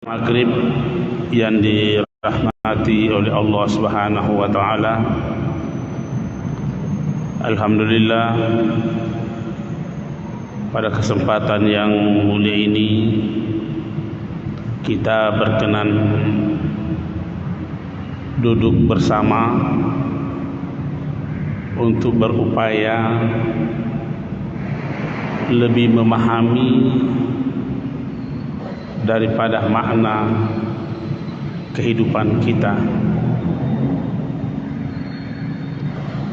Maghrib yang dirahmati oleh Allah Subhanahu wa taala. Alhamdulillah, pada kesempatan yang mulia ini kita berkenan duduk bersama untuk berupaya lebih memahami daripada makna kehidupan kita.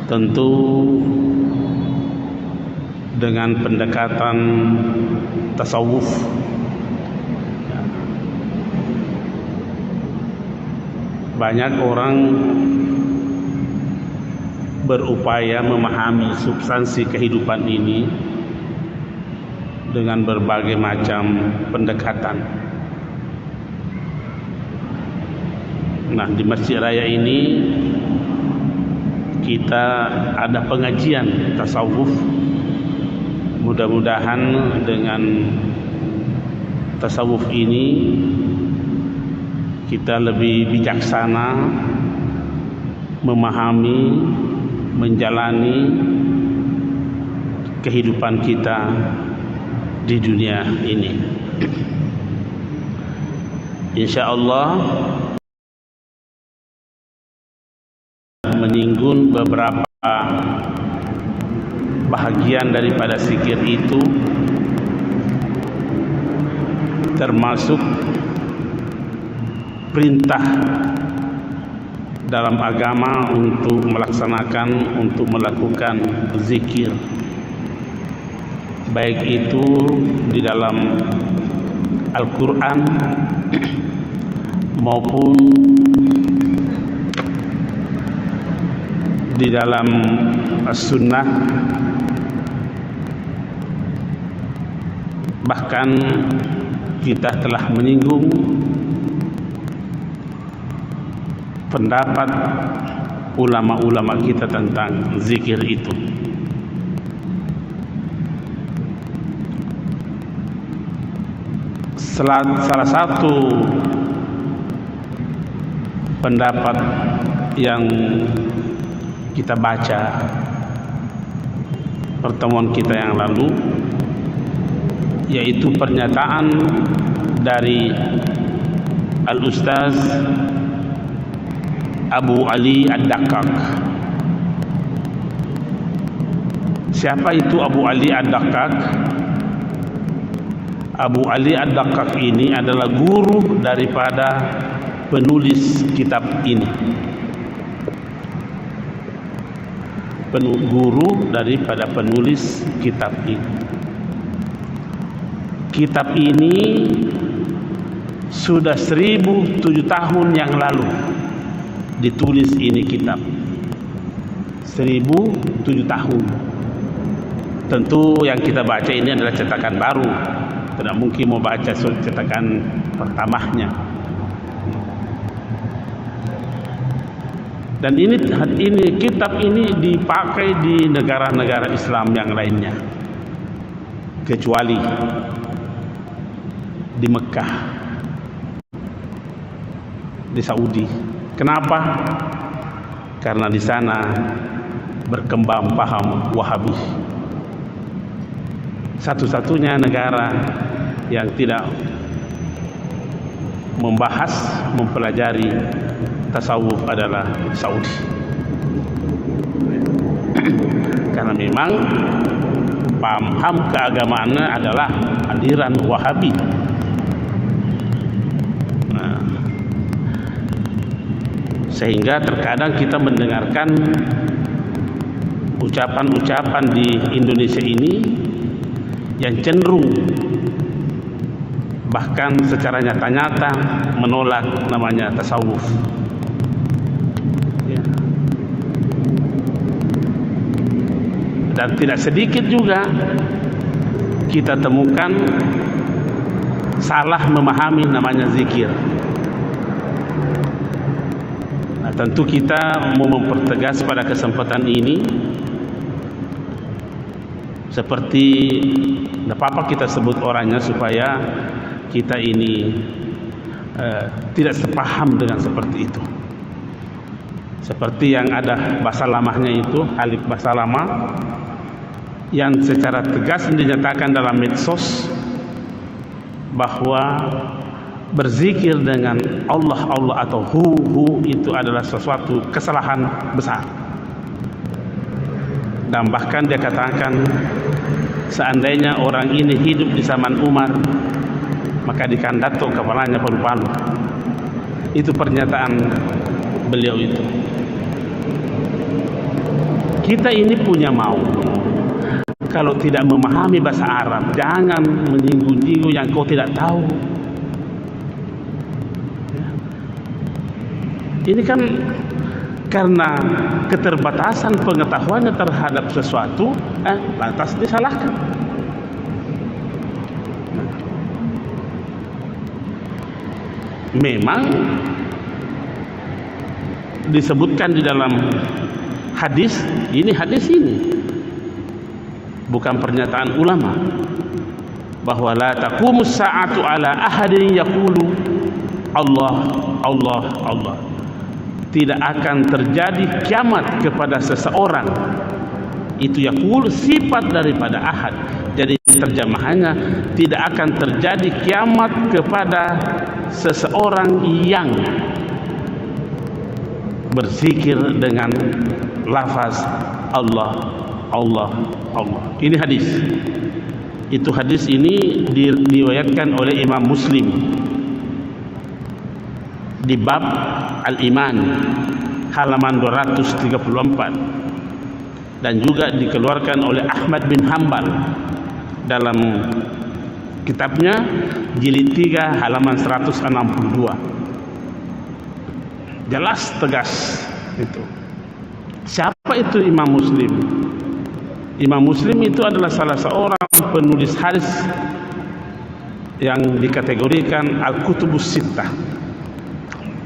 Tentu dengan pendekatan tasawuf, banyak orang berupaya memahami substansi kehidupan ini dengan berbagai macam pendekatan. Nah, di Masjid Raya ini kita ada pengajian tasawuf. Mudah-mudahan dengan tasawuf ini kita lebih bijaksana memahami, menjalani kehidupan kita di dunia ini. Insyaallah menyinggung beberapa bahagian daripada zikir itu, termasuk perintah dalam agama untuk melakukan zikir, baik itu di dalam Al-Quran maupun di dalam As-Sunnah. Bahkan kita telah menyinggung pendapat ulama-ulama kita tentang zikir itu. Salah satu pendapat yang kita baca pertemuan kita yang lalu, yaitu pernyataan dari Al-Ustaz Abu Ali Ad-Daqqaq. Siapa itu Abu Ali Ad-Daqqaq? Abu Ali Ad-Daqqaq ini adalah guru daripada penulis kitab ini. Guru daripada penulis kitab ini. Kitab ini sudah 1007 tahun yang lalu ditulis. Ini kitab 1007 tahun. Tentu yang kita baca ini adalah cetakan baru, tidak mungkin mau baca cetakan pertamanya. Dan ini kitab ini dipakai di negara-negara Islam yang lainnya, kecuali di Mekah, di Saudi. Kenapa? Karena di sana berkembang paham Wahabi. Satu-satunya negara yang tidak membahas, mempelajari tasawuf adalah Saudi. Karena memang paham keagamaannya adalah aliran Wahabi. Nah, sehingga terkadang kita mendengarkan ucapan-ucapan di Indonesia ini yang cenderung bahkan secara nyata-nyata menolak namanya tasawuf. Dan tidak sedikit juga kita temukan salah memahami namanya zikir. Nah, tentu kita mau mempertegas pada kesempatan ini, seperti tidak apa-apa kita sebut orangnya supaya kita ini tidak sepaham dengan seperti itu. Seperti yang ada bahasa lamanya itu, alif bahasa lama yang secara tegas dinyatakan dalam medsos bahwa berzikir dengan Allah atau hu itu adalah sesuatu kesalahan besar. Dan bahkan dia katakan, seandainya orang ini hidup di zaman Umar, maka dikandato kepalanya palu-palu. Itu pernyataan beliau itu. Kita ini punya mau, kalau tidak memahami bahasa Arab, jangan menyinggung-nyinggung yang kau tidak tahu. Ini kan karena keterbatasan pengetahuannya terhadap sesuatu, lantas disalahkan. Memang disebutkan di dalam hadis ini bukan pernyataan ulama, bahwa la taqumus sa'atu ala ahadin yaqulu Allah. Tidak akan terjadi kiamat kepada seseorang, itu yaqul sifat daripada ahad. Jadi terjemahannya, tidak akan terjadi kiamat kepada seseorang yang berzikir dengan lafaz Allah. Ini hadis. Itu hadis ini diriwayatkan oleh Imam Muslim di bab Al-Iman halaman 234, dan juga dikeluarkan oleh Ahmad bin Hanbal dalam kitabnya jilid 3 halaman 162. Jelas tegas itu. Siapa itu Imam Muslim? Imam Muslim itu adalah salah seorang penulis hadis yang dikategorikan Al-Kutubus Sittah,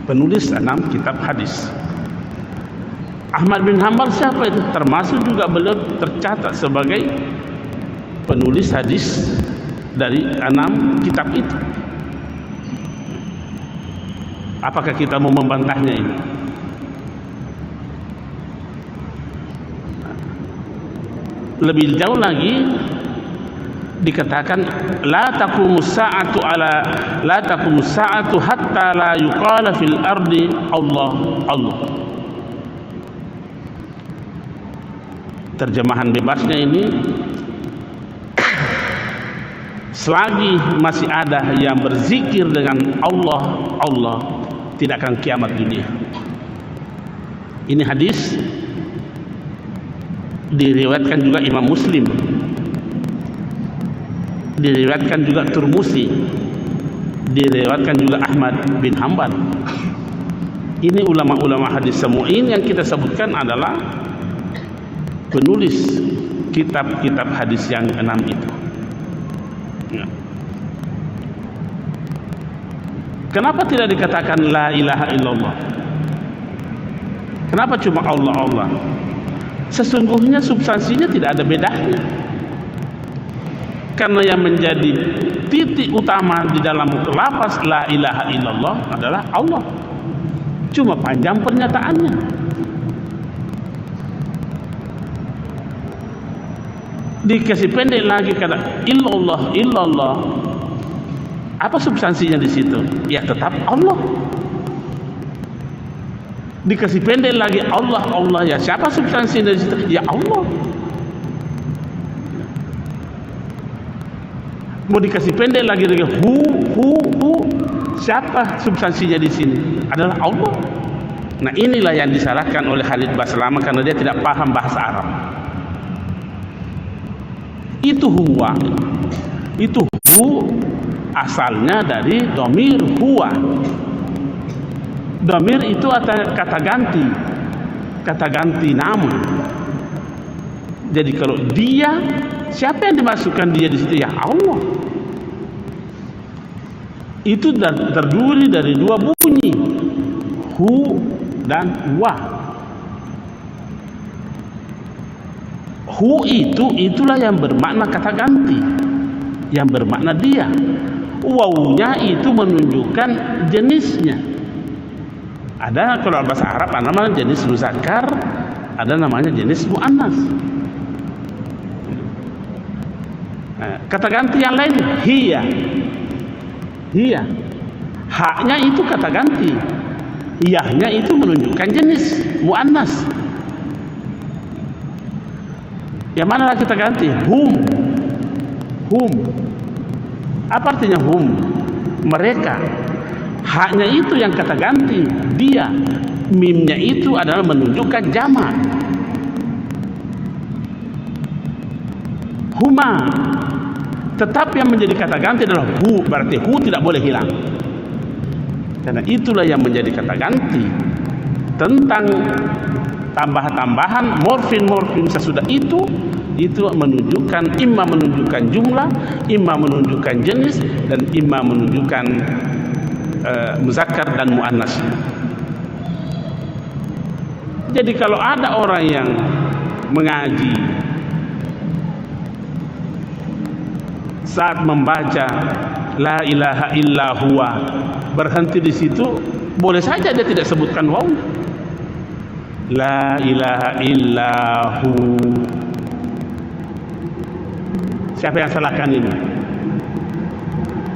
penulis 6 kitab hadis. Ahmad bin Hanbal siapa itu? Termasuk juga beliau tercatat sebagai penulis hadis dari 6 kitab itu. Apakah kita mau membantahnya ini? Lebih jauh lagi dikatakan la taqumus sa'atu hatta la yuqala fil ardi Allah. Terjemahan bebasnya ini, selagi masih ada yang berzikir dengan Allah, tidak akan kiamat dunia. Ini hadis diriwayatkan juga Imam Muslim, diriwayatkan juga Turmusi, diriwayatkan juga Ahmad bin Hanbal. Ini ulama-ulama hadis semua ini yang kita sebutkan adalah penulis kitab-kitab hadis yang 6 itu. Kenapa tidak dikatakan la ilaha illallah? Kenapa cuma Allah? Sesungguhnya substansinya tidak ada bedanya, karena yang menjadi titik utama di dalam lafaz la ilaha illallah adalah Allah, cuma panjang pernyataannya. Dikasih pendek lagi kata illallah. Apa substansinya di situ? Ya tetap Allah. Dikasih pendek lagi Allah, ya siapa substansinya di situ? Ya Allah. Mau dikasih pendek lagi hu, siapa substansinya di sini? Adalah Allah. Nah, inilah yang disalahkan oleh Khalid Baslama karena dia tidak paham bahasa Arab. Itu huwa, itu hu asalnya dari dhamir huwa. Dhamir itu kata ganti nama. Jadi kalau dia, siapa yang dimasukkan dia di situ? Ya Allah. Itu terdiri dari 2 bunyi, hu dan wa. Hu itulah yang bermakna kata ganti, yang bermakna dia. Wawunya itu menunjukkan jenisnya. Ada kalau bahasa Arab ada namanya jenis muzakkar, ada namanya jenis muannas. Kata ganti yang lain hiya. Haknya itu kata ganti, yahnya itu menunjukkan jenis muannas. Yang mana kita ganti? Hum. Apa artinya hum? Mereka. Haknya itu yang kata ganti, dia. Mimnya itu adalah menunjukkan jamak. Huma. Tetap yang menjadi kata ganti adalah hu, berarti hu tidak boleh hilang. Karena itulah yang menjadi kata ganti. Tentang tambahan-tambahan morfin sesudah itu menunjukkan imma menunjukkan jumlah, imma menunjukkan jenis, dan imma menunjukkan muzakkar dan muannas. Jadi kalau ada orang yang mengaji saat membaca la ilaha illa huwa berhenti di situ, boleh saja dia tidak sebutkan waw. La ilaha illahu. Siapa yang salahkan ini?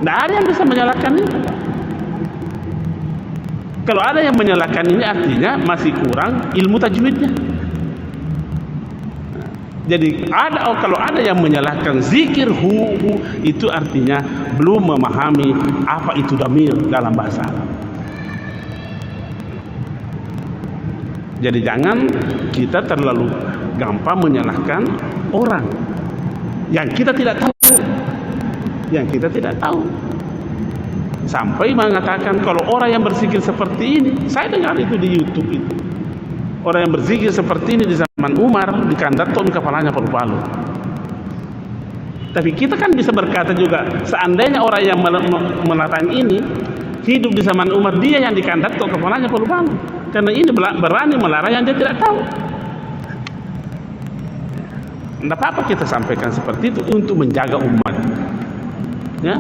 Tidak ada yang bisa menyalahkan ini. Kalau ada yang menyalahkan ini, artinya masih kurang ilmu tajwidnya. Jadi kalau ada yang menyalahkan zikir hu, itu artinya belum memahami apa itu dhamir dalam bahasa Arab. Jadi jangan kita terlalu gampang menyalahkan orang yang kita tidak tahu. Sampai mengatakan kalau orang yang berzikir seperti ini, saya dengar itu di YouTube itu. Orang yang berzikir seperti ini di zaman Umar dikandaton kepalanya palu-palu. Tapi kita kan bisa berkata juga, seandainya orang yang melarang ini hidup di zaman Umar, dia yang dikandaton kepalanya palu-palu. Karena ini berani melarang yang dia tidak tahu. Tidak apa-apa kita sampaikan seperti itu untuk menjaga umat. Ya,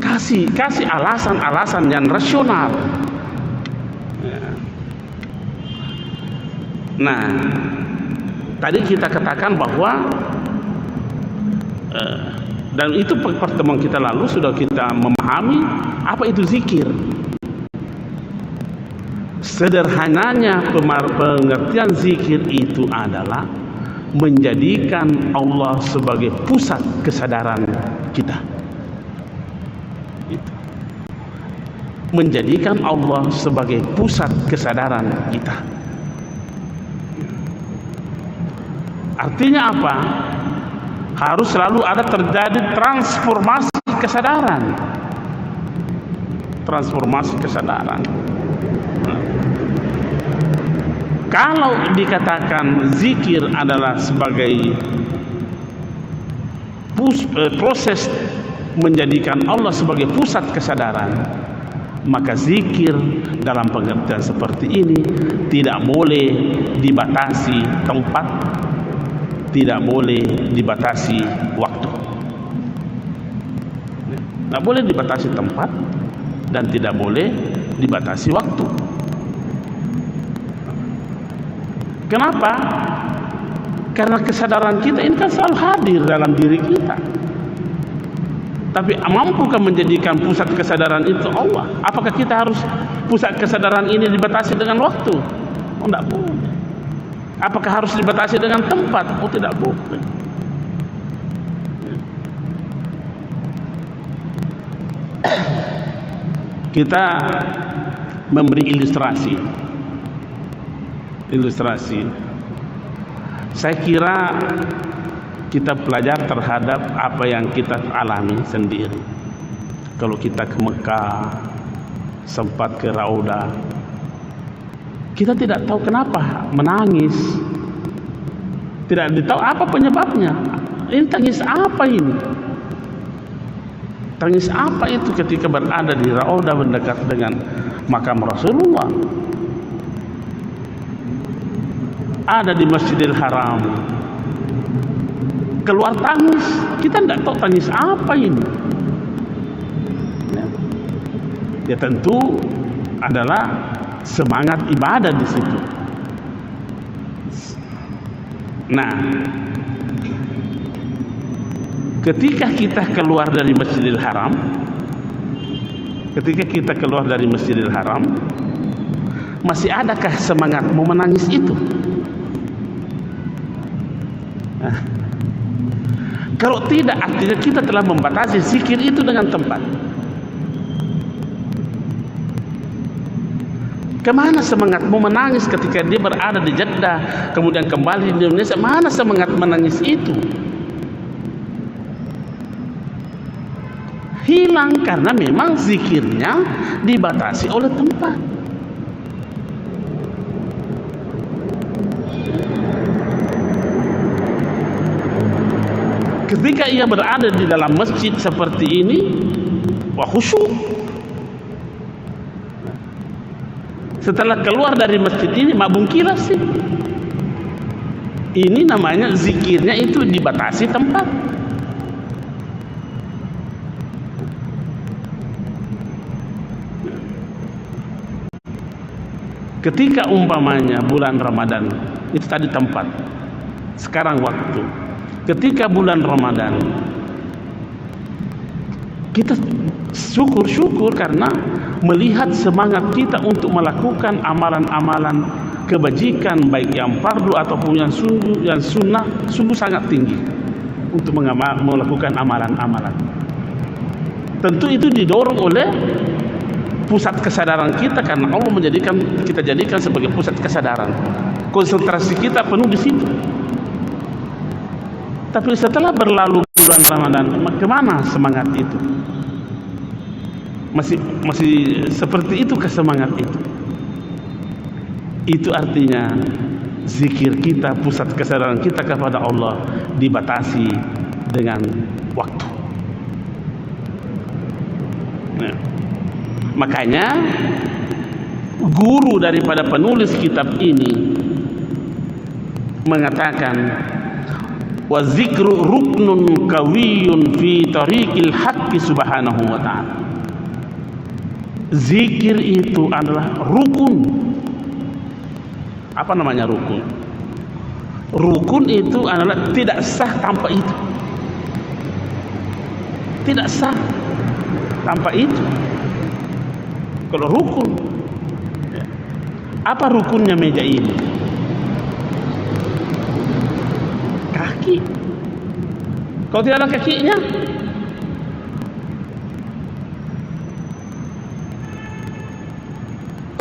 kasih alasan-alasan yang rasional. Ya. Nah, tadi kita katakan bahwa dan itu pertemuan kita lalu sudah kita memahami apa itu zikir. Sederhananya pengertian zikir itu adalah menjadikan Allah sebagai pusat kesadaran kita. Itu. Menjadikan Allah sebagai pusat kesadaran kita. Artinya apa? Harus selalu ada terjadi transformasi kesadaran. Transformasi kesadaran. Kalau dikatakan zikir adalah sebagai proses menjadikan Allah sebagai pusat kesadaran, maka zikir dalam pengertian seperti ini tidak boleh dibatasi tempat, tidak boleh dibatasi waktu. Tidak boleh dibatasi tempat dan tidak boleh dibatasi waktu. Kenapa? Karena kesadaran kita ini kan selalu hadir dalam diri kita. Tapi mampukah menjadikan pusat kesadaran itu Allah? Apakah kita harus pusat kesadaran ini dibatasi dengan waktu? Oh, tidak boleh. Apakah harus dibatasi dengan tempat? Oh, tidak boleh. Kita memberi ilustrasi. Saya kira kita belajar terhadap apa yang kita alami sendiri. Kalau kita ke Mekah, sempat ke Raudah, kita tidak tahu kenapa menangis, tidak tahu apa penyebabnya. Ini tangis apa ini? Tangis apa itu ketika berada di Raudah mendekat dengan makam Rasulullah? Ada di Masjidil Haram, keluar tangis, kita tidak tahu tangis apa ini. Ya tentu adalah semangat ibadah di situ. Nah, ketika kita keluar dari Masjidil Haram, masih adakah semangat mau menangis itu? Nah, kalau tidak, artinya kita telah membatasi zikir itu dengan tempat. Kemana semangat mau menangis ketika dia berada di Jeddah, kemudian kembali di Indonesia? Mana semangat menangis itu? Hilang karena memang zikirnya dibatasi oleh tempat. Ketika ia berada di dalam masjid seperti ini, wah khusyuk. Setelah keluar dari masjid ini, mabung kilas sih. Ini namanya zikirnya itu dibatasi tempat. Ketika umpamanya bulan Ramadan, itu tadi tempat, sekarang waktu. Ketika bulan Ramadan, kita syukur karena melihat semangat kita untuk melakukan amalan-amalan kebajikan, baik yang fardu ataupun yang sunnah, sungguh sangat tinggi untuk melakukan amalan-amalan. Tentu itu didorong oleh pusat kesadaran kita, karena Allah kita jadikan sebagai pusat kesadaran. Konsentrasi kita penuh di situ. Tapi setelah berlalu bulan Ramadan, kemana semangat itu? Masih seperti itu kesemangat itu. Itu artinya zikir kita, pusat kesadaran kita kepada Allah dibatasi dengan waktu. Nah, makanya guru daripada penulis kitab ini mengatakan, wa zikru ruknun kawiyun fi tariqil haqqi subhanahu wa ta'ala. Zikir itu adalah rukun. Apa namanya rukun? Rukun itu adalah tidak sah tanpa itu. Tidak sah tanpa itu. Kalau rukun, apa rukunnya meja ini? Kaki. Kalau tidak ada kakinya,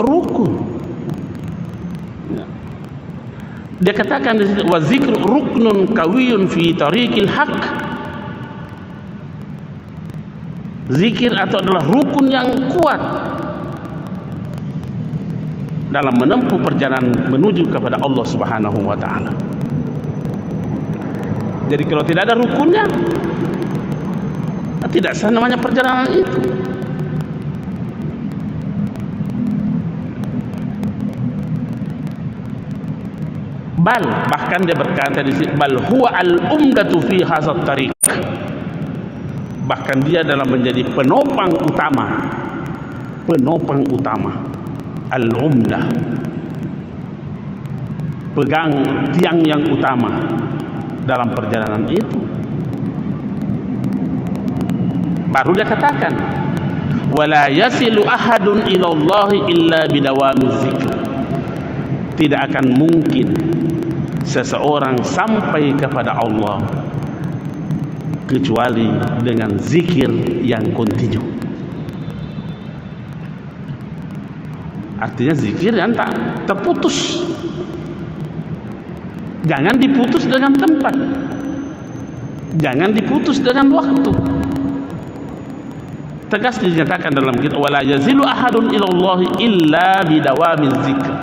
rukun. Dia katakan di situ, wa zikru ruknun kawiyun fi tariqil haqq. Zikir atau adalah rukun yang kuat dalam menempuh perjalanan menuju kepada Allah Subhanahu wa ta'ala. Jadi kalau tidak ada rukunnya, tidak sah namanya perjalanan itu. Bahkan dia berkata di sini, bal huwa al-umdatu fi hadzal tariq. Bahkan dia dalam menjadi penopang utama, al-umdah, pegang tiang yang utama dalam perjalanan itu. Baru dia katakan, wala yasilu ahadun ilallahi illa bidawami zikr. Tidak akan mungkin seseorang sampai kepada Allah kecuali dengan zikir yang kontinu. Artinya zikir yang tak terputus. Jangan diputus dengan tempat, jangan diputus dengan waktu. Tegas dinyatakan dalam kitab, wala yazilu ahadun ilallahi illa bidawami zikr.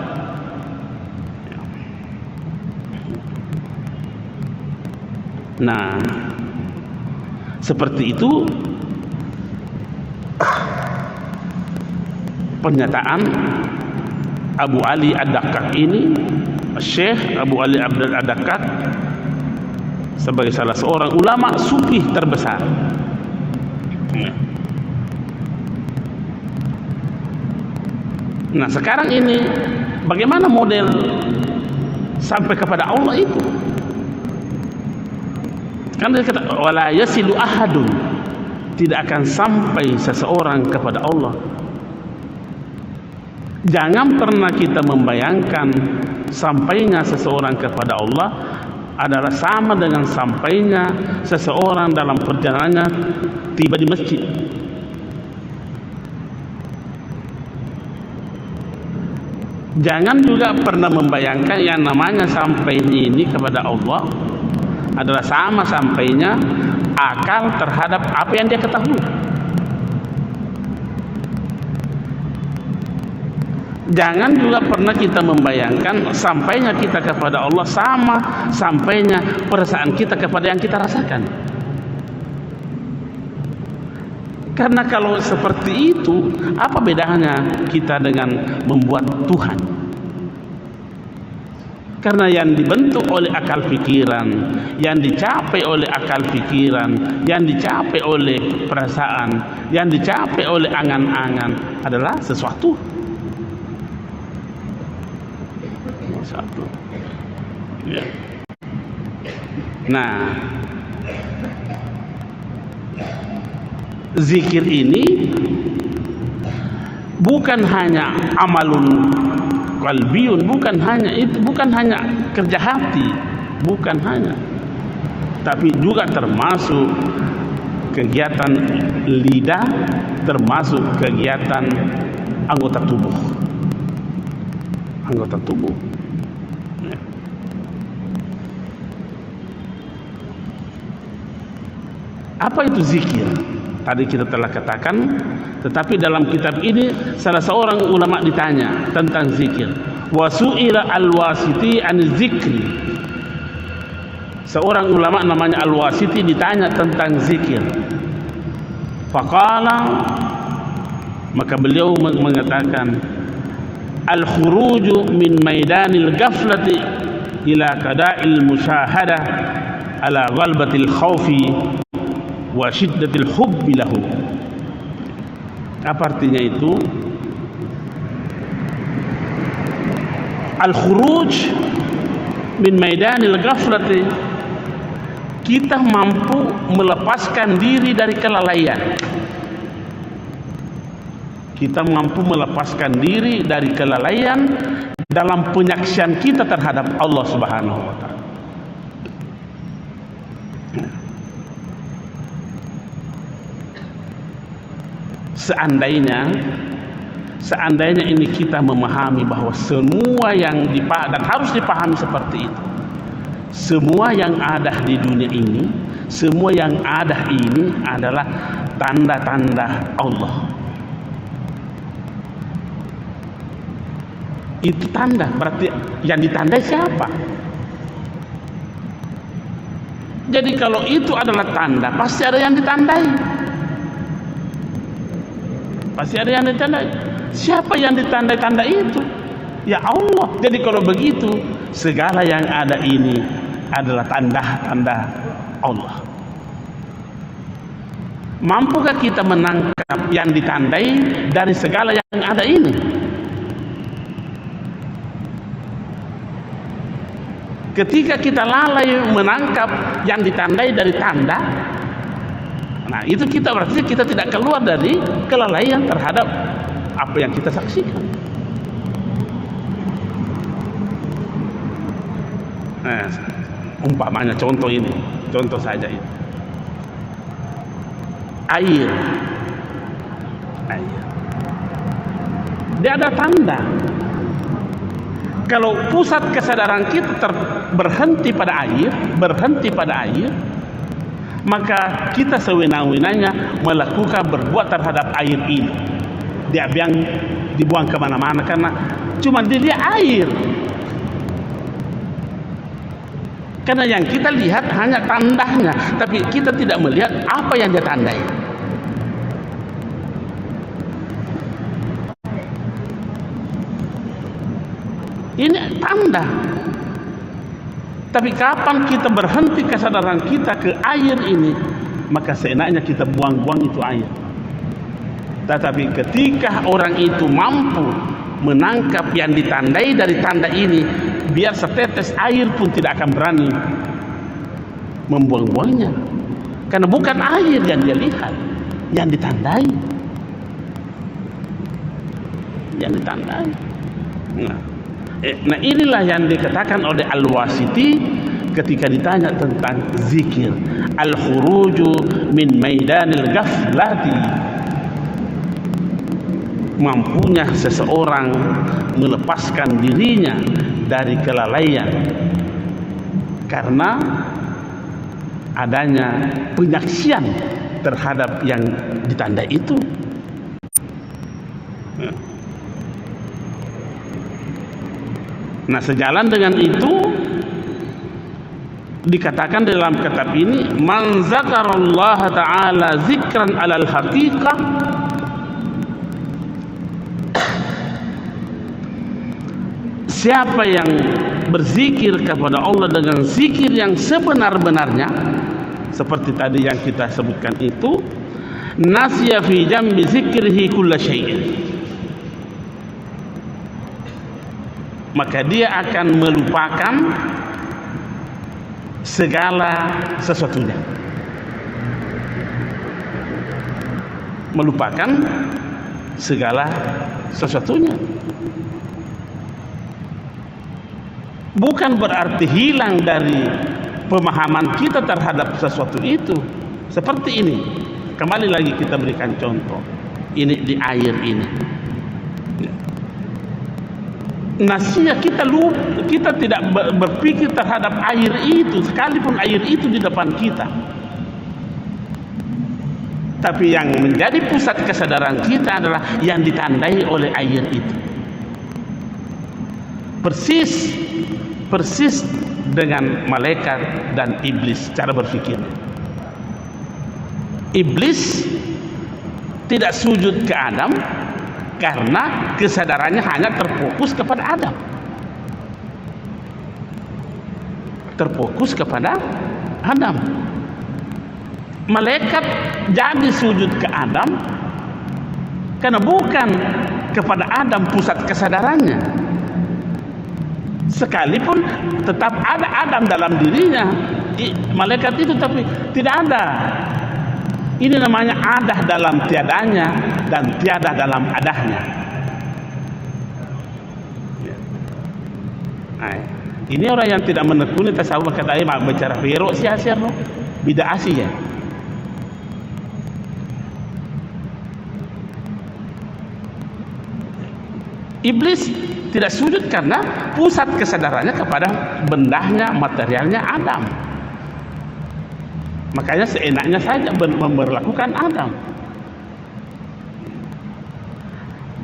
Nah, seperti itu pernyataan Abu Ali Ad-Daqqaq ini, Syekh Abu Ali Ad-Daqqaq, sebagai salah seorang ulama sufi terbesar. Nah sekarang ini bagaimana model sampai kepada Allah itu? Kan dia kata wala yasilu ahadun, tidak akan sampai seseorang kepada Allah. Jangan pernah kita membayangkan sampainya seseorang kepada Allah adalah sama dengan sampainya seseorang dalam perjalanannya tiba di masjid. Jangan juga pernah membayangkan yang namanya sampai ini kepada Allah adalah sama sampainya akal terhadap apa yang dia ketahui. Jangan juga pernah kita membayangkan sampainya kita kepada Allah sama sampainya perasaan kita kepada yang kita rasakan. Karena kalau seperti itu, apa bedanya kita dengan membuat Tuhan? Karena yang dibentuk oleh akal pikiran, yang dicapai oleh akal pikiran, yang dicapai oleh perasaan, yang dicapai oleh angan-angan adalah sesuatu. Ya. Nah, zikir ini bukan hanya amalun qalbiyun, bukan hanya itu, bukan hanya kerja hati, bukan hanya, tapi juga termasuk kegiatan lidah, termasuk kegiatan anggota tubuh. Anggota tubuh. Apa itu zikir? Tadi kita telah katakan, tetapi dalam kitab ini salah seorang ulama ditanya tentang zikir. Wa su'ila al-Wasiti an zikri. Seorang ulama namanya Al-Wasiti ditanya tentang zikir. Faqala, maka beliau mengatakan, al-khuruju min maidanil ghaflati ila qada'il musyahadah ala ghalbatil khawfi wa syiddatil hubbi lahu. Apa artinya itu? Al-khuruj min maidanil ghaflati, kita mampu melepaskan diri dari kelalaian. Kita mampu melepaskan diri dari kelalaian dalam penyaksian kita terhadap Allah Subhanahu wa taala. Seandainya ini kita memahami bahwa semua yang dan harus dipahami seperti itu, semua yang ada di dunia ini, semua yang ada ini adalah tanda-tanda Allah. Itu tanda, berarti yang ditandai siapa? Jadi kalau itu adalah tanda, pasti ada yang ditandai. Pasti ada yang ditandai. Siapa yang ditandai tanda itu? Ya Allah. Jadi kalau begitu, segala yang ada ini adalah tanda-tanda Allah. Mampukah kita menangkap yang ditandai dari segala yang ada ini? Ketika kita lalai menangkap yang ditandai dari tanda, nah itu kita berarti kita tidak keluar dari kelalaian terhadap apa yang kita saksikan. Nah, umpamanya contoh ini, contoh saja ini. Air. Dia ada tanda. Kalau pusat kesadaran kita berhenti pada air, maka kita sewenang-wenangnya melakukan berbuat terhadap air ini. Dia dibuang kemana-mana karena cuma dilihat air. Karena yang kita lihat hanya tandanya, tapi kita tidak melihat apa yang dia tandai. Ini tanda. Tapi kapan kita berhenti kesadaran kita ke air ini, maka seenaknya kita buang-buang itu air. Tetapi ketika orang itu mampu menangkap yang ditandai dari tanda ini, biar setetes air pun tidak akan berani membuang-buangnya, karena bukan air yang dia lihat, yang ditandai, nah inilah yang dikatakan oleh Al-Wasiti ketika ditanya tentang zikir, al-khuruju min maidanil ghaflati, mampunya seseorang melepaskan dirinya dari kelalaian karena adanya penyaksian terhadap yang ditandai itu. Nah, sejalan dengan itu dikatakan dalam kitab ini, man zakarallaha ta'ala zikran alal haqiqah, siapa yang berzikir kepada Allah dengan zikir yang sebenar-benarnya, seperti tadi yang kita sebutkan itu, nasya fi jambi zikrihi kulla syai'in, maka dia akan melupakan segala sesuatunya, melupakan segala sesuatunya. Bukan berarti hilang dari pemahaman kita terhadap sesuatu itu. Seperti ini, kembali lagi kita berikan contoh ini di air ini. Nasinya kita tidak berpikir terhadap air itu, sekalipun air itu di depan kita. Tapi yang menjadi pusat kesadaran kita adalah yang ditandai oleh air itu. Persis dengan malaikat dan iblis cara berpikir. Iblis tidak sujud ke Adam karena kesadarannya hanya terfokus kepada Adam, Malaikat jadi sujud ke Adam karena bukan kepada Adam pusat kesadarannya, sekalipun tetap ada Adam dalam dirinya malaikat itu, tapi tidak ada. Ini namanya adah dalam tiadanya dan tiada dalam adahnya. Nah, ini orang yang tidak menekuni tasawuf kata ai mak bicara pero sia-sia no bid'ah sih ya. Iblis tidak sujud karena pusat kesadarannya kepada bendahnya, materialnya Adam. Makanya seenaknya saja memperlakukan Adam.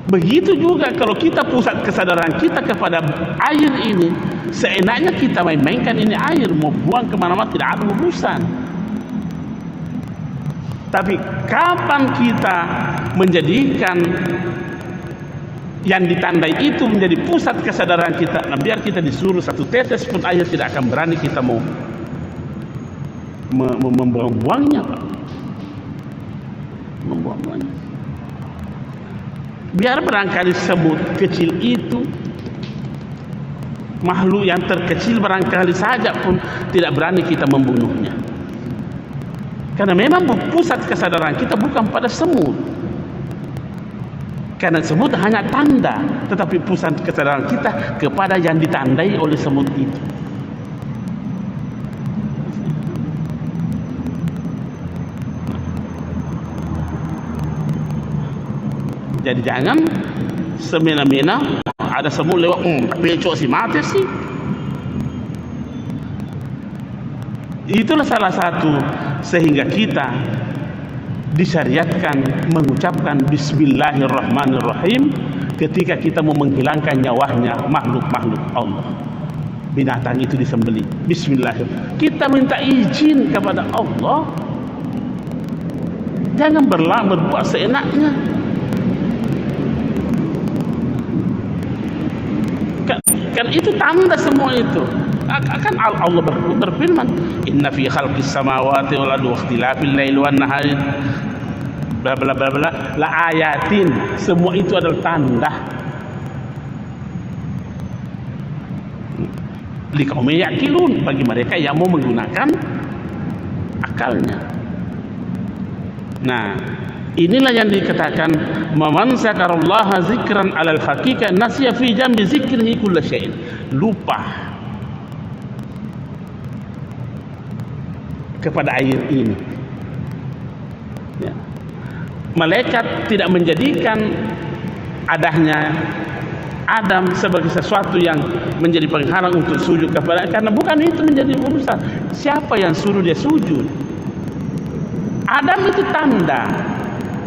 Begitu juga kalau kita pusat kesadaran kita kepada air ini, seenaknya kita main-mainkan ini air, mau buang kemana-mana tidak ada urusan. Tapi kapan kita menjadikan yang ditandai itu menjadi pusat kesadaran kita, nah biar kita disuruh satu tetes pun air tidak akan berani kita mau membuang-buangnya, Pak. Membuang-buangnya. Biar barangkali semut kecil itu, makhluk yang terkecil barangkali saja pun tidak berani kita membunuhnya. Karena memang pusat kesadaran kita bukan pada semut. Karena semut hanya tanda, tetapi pusat kesadaran kita kepada yang ditandai oleh semut itu. Jadi jangan semena-mena ada semut lewat, pecok si mati sih. Itulah salah satu sehingga kita disyariatkan mengucapkan Bismillahirrahmanirrahim ketika kita mau menghilangkan nyawanya makhluk-makhluk Allah. Binatang itu disembelih, Bismillahirrahmanirrahim. Kita minta izin kepada Allah, jangan berbuat seenaknya. Kan itu tanda semua itu. Akan Allah berfirman, inna fi khalqis samawati wal ardi wa ikhtilafil laili wan nahari bla bla bla bla la ayatin. Semua itu adalah tanda liqaumi yaqilun, bagi mereka yang mau menggunakan akalnya. Nah, inilah yang dikatakan man zakarallaha zikran alal haqiqah nasiya fi jambi zikrihi kulla syai'in. Lupa kepada air ini. Ya. Malaikat tidak menjadikan adanya Adam sebagai sesuatu yang menjadi penghalang untuk sujud kepada, karena bukan itu menjadi urusan. Siapa yang suruh dia sujud? Adam itu tanda,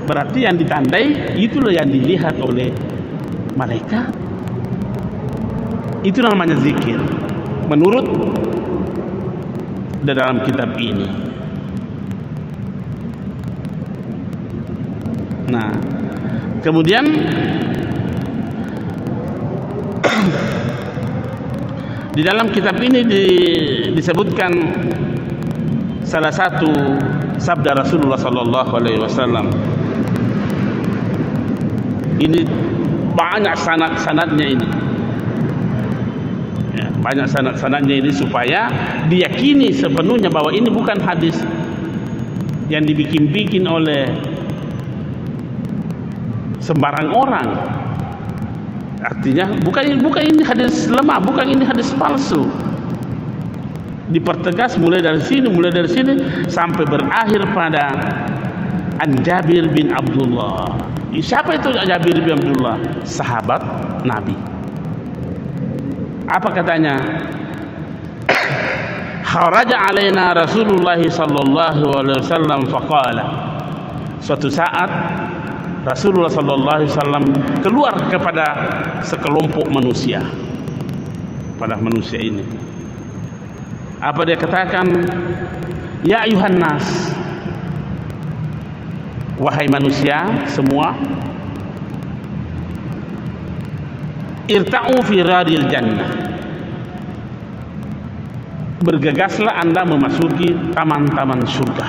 berarti yang ditandai itulah yang dilihat oleh malaikat. Itu namanya zikir menurut di dalam kitab ini. Nah, kemudian di dalam kitab ini disebutkan salah satu sabda Rasulullah sallallahu alaihi wasallam. Ini banyak sanad-sanadnya ini. Ya, banyak sanad-sanadnya ini supaya diyakini sepenuhnya bahwa ini bukan hadis yang dibikin-bikin oleh sembarang orang. Artinya bukan ini hadis lemah, bukan ini hadis palsu. Dipertegas mulai dari sini sampai berakhir pada An Jabir bin Abdullah. Siapa itu Jabir bin Abdullah? Sahabat Nabi. Apa katanya? Kharaja alaina Rasulullah sallallahu alaihi wasallam faqala. Suatu saat Rasulullah sallallahu alaihi wasallam keluar kepada sekelompok manusia. Pada manusia ini. Apa dia katakan? Ya ayuhan nas, wahai manusia semua, irta'u fi radil jannah, bergegaslah anda memasuki taman-taman surga.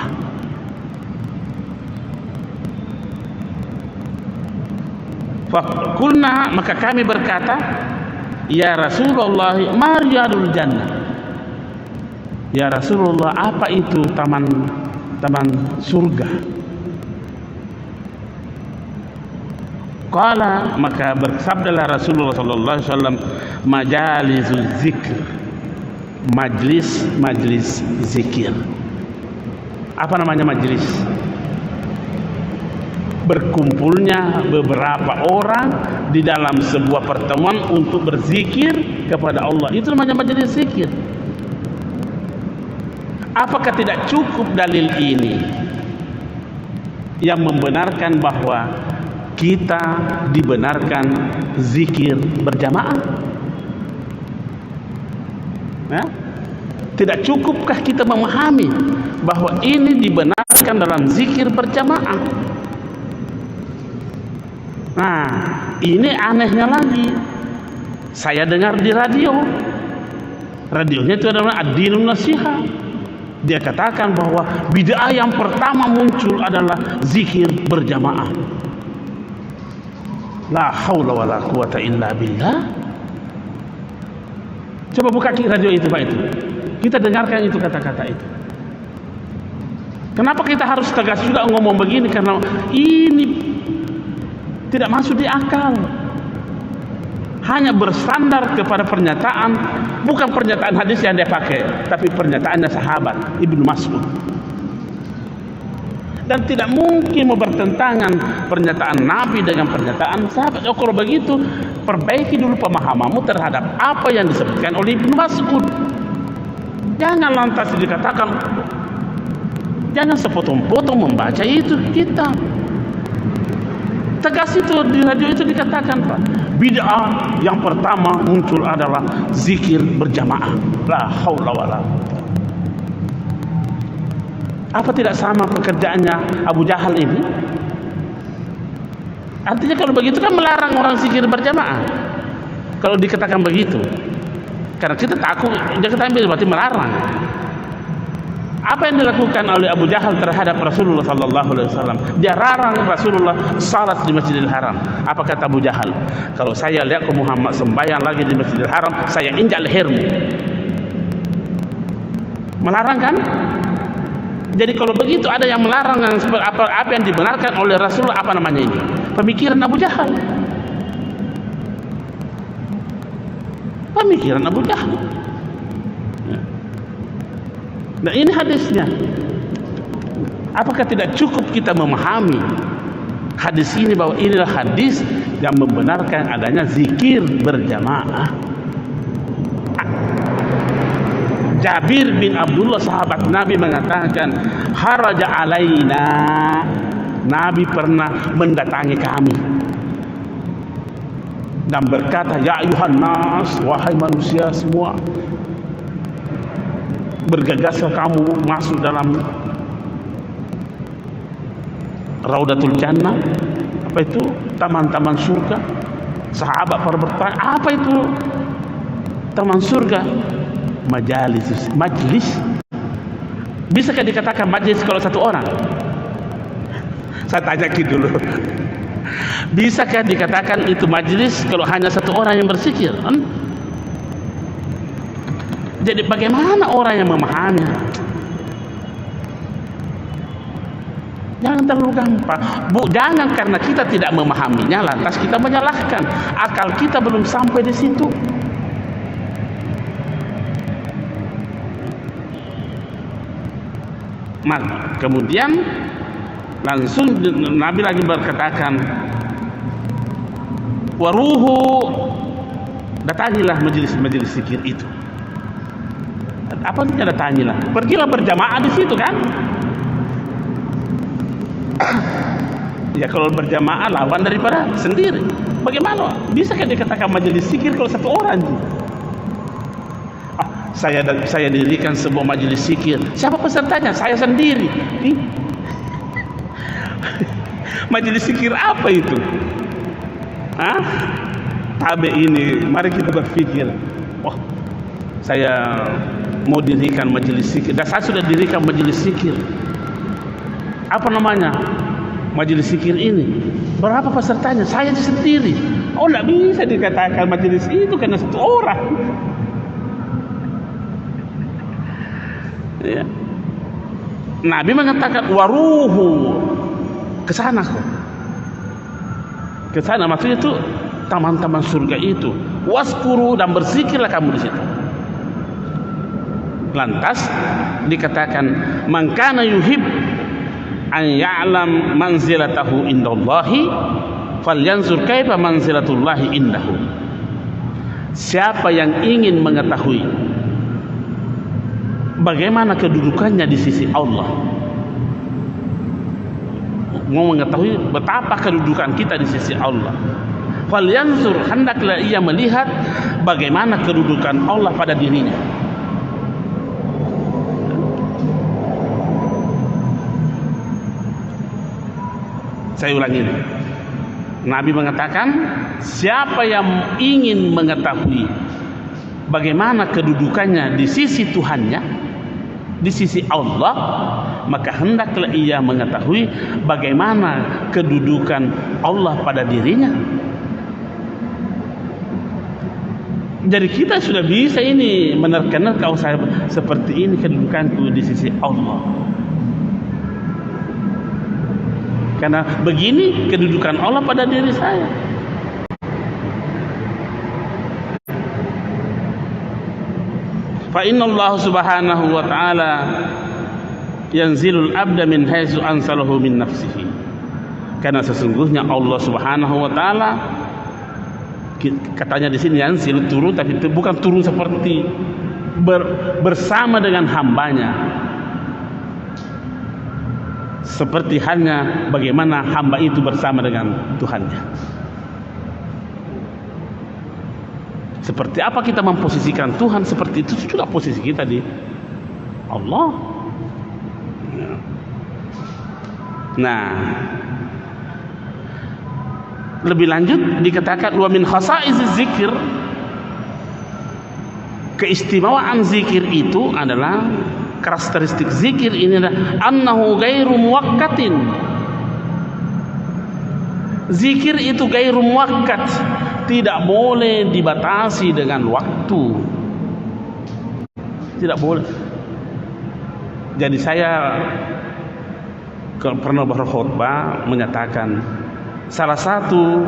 Fakulna, maka kami berkata, ya Rasulullah, ma riyadul jannah. Ya Rasulullah, apa itu taman surga? Qala, maka bersabdalah Rasulullah sallallahu alaihi wasallam, majalizuz zikr, majlis zikir. Apa namanya majlis? Berkumpulnya beberapa orang di dalam sebuah pertemuan untuk berzikir kepada Allah. Itu namanya majelis zikir. Apakah tidak cukup dalil ini yang membenarkan bahwa kita dibenarkan zikir berjamaah? Ya? Tidak cukupkah kita memahami bahwa ini dibenarkan dalam zikir berjamaah? Nah, ini anehnya lagi. Saya dengar di radio. Radionya itu adalah Ad-Dinun Nasiha. Dia katakan bahwa bid'ah yang pertama muncul adalah zikir berjamaah. La haula wala quwata illa billah. Coba buka radio itu Pak itu. Kita dengarkan itu kata-kata itu. Kenapa kita harus tegas juga ngomong begini? Karena ini tidak masuk di akal. Hanya bersandar kepada pernyataan, bukan pernyataan hadis yang dia pakai, tapi pernyataannya sahabat Ibnu Mas'ud. Dan tidak mungkin mau bertentangan pernyataan Nabi dengan pernyataan sahabat. Kalau begitu, perbaiki dulu pemahamanmu terhadap apa yang disebutkan oleh Ibnu Mas'ud. Jangan lantas dikatakan, jangan sepotong-potong membaca itu kita. Tegas itu di radio itu dikatakan Pak, bid'ah yang pertama muncul adalah zikir berjamaah. La haula wala. Apa tidak sama pekerjaannya Abu Jahal ini? Artinya kalau begitu kan melarang orang zikir berjamaah. Kalau dikatakan begitu, karena kita takut, dia kata berarti melarang. Apa yang dilakukan oleh Abu Jahal terhadap Rasulullah sallallahu alaihi wasallam? Dia larang Rasulullah salat di Masjidil Haram. Apa kata Abu Jahal? Kalau saya lihat ke Muhammad sembahyang lagi di Masjidil Haram, saya injak lehermu. Melarang kan? Jadi kalau begitu ada yang melarang yang apa yang dibenarkan oleh Rasulullah, apa namanya ini? Pemikiran Abu Jahal. Pemikiran Abu Jahal. Nah ini hadisnya. Apakah tidak cukup kita memahami hadis ini bahwa inilah hadis yang membenarkan adanya zikir berjamaah? Jabir bin Abdullah sahabat Nabi mengatakan, haraja alaina, Nabi pernah mendatangi kami dan berkata, ya ayuhan nas, wahai manusia semua, bergegaslah kamu masuk dalam Raudatul Jannah. Apa itu? Taman-taman surga. Sahabat pada bertanya, apa itu taman surga? Majlis. Bisakah dikatakan majlis kalau satu orang? Saya tanya dulu. Bisakah dikatakan itu majlis kalau hanya satu orang yang berzikir? Jadi bagaimana orang yang memahami? Jangan terlalu gampang. Jangan karena kita tidak memahaminya lantas kita menyalahkan. Akal kita belum sampai di situ. Maka kemudian langsung Nabi lagi berkatakan, waruhu, datangilah majelis zikir itu. Apa artinya datangilah? Pergilah berjamaah di situ kan? Ya kalau berjamaah lawan daripada sendiri. Bagaimana? Bisakah dikatakan majelis zikir kalau satu orang? Saya dirikan sebuah majelis zikir. Siapa pesertanya? Saya sendiri. Majelis zikir apa itu? Tabe ini, mari kita berpikir. Wah, saya mau dirikan majelis zikir. Dan saya sudah dirikan majelis zikir. Apa namanya? Majelis zikir ini. Berapa pesertanya? Saya sendiri. Oh, tidak bisa dikatakan majelis itu karena satu orang. Ya. Nabi mengatakan waruhu, ke sana kok. Ke sana maksudnya itu taman-taman surga itu. Waskuru, dan berzikirlah kamu di situ. Lantas dikatakan man kana yuhib an ya'lam manzilatahu indallahi falyanzur kaifa manzilatullahi indahu. Siapa yang ingin mengetahui bagaimana kedudukannya di sisi Allah, mau mengetahui betapa kedudukan kita di sisi Allah, falyanzur, hendaklah ia melihat bagaimana kedudukan Allah pada dirinya. Saya ulangi ini. Nabi mengatakan, siapa yang ingin mengetahui bagaimana kedudukannya di sisi Tuhannya, di sisi Allah, maka hendaklah ia mengetahui bagaimana kedudukan Allah pada dirinya. Jadi kita sudah bisa ini menerka-nerka, oh saya seperti ini kedudukanku di sisi Allah. Karena begini kedudukan Allah pada diri saya. Fa inna Allah subhanahu wa ta'ala yanzilul abda min haitsu ansalahu min nafsihi. Karena sesungguhnya Allah subhanahu wa ta'ala, katanya di sini yanzil, turun, tapi bukan turun seperti bersama dengan hambanya. Seperti halnya bagaimana hamba itu bersama dengan Tuhannya. Seperti apa kita memposisikan Tuhan, seperti itu juga posisi kita di Allah. Nah, lebih lanjut dikatakan wa min khasaiziz zikir, keistimewaan zikir itu adalah, karakteristik zikir ini adalah annahu ghairu muwakkatin. Zikir itu ghairu muwakkat, tidak boleh dibatasi dengan waktu. Tidak boleh. Jadi saya pernah berkhutbah menyatakan salah satu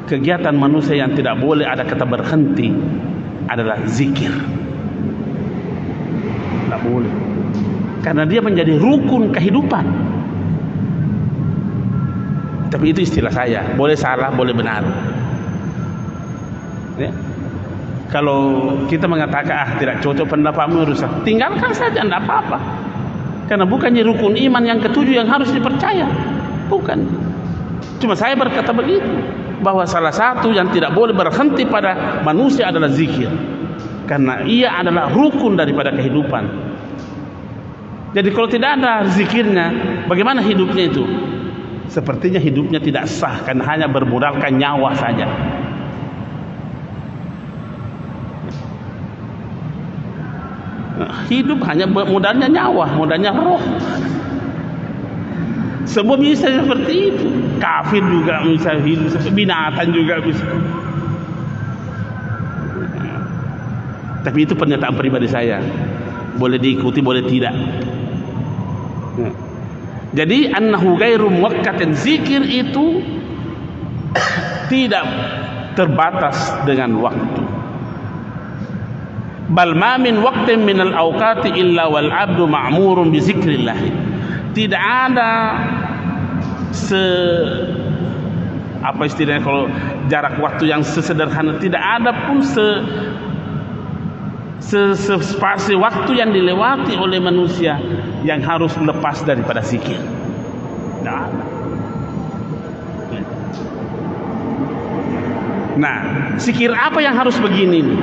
kegiatan manusia yang tidak boleh ada kata berhenti adalah zikir. Tidak boleh, karena dia menjadi rukun kehidupan. Tapi itu istilah saya, boleh salah, boleh benar. Ya. Kalau kita mengatakan tidak cocok pendapatmu rusak, tinggalkan saja, tidak apa-apa. Karena bukannya rukun iman yang ketujuh yang harus dipercaya, bukan. Cuma saya berkata begitu, bahwa salah satu yang tidak boleh berhenti pada manusia adalah zikir, karena ia adalah rukun daripada kehidupan. Jadi kalau tidak ada zikirnya, bagaimana hidupnya itu? Sepertinya hidupnya tidak sah, karena hanya bermodalkan nyawa saja. Hidup hanya modalnya nyawa, modalnya roh. Semua bisa seperti itu. Kafir juga bisa hidup, binatang juga bisa. Tapi itu pernyataan pribadi saya, boleh diikuti, boleh tidak. Jadi annahu ghairu muwaqqatin, zikir itu tidak terbatas dengan waktu. Bal ma min waqtin minal awqati illa wal abdu ma'murun bi zikrillah. Tidak ada apa istilahnya kalau jarak waktu yang sesederhana, tidak ada pun spasi waktu yang dilewati oleh manusia yang harus lepas daripada zikir. Tidak ada. Nah, zikir apa yang harus begini nih?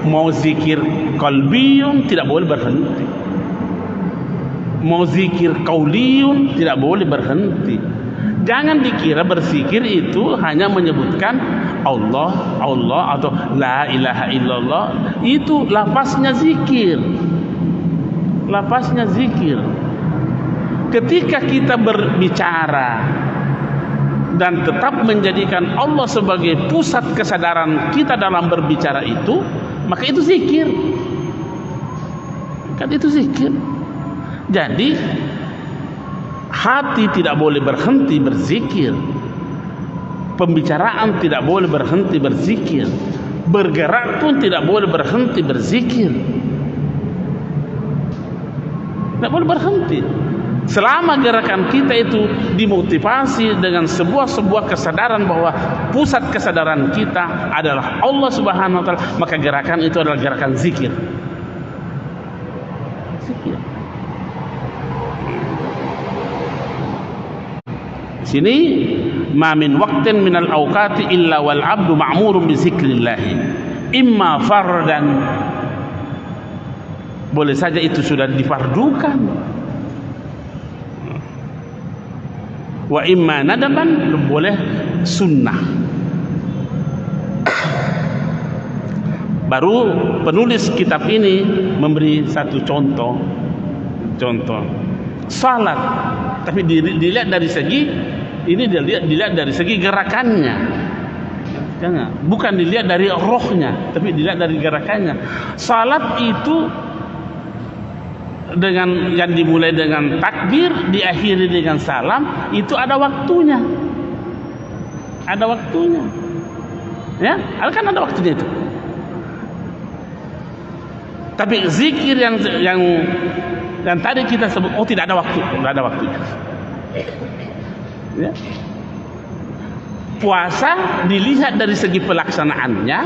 Mau zikir qalbiyun tidak boleh berhenti, mau zikir qauliyun tidak boleh berhenti. Jangan dikira berzikir itu hanya menyebutkan Allah, Allah atau la ilaha illallah. Itu lafaznya zikir, lafaznya zikir. Ketika kita berbicara dan tetap menjadikan Allah sebagai pusat kesadaran kita dalam berbicara itu, maka itu zikir. Kan itu zikir. Jadi hati tidak boleh berhenti berzikir, pembicaraan tidak boleh berhenti berzikir, bergerak pun tidak boleh berhenti berzikir. Tidak boleh berhenti selama gerakan kita itu dimotivasi dengan sebuah kesadaran bahwa pusat kesadaran kita adalah Allah Subhanahu wa taala, maka gerakan itu adalah gerakan zikir. Zikir. Di sini ma min waqtin minal awqati illa wal abdu ma'murun bi zikrillah, imma fardan, boleh saja itu sudah difardukan, wa imma nadaban, boleh sunnah. Baru penulis kitab ini memberi satu contoh salat, tapi dilihat dari segi ini, dilihat dari segi gerakannya. Jangan, bukan dilihat dari rohnya, tapi dilihat dari gerakannya. Salat itu dengan yang dimulai dengan takbir, diakhiri dengan salam, itu ada waktunya. Ada waktunya. Ya, kan ada waktunya itu. Tapi zikir yang tadi kita sebut, oh tidak ada waktu, tidak ada waktunya. Ya. Puasa dilihat dari segi pelaksanaannya,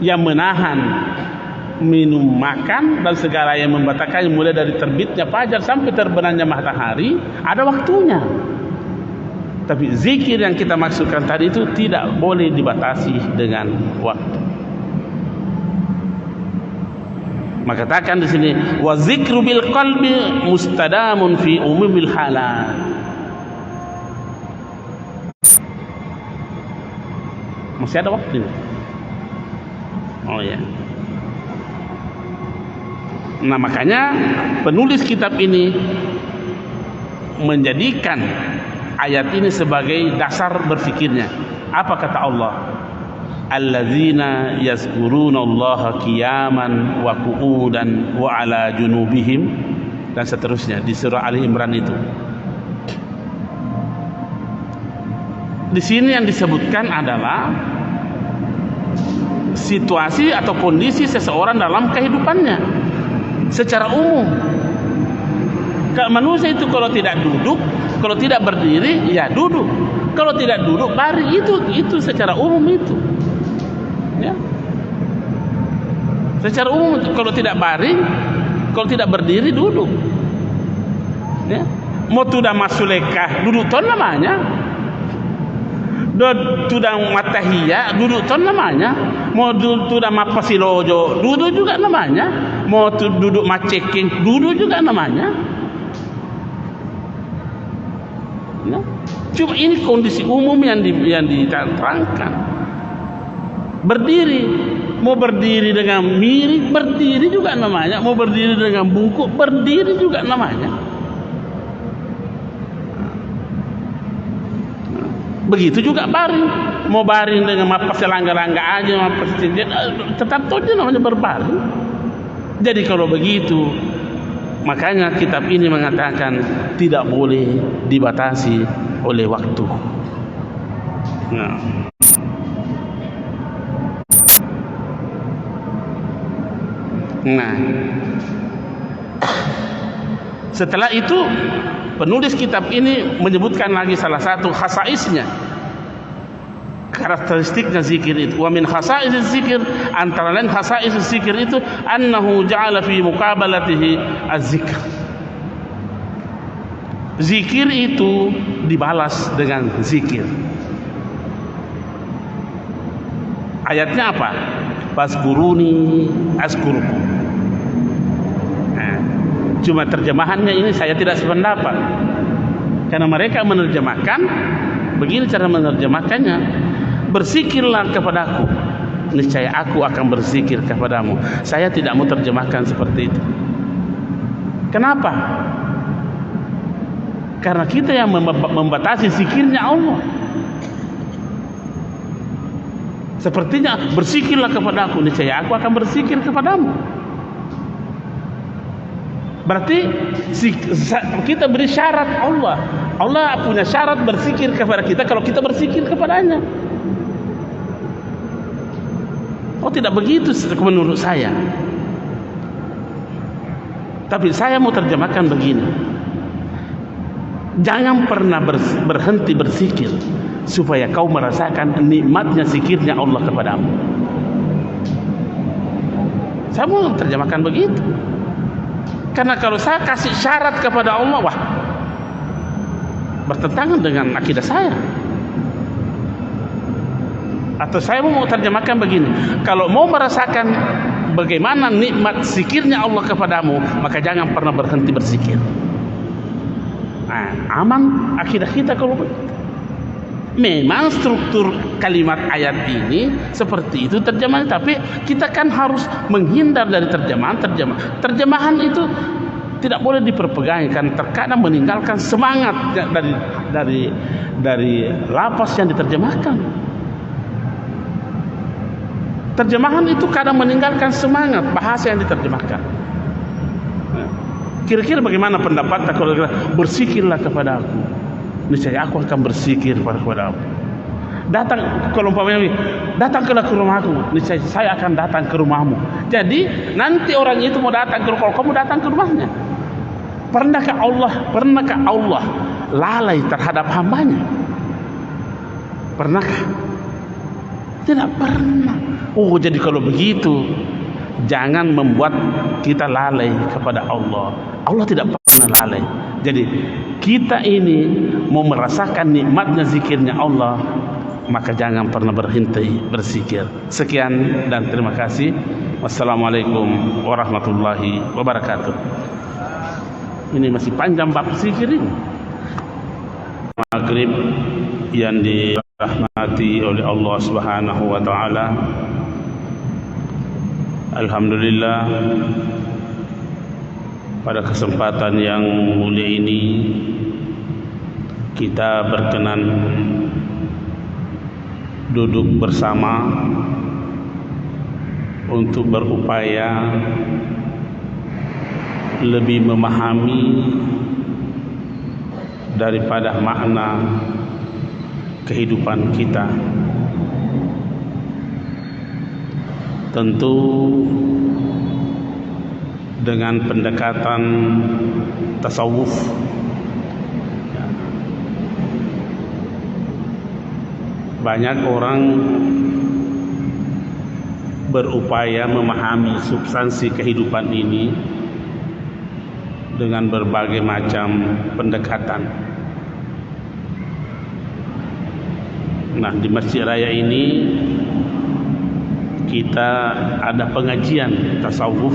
yang menahan minum, makan dan segala yang membatalkannya, mulai dari terbitnya fajar sampai terbenamnya matahari, ada waktunya. Tapi zikir yang kita maksudkan tadi itu tidak boleh dibatasi dengan waktu. Maka katakan di sini, wa zikru bil qalbi mustadamun fi umumil halat. Masih ada waktu. Oh ya. Nah, makanya penulis kitab ini menjadikan ayat ini sebagai dasar berfikirnya. Apa kata Allah? alladzina yazkurunallaha qiyaman wa qu'udan wa ala junubihim, dan seterusnya di surah Ali Imran itu. Di sini yang disebutkan adalah situasi atau kondisi seseorang dalam kehidupannya secara umum. Manusia itu kalau tidak duduk, kalau tidak berdiri ya duduk, kalau tidak duduk baring, itu secara umum itu. Ya. Secara umum kalau tidak baring, kalau tidak berdiri duduk. Ya. Mau tudah masulekah duduk ton namanya. Tudah matahiyya duduk ton namanya. Mau tudah mapasilojo duduk juga namanya. Mau duduk maceking duduk juga namanya. Ya. Cuma ini kondisi umum yang diterangkan. Berdiri, mau berdiri dengan miring berdiri juga namanya, mau berdiri dengan bungkuk berdiri juga namanya. Begitu juga baring, mau baring dengan apa selangga-langga aja, apa tetap saja namanya berbaring. Jadi kalau begitu, makanya kitab ini mengatakan tidak boleh dibatasi oleh waktu. Nah, setelah itu penulis kitab ini menyebutkan lagi salah satu khasaisnya, karakteristiknya zikir itu. Wa min khasais zikir, antara lain khasais zikir itu annahu ja'ala fi muqabalatihi az-zikr. Zikir itu dibalas dengan zikir. Ayatnya apa? Fazkuruni azkurukum. Nah, cuma terjemahannya ini saya tidak sependapat, karena mereka menerjemahkan begini cara menerjemahkannya, berzikirlah kepadaku, niscaya aku akan berzikir kepadamu. Saya tidak mau terjemahkan seperti itu. Kenapa? Karena kita yang membatasi zikirnya Allah. Sepertinya berzikirlah kepadaku, niscaya aku akan berzikir kepadamu. Berarti kita beri syarat Allah. Allah punya syarat berzikir kepada kita kalau kita berzikir kepadanya. Oh, tidak begitu menurut saya. Tapi saya mau terjemahkan begini. Jangan pernah berhenti berzikir supaya kau merasakan nikmatnya zikirnya Allah kepadamu. Saya mau terjemahkan begitu. Karena kalau saya kasih syarat kepada Allah, wah, bertentangan dengan akidah saya. Atau saya mau terjemahkan begini, kalau mau merasakan bagaimana nikmat zikirnya Allah kepadamu, maka jangan pernah berhenti berzikir. Nah, aman akidah kita kalau begitu. Memang struktur kalimat ayat ini seperti itu terjemahan, tapi kita kan harus menghindar dari terjemahan. Terjemahan itu tidak boleh diperpegangi, kan terkadang meninggalkan semangat dari lafaz yang diterjemahkan. Terjemahan itu kadang meninggalkan semangat bahasa yang diterjemahkan. Kira-kira bagaimana pendapat kalau berzikirlah kepada aku, niscaya aku akan berzikir kepada aku. Datang, kalau umpamanya datanglah ke rumahku, niscaya saya akan datang ke rumahmu. Jadi nanti orang itu mau datang ke rumah, kamu datang ke rumahnya. Pernahkah Allah lalai terhadap hambanya? Pernahkah? Tidak pernah. Oh, jadi kalau begitu jangan membuat kita lalai kepada Allah. Allah tidak pernah lalai. Jadi kita ini mau merasakan nikmatnya zikirnya Allah, maka jangan pernah berhenti berzikir. Sekian dan terima kasih. Wassalamualaikum warahmatullahi wabarakatuh. Ini masih panjang bab zikir ini. Maghrib yang dirahmati oleh Allah Subhanahu wa taala. Alhamdulillah, pada kesempatan yang mulia ini kita berkenan duduk bersama untuk berupaya lebih memahami daripada makna kehidupan kita. Tentu dengan pendekatan tasawuf, banyak orang berupaya memahami substansi kehidupan ini dengan berbagai macam pendekatan. Nah, di Masjid Raya ini kita ada pengajian tasawuf.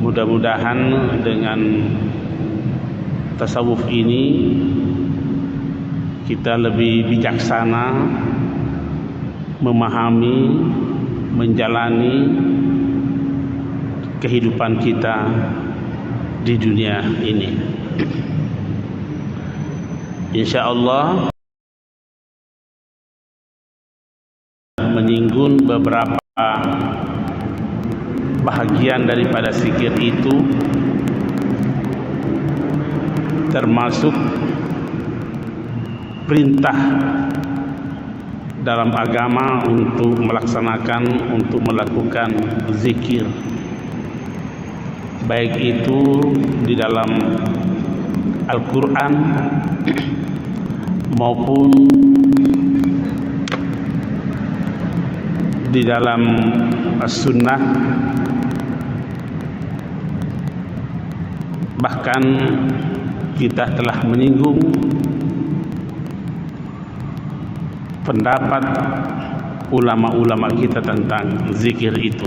Mudah-mudahan dengan tasawuf ini kita lebih bijaksana memahami, menjalani kehidupan kita di dunia ini. Insyaallah menyinggung beberapa bahagian daripada zikir itu, termasuk perintah dalam agama untuk melakukan zikir, baik itu di dalam Al-Quran maupun di dalam As-Sunnah. Bahkan kita telah menyinggung pendapat ulama-ulama kita tentang zikir itu.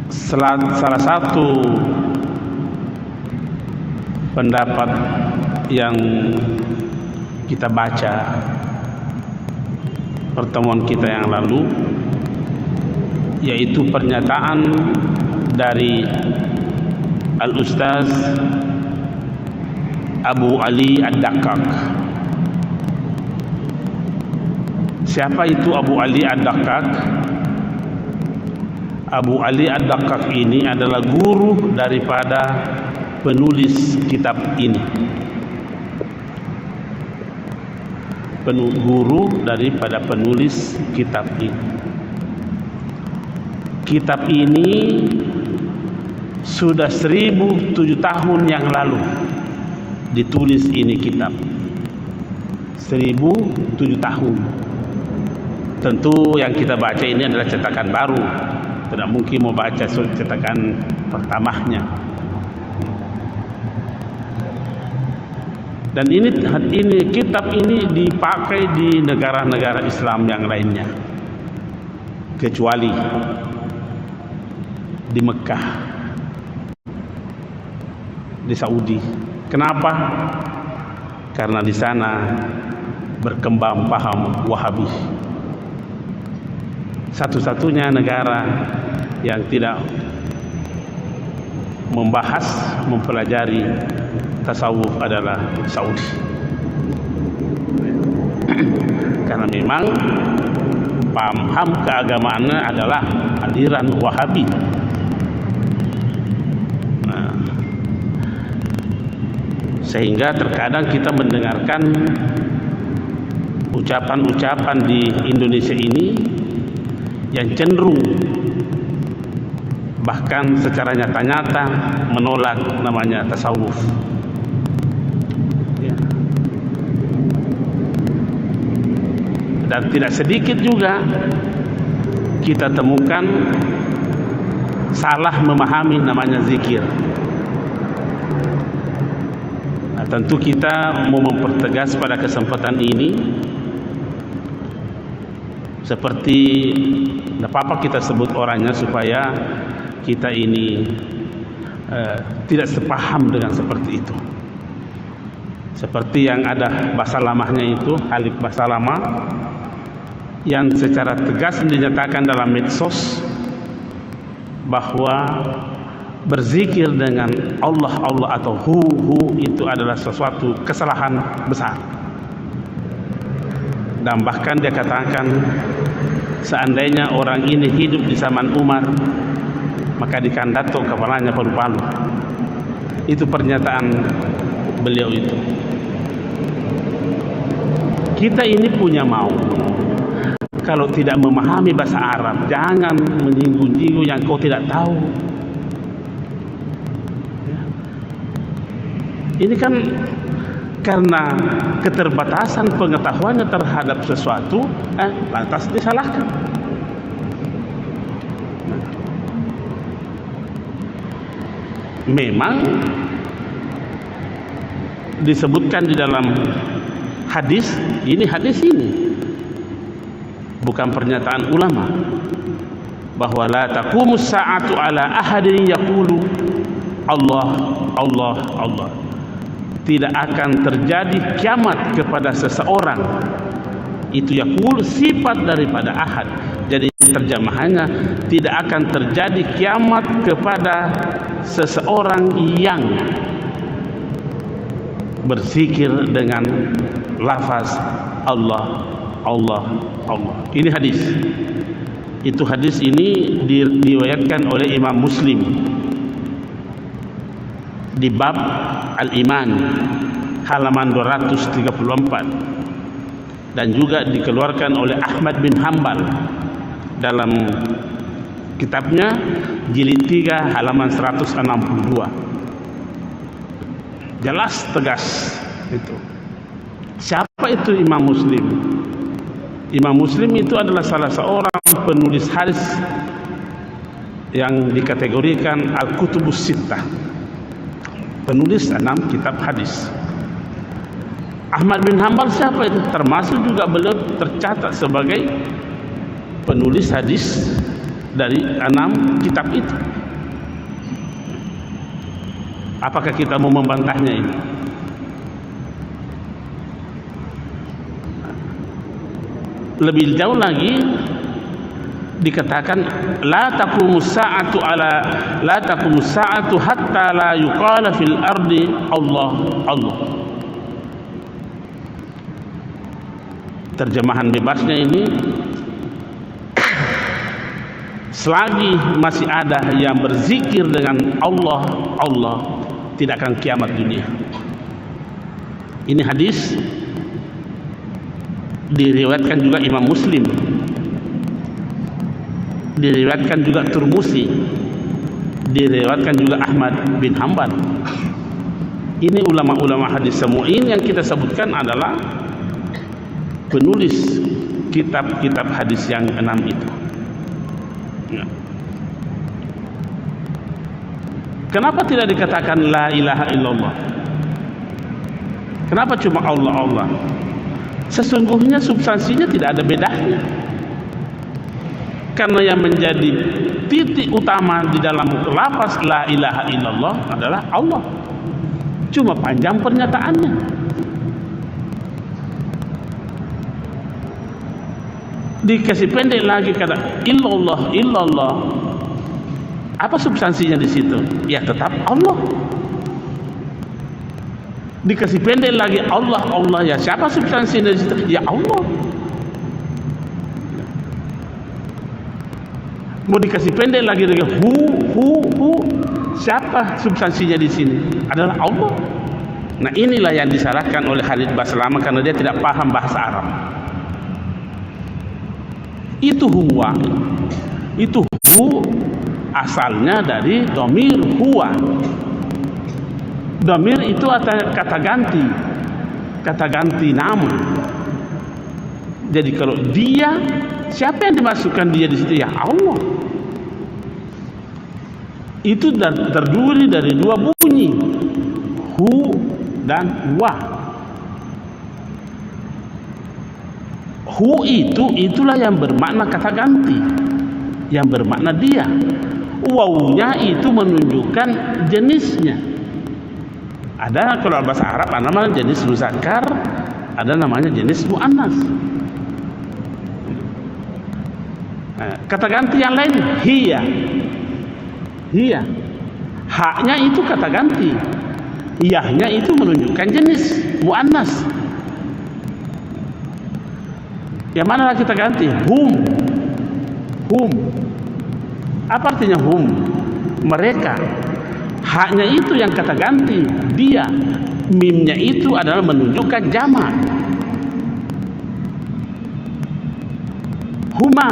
Salah satu pendapat yang kita baca pertemuan kita yang lalu, yaitu pernyataan dari Al-Ustaz Abu Ali Ad-Daqqaq. Siapa itu Abu Ali Ad-Daqqaq? Abu Ali Ad-Daqqaq ini adalah guru daripada penulis kitab ini. Guru daripada penulis kitab ini. Kitab ini sudah 1007 tahun yang lalu ditulis ini kitab. 1007 tahun. Tentu yang kita baca ini adalah cetakan baru. Tidak mungkin mau baca cetakan pertamanya. Dan ini kitab ini dipakai di negara-negara Islam yang lainnya, kecuali di Mekah, di Saudi. Kenapa? Karena di sana berkembang paham Wahabi. Satu-satunya negara yang tidak mempelajari tasawuf adalah Saudi. Karena memang paham keagamaannya adalah aliran Wahabi. Sehingga terkadang kita mendengarkan ucapan-ucapan di Indonesia ini yang cenderung bahkan secara nyata-nyata menolak namanya tasawuf. Dan tidak sedikit juga kita temukan salah memahami namanya zikir. Nah, tentu kita mau mempertegas pada kesempatan ini, seperti tidak apa-apa kita sebut orangnya supaya kita ini tidak sepaham dengan seperti itu. Seperti yang ada bahasa lamanya itu, Halif bahasa lama, yang secara tegas dinyatakan dalam medsos bahwa berzikir dengan Allah atau hu itu adalah sesuatu kesalahan besar. Dan bahkan dia katakan, seandainya orang ini hidup di zaman Umar, maka dikandato kepalanya palu-palu. Itu pernyataan beliau itu. Kita ini punya mau, kalau tidak memahami bahasa Arab, jangan menyinggung-nyinggung yang kau tidak tahu. Ini kan karena keterbatasan pengetahuannya terhadap sesuatu, lantas disalahkan. Memang disebutkan di dalam hadis ini bukan pernyataan ulama, bahwa la taqumus sa'atu ala ahadin yaqulu Allah Allah Allah. Tidak akan terjadi kiamat kepada seseorang, itu yaqul sifat daripada ahad. Jadi terjemahannya, tidak akan terjadi kiamat kepada seseorang yang berzikir dengan lafaz Allah Allah Allah. Ini hadis. Itu hadis ini diriwayatkan oleh Imam Muslim di bab Al-Iman halaman 234, dan juga dikeluarkan oleh Ahmad bin Hanbal dalam kitabnya jilid 3 halaman 162. Jelas tegas itu. Siapa itu Imam Muslim? Imam Muslim itu adalah salah seorang penulis hadis yang dikategorikan Al-Kutubus Sittah, penulis 6 kitab hadis. Ahmad bin Hanbal siapa itu? Termasuk juga beliau tercatat sebagai penulis hadis dari 6 kitab itu. Apakah kita mau membantahnya ini? Lebih jauh lagi dikatakan la taqumus sa'atu hatta la yuqala fil ardi Allah Allah. Terjemahan bebasnya ini, selagi masih ada yang berzikir dengan Allah Allah, tidak akan kiamat dunia. Ini hadis diriwayatkan juga Imam Muslim, diriwayatkan juga Turmusi, diriwayatkan juga Ahmad bin Hanbal. Ini ulama-ulama hadis semua ini yang kita sebutkan adalah penulis kitab-kitab hadis yang 6 itu. Kenapa tidak dikatakan la ilaha illallah? Kenapa cuma Allah Allah? Sesungguhnya substansinya tidak ada bedanya. Karena yang menjadi titik utama di dalam lafaz la ilaha illallah adalah Allah. Cuma panjang pernyataannya. Dikasih pendek lagi kata illallah illallah. Apa substansinya di situ? Ya tetap Allah. Dikasih pendek lagi Allah Allah, ya siapa substansinya di situ? Ya Allah. Mau dikasih pendek lagi dengan hu, siapa substansinya di sini? Adalah Allah. Nah inilah yang disalahkan oleh Khalid Baslama karena dia tidak paham bahasa Arab. Itu huwa, itu hu asalnya dari domir huwa. Domir itu kata ganti nama. Jadi kalau dia, siapa yang dimasukkan dia di situ? Ya Allah. Itu terdiri dari 2 bunyi, hu dan wa. Hu itulah yang bermakna kata ganti, yang bermakna dia. Wawunya itu menunjukkan jenisnya. Ada kalau bahasa Arab ada namanya jenis muzakkar, ada namanya jenis muannas. Kata ganti yang lain hiya. Haknya itu kata ganti, yahnya itu menunjukkan jenis muannas. Yang mana kita ganti? Hum. Apa artinya hum? Mereka. Haknya itu yang kata ganti. Dia. Mimnya itu adalah menunjukkan jamak. Huma.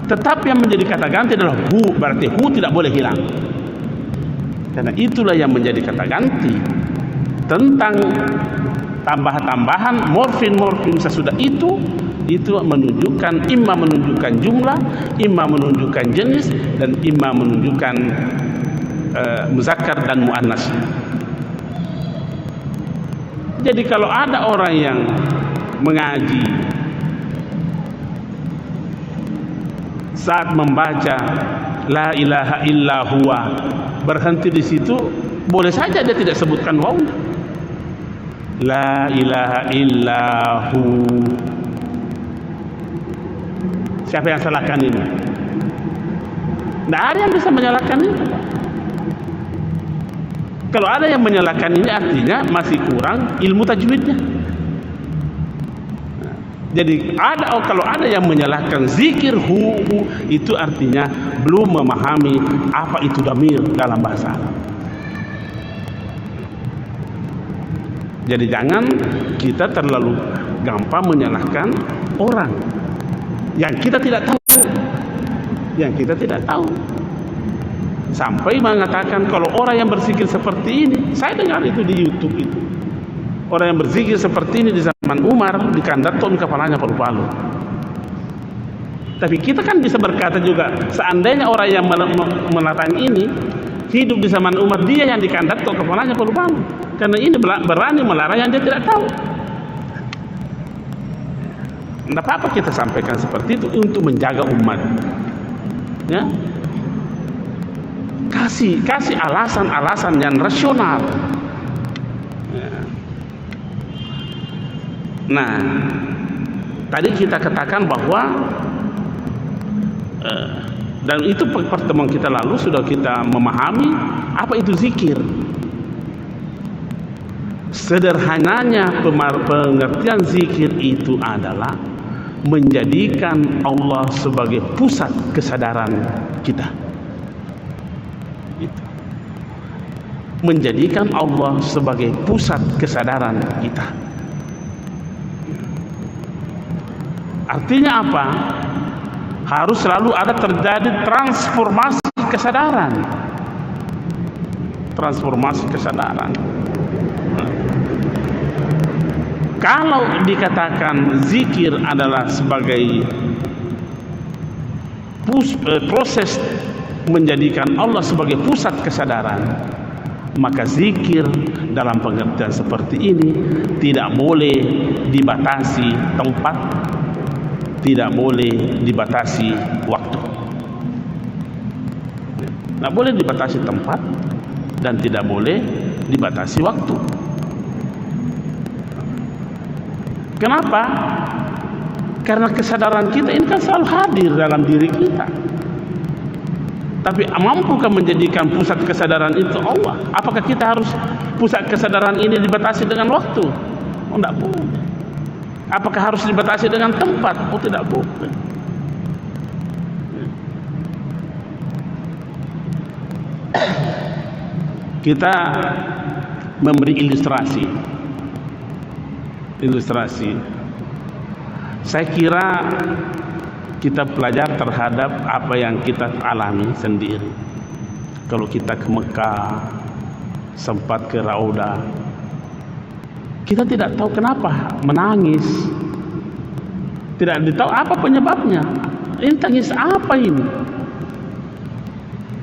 Tetap yang menjadi kata ganti adalah hu. Berarti hu tidak boleh hilang. Karena itulah yang menjadi kata ganti. Tentang tambahan-tambahan morfin sesudah itu menunjukkan imma menunjukkan jumlah, imma menunjukkan jenis, dan imma menunjukkan muzakkar dan muannas. Jadi kalau ada orang yang mengaji saat membaca la ilaha illa huwa berhenti di situ, boleh saja dia tidak sebutkan waw. La ilaha illahu. Siapa yang salahkan ini? Tidak ada yang bisa menyalahkan ini. Kalau ada yang menyalahkan ini, artinya masih kurang ilmu tajwidnya. Jadi kalau ada yang menyalahkan zikir hu, itu artinya belum memahami apa itu dhamir dalam bahasa Arab. Jadi jangan kita terlalu gampang menyalahkan orang yang kita tidak tahu. Sampai mengatakan kalau orang yang berzikir seperti ini, saya dengar itu di YouTube itu. Orang yang berzikir seperti ini di zaman Umar dikandaton kepalanya palu-palu. Tapi kita kan bisa berkata juga, seandainya orang yang melarang ini hidup di zaman Umar, dia yang dikandaton kepalanya palu-palu. Karena ini berani melarang yang dia tidak tahu. Tidak apa-apa kita sampaikan seperti itu untuk menjaga umat. Ya. Kasih alasan-alasan yang rasional. Nah, tadi kita katakan bahwa dan itu pertemuan kita lalu sudah kita memahami apa itu zikir. Sederhananya pengertian zikir itu adalah menjadikan Allah sebagai pusat kesadaran kita. Menjadikan Allah sebagai pusat kesadaran kita. Artinya apa? Harus selalu ada terjadi transformasi kesadaran. Transformasi kesadaran. Kalau dikatakan zikir adalah sebagai proses menjadikan Allah sebagai pusat kesadaran, maka zikir dalam pengertian seperti ini tidak boleh dibatasi tempat, tidak boleh dibatasi waktu. Tidak boleh dibatasi tempat dan tidak boleh dibatasi waktu. Kenapa? Karena kesadaran kita ini kan selalu hadir dalam diri kita. Tapi mampukah menjadikan pusat kesadaran itu Allah? Apakah kita harus pusat kesadaran ini dibatasi dengan waktu? Oh, tidak boleh. Apakah harus dibatasi dengan tempat? Oh, tidak boleh. Kita memberi ilustrasi. Saya kira kita belajar terhadap apa yang kita alami sendiri. Kalau kita ke Mekah, sempat ke Raudah, kita tidak tahu kenapa menangis, tidak tahu apa penyebabnya. Ini tangis apa ini?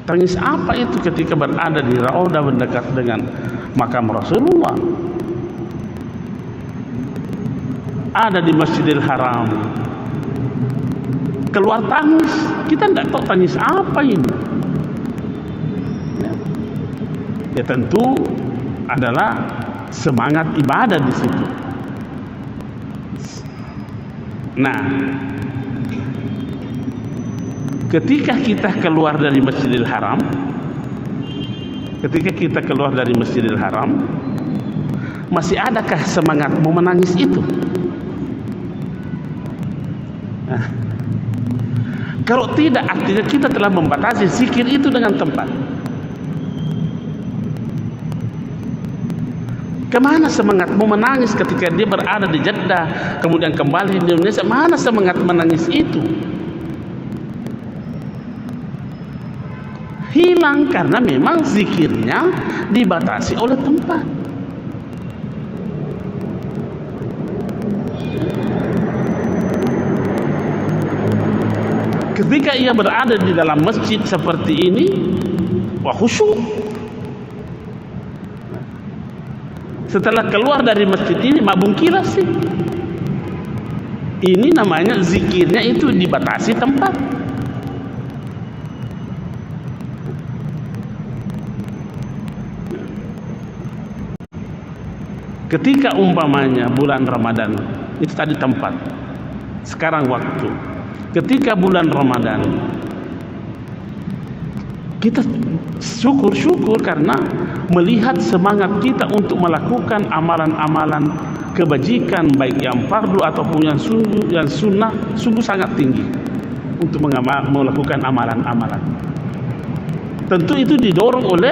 Tangis apa itu ketika berada di Raudah mendekat dengan makam Rasulullah? Ada di Masjidil Haram, keluar tangis, kita tidak tahu tangis apa ini. Ya tentu adalah semangat ibadah di situ. Nah, ketika kita keluar dari Masjidil Haram, masih adakah semangat mau menangis itu? Kalau tidak, artinya kita telah membatasi zikir itu dengan tempat. Kemana semangatmu menangis ketika dia berada di Jeddah, kemudian kembali di Indonesia? Mana semangat menangis itu? Hilang karena memang zikirnya dibatasi oleh tempat. Ketika ia berada di dalam masjid seperti ini, wah khusyuk. Setelah keluar dari masjid ini, mabung kilas sih. Ini namanya zikirnya itu dibatasi tempat. Ketika umpamanya bulan Ramadan, itu tadi tempat. Sekarang waktu. Ketika bulan Ramadan, kita syukur karena melihat semangat kita untuk melakukan amalan-amalan kebajikan, baik yang fardu ataupun yang sunnah, sungguh sangat tinggi untuk melakukan amalan-amalan. Tentu itu didorong oleh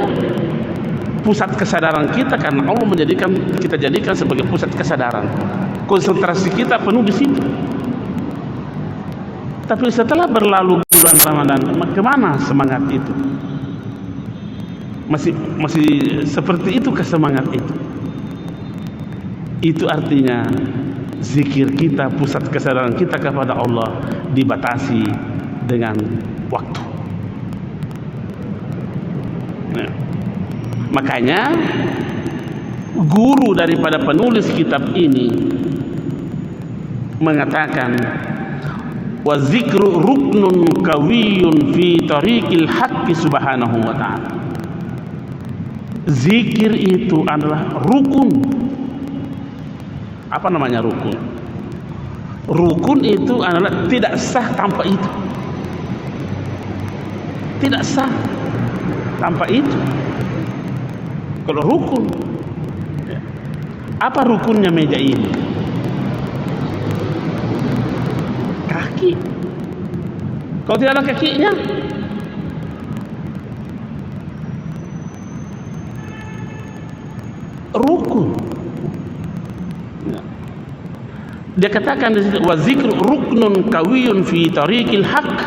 pusat kesadaran kita, karena Allah kita jadikan sebagai pusat kesadaran. Konsentrasi kita penuh di situ. Tapi setelah berlalu bulan Ramadan, kemana semangat itu? Masih seperti itu kesemangat itu. Itu artinya zikir kita, pusat kesadaran kita kepada Allah dibatasi dengan waktu. Nah, makanya guru daripada penulis kitab ini mengatakan, wa zikru ruknun kawiyun fi tariqil haqqi subhanahu wa ta'ala. Zikir itu adalah rukun. Apa namanya rukun? Rukun itu adalah tidak sah tanpa itu. Tidak sah tanpa itu. Kalau rukun, apa rukunnya meja ini? Kaki. Kalau tidak ada kakinya, rukun. Dia katakan di situ, wa zikru ruknun kawiyun fi tariqil haqq.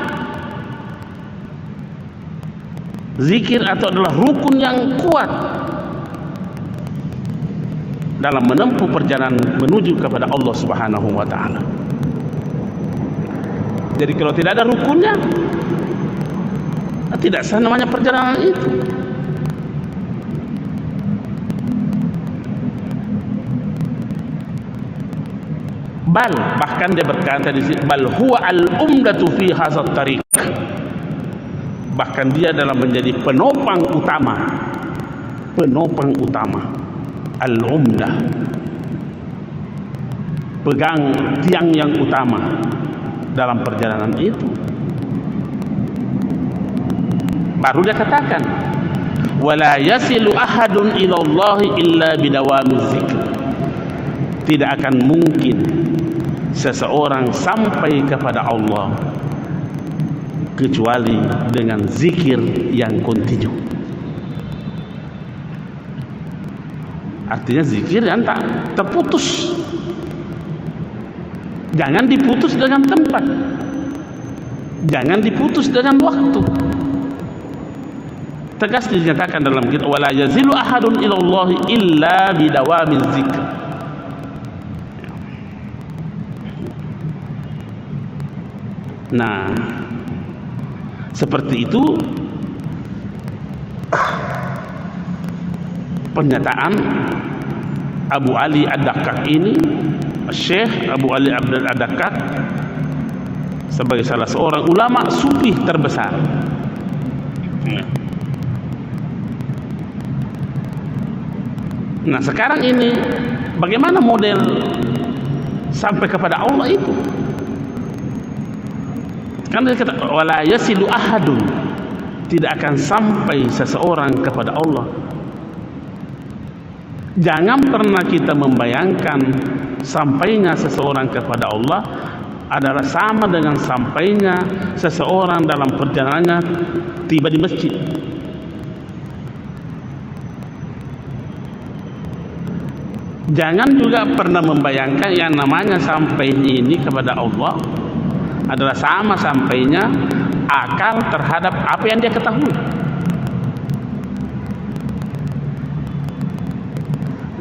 Zikir atau adalah rukun yang kuat dalam menempuh perjalanan menuju kepada Allah Subhanahu wa taala. Jadi kalau tidak ada rukunnya, tidak sah namanya perjalanan itu. Bahkan dia berkata di sini, bal huwa al-umdatu fi hadzal tariq. Bahkan dia adalah menjadi penopang utama, al-umdah, pegang tiang yang utama dalam perjalanan itu. Baru dia katakan, wala yasilu ahadun ilallahi illa bidawamiz zikr. Tidak akan mungkin seseorang sampai kepada Allah kecuali dengan zikir yang kontinu. Artinya zikir yang tak terputus. Jangan diputus dengan tempat, jangan diputus dengan waktu. Tegas dinyatakan dalam kitab, wala yazilu ahadun ilallahi illa bidawamiz zikr. Nah, seperti itu pernyataan Abu Ali Ad-Daqqaq ini, Syekh Abu Ali Ad-Daqqaq, sebagai salah seorang ulama sufi terbesar. Nah, sekarang ini bagaimana model sampai kepada Allah itu? Kan dia kata, wala yasilu ahadun, tidak akan sampai seseorang kepada Allah. Jangan pernah kita membayangkan sampainya seseorang kepada Allah adalah sama dengan sampainya seseorang dalam perjalanannya tiba di masjid. Jangan juga pernah membayangkan yang namanya sampai ini kepada Allah adalah sama sampainya akal terhadap apa yang dia ketahui.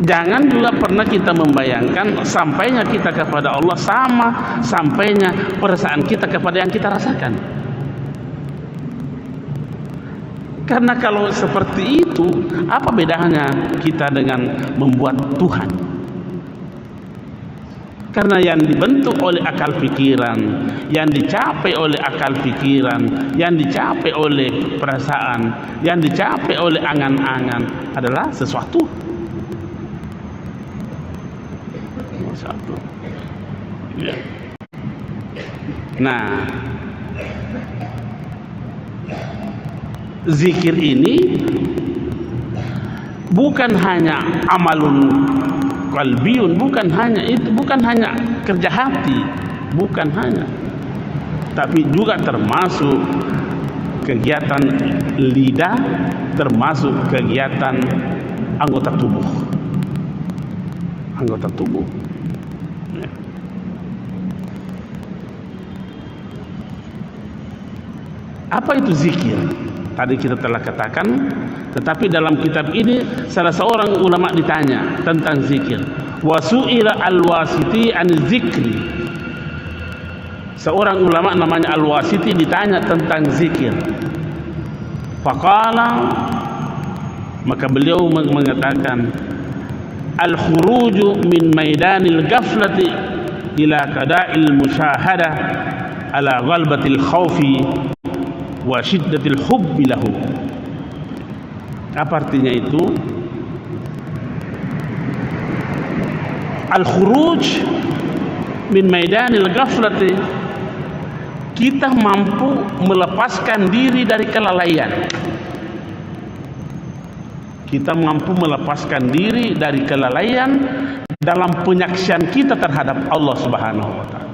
Jangan juga pernah kita membayangkan sampainya kita kepada Allah sama sampainya perasaan kita kepada yang kita rasakan. Karena kalau seperti itu, apa bedanya kita dengan membuat Tuhan? Karena yang dibentuk oleh akal pikiran, yang dicapai oleh akal pikiran, yang dicapai oleh perasaan, yang dicapai oleh angan-angan adalah sesuatu. Ya. Nah, zikir ini bukan hanya amalun qalbiyun, bukan hanya itu, bukan hanya kerja hati, bukan hanya, tapi juga termasuk kegiatan lidah, termasuk kegiatan anggota tubuh. Anggota tubuh. Ya. Apa itu zikir? Tadi kita telah katakan, tetapi dalam kitab ini salah seorang ulama ditanya tentang zikir. Wasu'ila al-Wasiti an zikri. Seorang ulama namanya al-Wasiti ditanya tentang zikir. Faqala, maka beliau mengatakan, al-khuruju min maidanil ghaflati ila qada'il musyahadah ala ghalbatil khawfi wa syiddatil hubbi lahu. Apa artinya itu? Al-khuruj min maidanil ghaflati, kita mampu melepaskan diri dari kelalaian. Kita mampu melepaskan diri dari kelalaian dalam penyaksian kita terhadap Allah Subhanahu wa taala.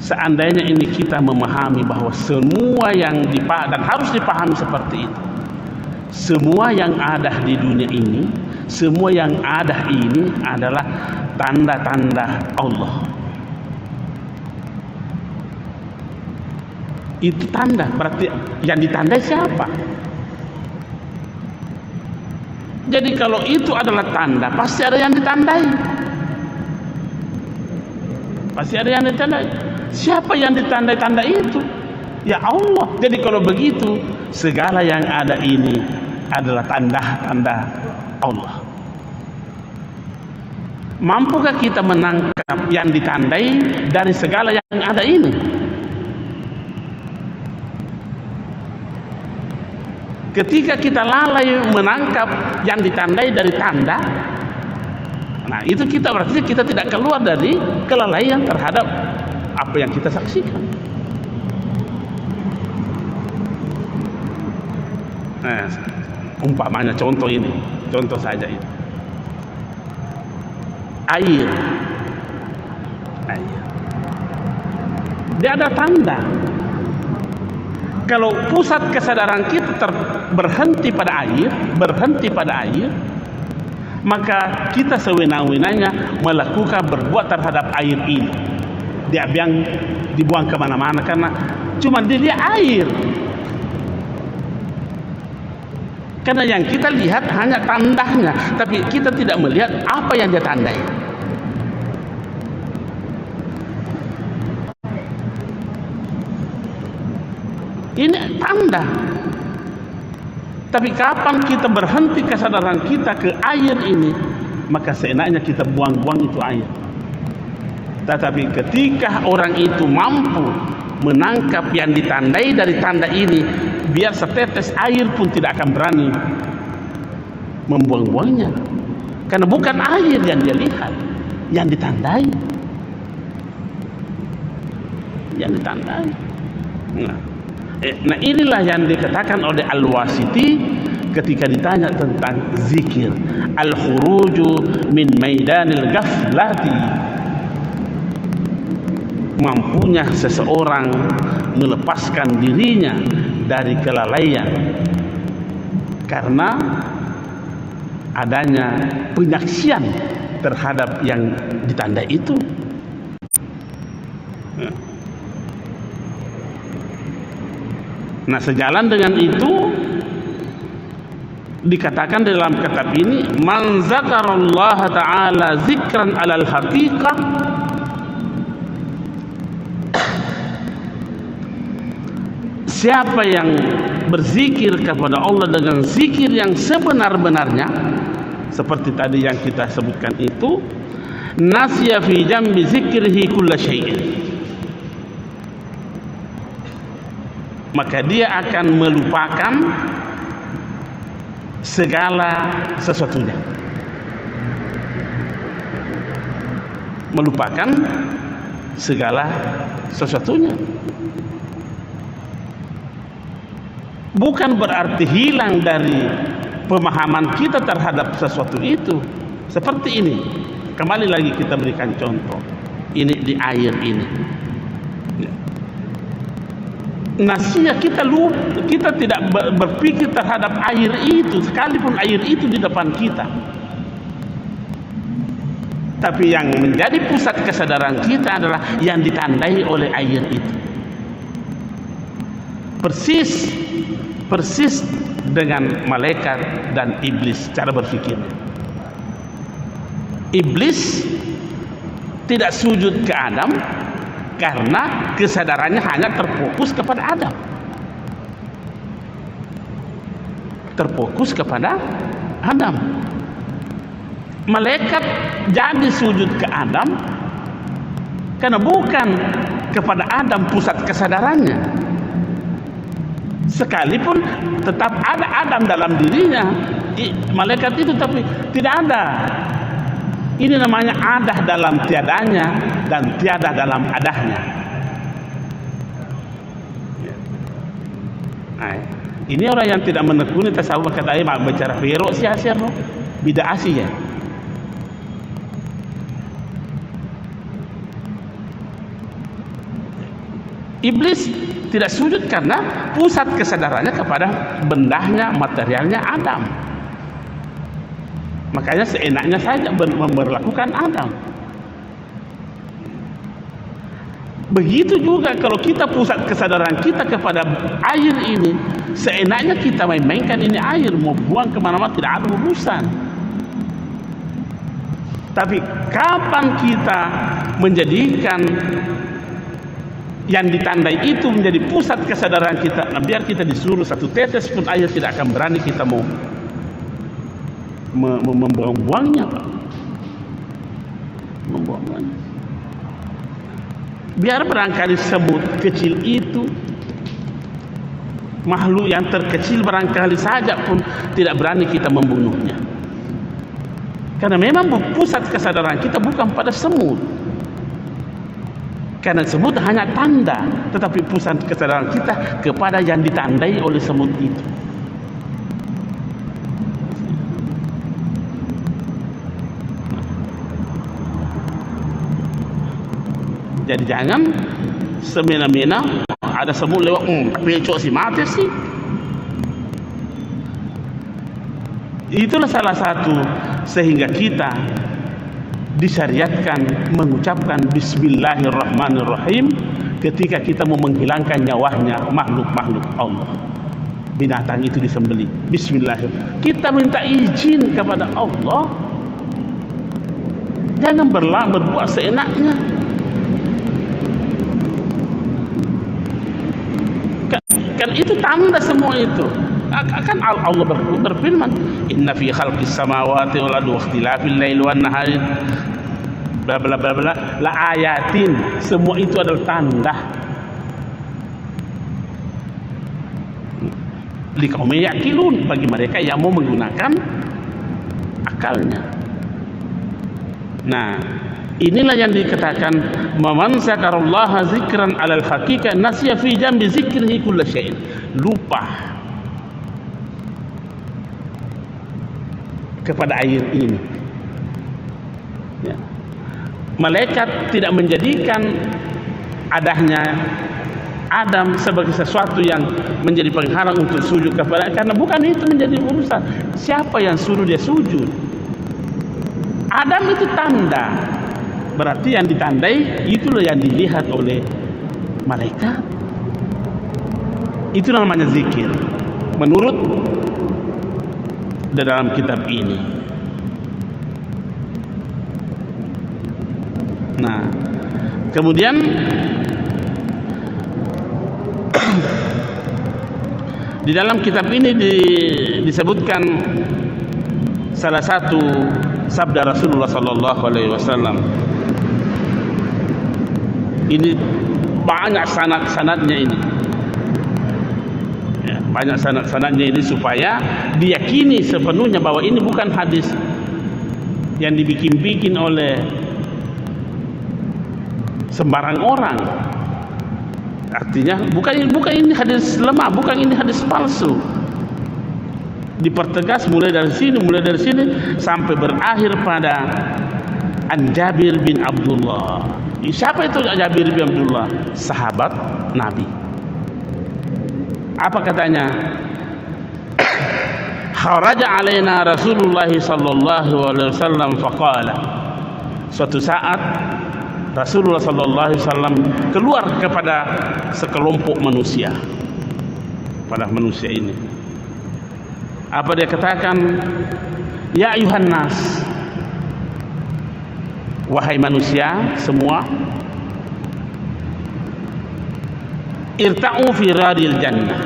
Seandainya ini kita memahami bahwa semua yang dan harus dipahami seperti itu, semua yang ada di dunia ini, semua yang ada ini adalah tanda-tanda Allah. Itu tanda, berarti yang ditandai siapa? Jadi kalau itu adalah tanda, pasti ada yang ditandai. Pasti ada yang ditandai. Siapa yang ditandai tanda itu? Ya Allah. Jadi kalau begitu, segala yang ada ini adalah tanda-tanda Allah. Mampukah kita menangkap yang ditandai dari segala yang ada ini? Ketika kita lalai menangkap yang ditandai dari tanda, nah itu kita berarti kita tidak keluar dari kelalaian terhadap apa yang kita saksikan. Nah, umpamanya contoh ini, contoh saja ini. Air. Dia ada tanda. Kalau pusat kesadaran kita berhenti pada air, maka kita sewenang-wenangnya melakukan berbuat terhadap air ini. Dia dibuang kemana-mana karena cuma dia air. Karena yang kita lihat hanya tandanya, tapi kita tidak melihat apa yang dia tandai. Ini tanda. Tapi kapan kita berhenti kesadaran kita ke air ini, maka seenaknya kita buang-buang itu air. Tetapi ketika orang itu mampu menangkap yang ditandai dari tanda ini, biar setetes air pun tidak akan berani membuang-buangnya. Karena bukan air yang dia lihat, yang ditandai. Yang ditandai. Nah, inilah yang dikatakan oleh Al-Wasiti ketika ditanya tentang zikir, al-khuruju min maidanil ghaflati, mampunya seseorang melepaskan dirinya dari kelalaian karena adanya penyaksian terhadap yang ditandai itu. Nah, sejalan dengan itu dikatakan dalam kitab ini, man zakarallaha ta'ala zikran alal haqiqah, siapa yang berzikir kepada Allah dengan zikir yang sebenar-benarnya, seperti tadi yang kita sebutkan itu, nasya fi jambi zikrihi kulla syai'in, maka dia akan melupakan segala sesuatunya. Melupakan segala sesuatunya. Bukan berarti hilang dari pemahaman kita terhadap sesuatu itu. Seperti ini. Kembali lagi kita berikan contoh. Ini di air ini. Nasinya kita tidak berpikir terhadap air itu, sekalipun air itu di depan kita. Tapi yang menjadi pusat kesadaran kita adalah yang ditandai oleh air itu. Persis dengan malaikat dan iblis cara berpikirnya. Iblis tidak sujud ke Adam karena kesadarannya hanya terfokus kepada Adam. Terfokus kepada Adam. Malaikat jadi sujud ke Adam karena bukan kepada Adam pusat kesadarannya. Sekalipun tetap ada Adam dalam dirinya, malaikat itu, tapi tidak ada. Ini namanya adah dalam tiadanya dan tiada dalam adahnya. Nah, ini orang yang tidak menekuni tasawuf kata ayah bicara pero sia-sia no bida asih ya. Iblis tidak sujud karena pusat kesadarannya kepada bendahnya, materialnya Adam. Makanya seenaknya saja memperlakukan Adam. Begitu juga kalau kita pusat kesadaran kita kepada air ini, seenaknya kita main-mainkan ini air, mau buang kemana-mana tidak ada urusan. Tapi kapan kita menjadikan yang ditandai itu menjadi pusat kesadaran kita, nah biar kita disuruh satu tetes pun air tidak akan berani kita mau membuang-buangnya, Pak. Membuang-buangnya. Biar barangkali semut kecil itu, makhluk yang terkecil barangkali saja pun tidak berani kita membunuhnya. Karena memang pusat kesadaran kita bukan pada semut. Karena semut hanya tanda, tetapi pusat kesadaran kita kepada yang ditandai oleh semut itu. Jadi jangan semena-mena ada semut lewat, pecok si mati sih. Itulah salah satu sehingga kita disyariatkan mengucapkan Bismillahirrahmanirrahim ketika kita mau menghilangkan nyawanya makhluk-makhluk Allah. Binatang itu disembelih, Bismillahirrahmanirrahim. Kita minta izin kepada Allah, jangan berbuat seenaknya. Kan itu tanda semua itu. Akan Allah berfirman, inna fi khalqis samawati wal ardi wa ikhtilafil laili wan nahari bla bla bla bla la ayatin. Semua itu adalah tanda liqaumin yaqilun, bagi mereka yang mau menggunakan akalnya. Nah, inilah yang dikatakan man zakarallaha zikran alal haqiqah nasya fi jambi zikrihi kulla syai'in. Lupa kepada air ini. Ya. Malaikat tidak menjadikan adanya Adam sebagai sesuatu yang menjadi penghalang untuk sujud kepada, karena bukan itu menjadi urusan. Siapa yang suruh dia sujud? Adam itu tanda, berarti yang ditandai itulah yang dilihat oleh malaikat. Itu namanya zikir menurut di dalam kitab ini. Nah, kemudian di dalam kitab ini disebutkan salah satu sabda Rasulullah sallallahu alaihi wasallam. Ini banyak sanad-sanadnya ini. Ya, banyak sanad-sanadnya ini supaya diyakini sepenuhnya bahwa ini bukan hadis yang dibikin-bikin oleh sembarang orang. Artinya bukan ini hadis lemah, bukan ini hadis palsu. Dipertegas mulai dari sini sampai berakhir pada An Jabir bin Abdullah. Siapa itu Jabir bin Abdullah? Sahabat Nabi. Apa katanya? Kharaja alaina Rasulullah sallallahu alaihi wasallam faqala. Suatu saat Rasulullah sallallahu alaihi wasallam keluar kepada sekelompok manusia. Pada manusia ini. Apa dia katakan? Ya ayuhan nas, wahai manusia semua, irta'u fi radil jannah,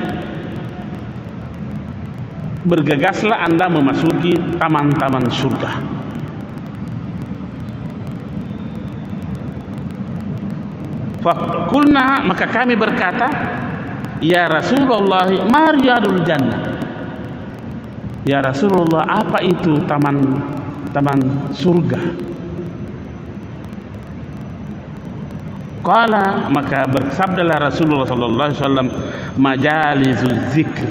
bergegaslah anda memasuki taman-taman surga. Fakulna, maka kami berkata, ya Rasulullah, ma riyadul jannah. Ya Rasulullah, apa itu taman surga? Qala, maka bersabdalah Rasulullah sallallahu alaihi wasallam, majalizuz zikr,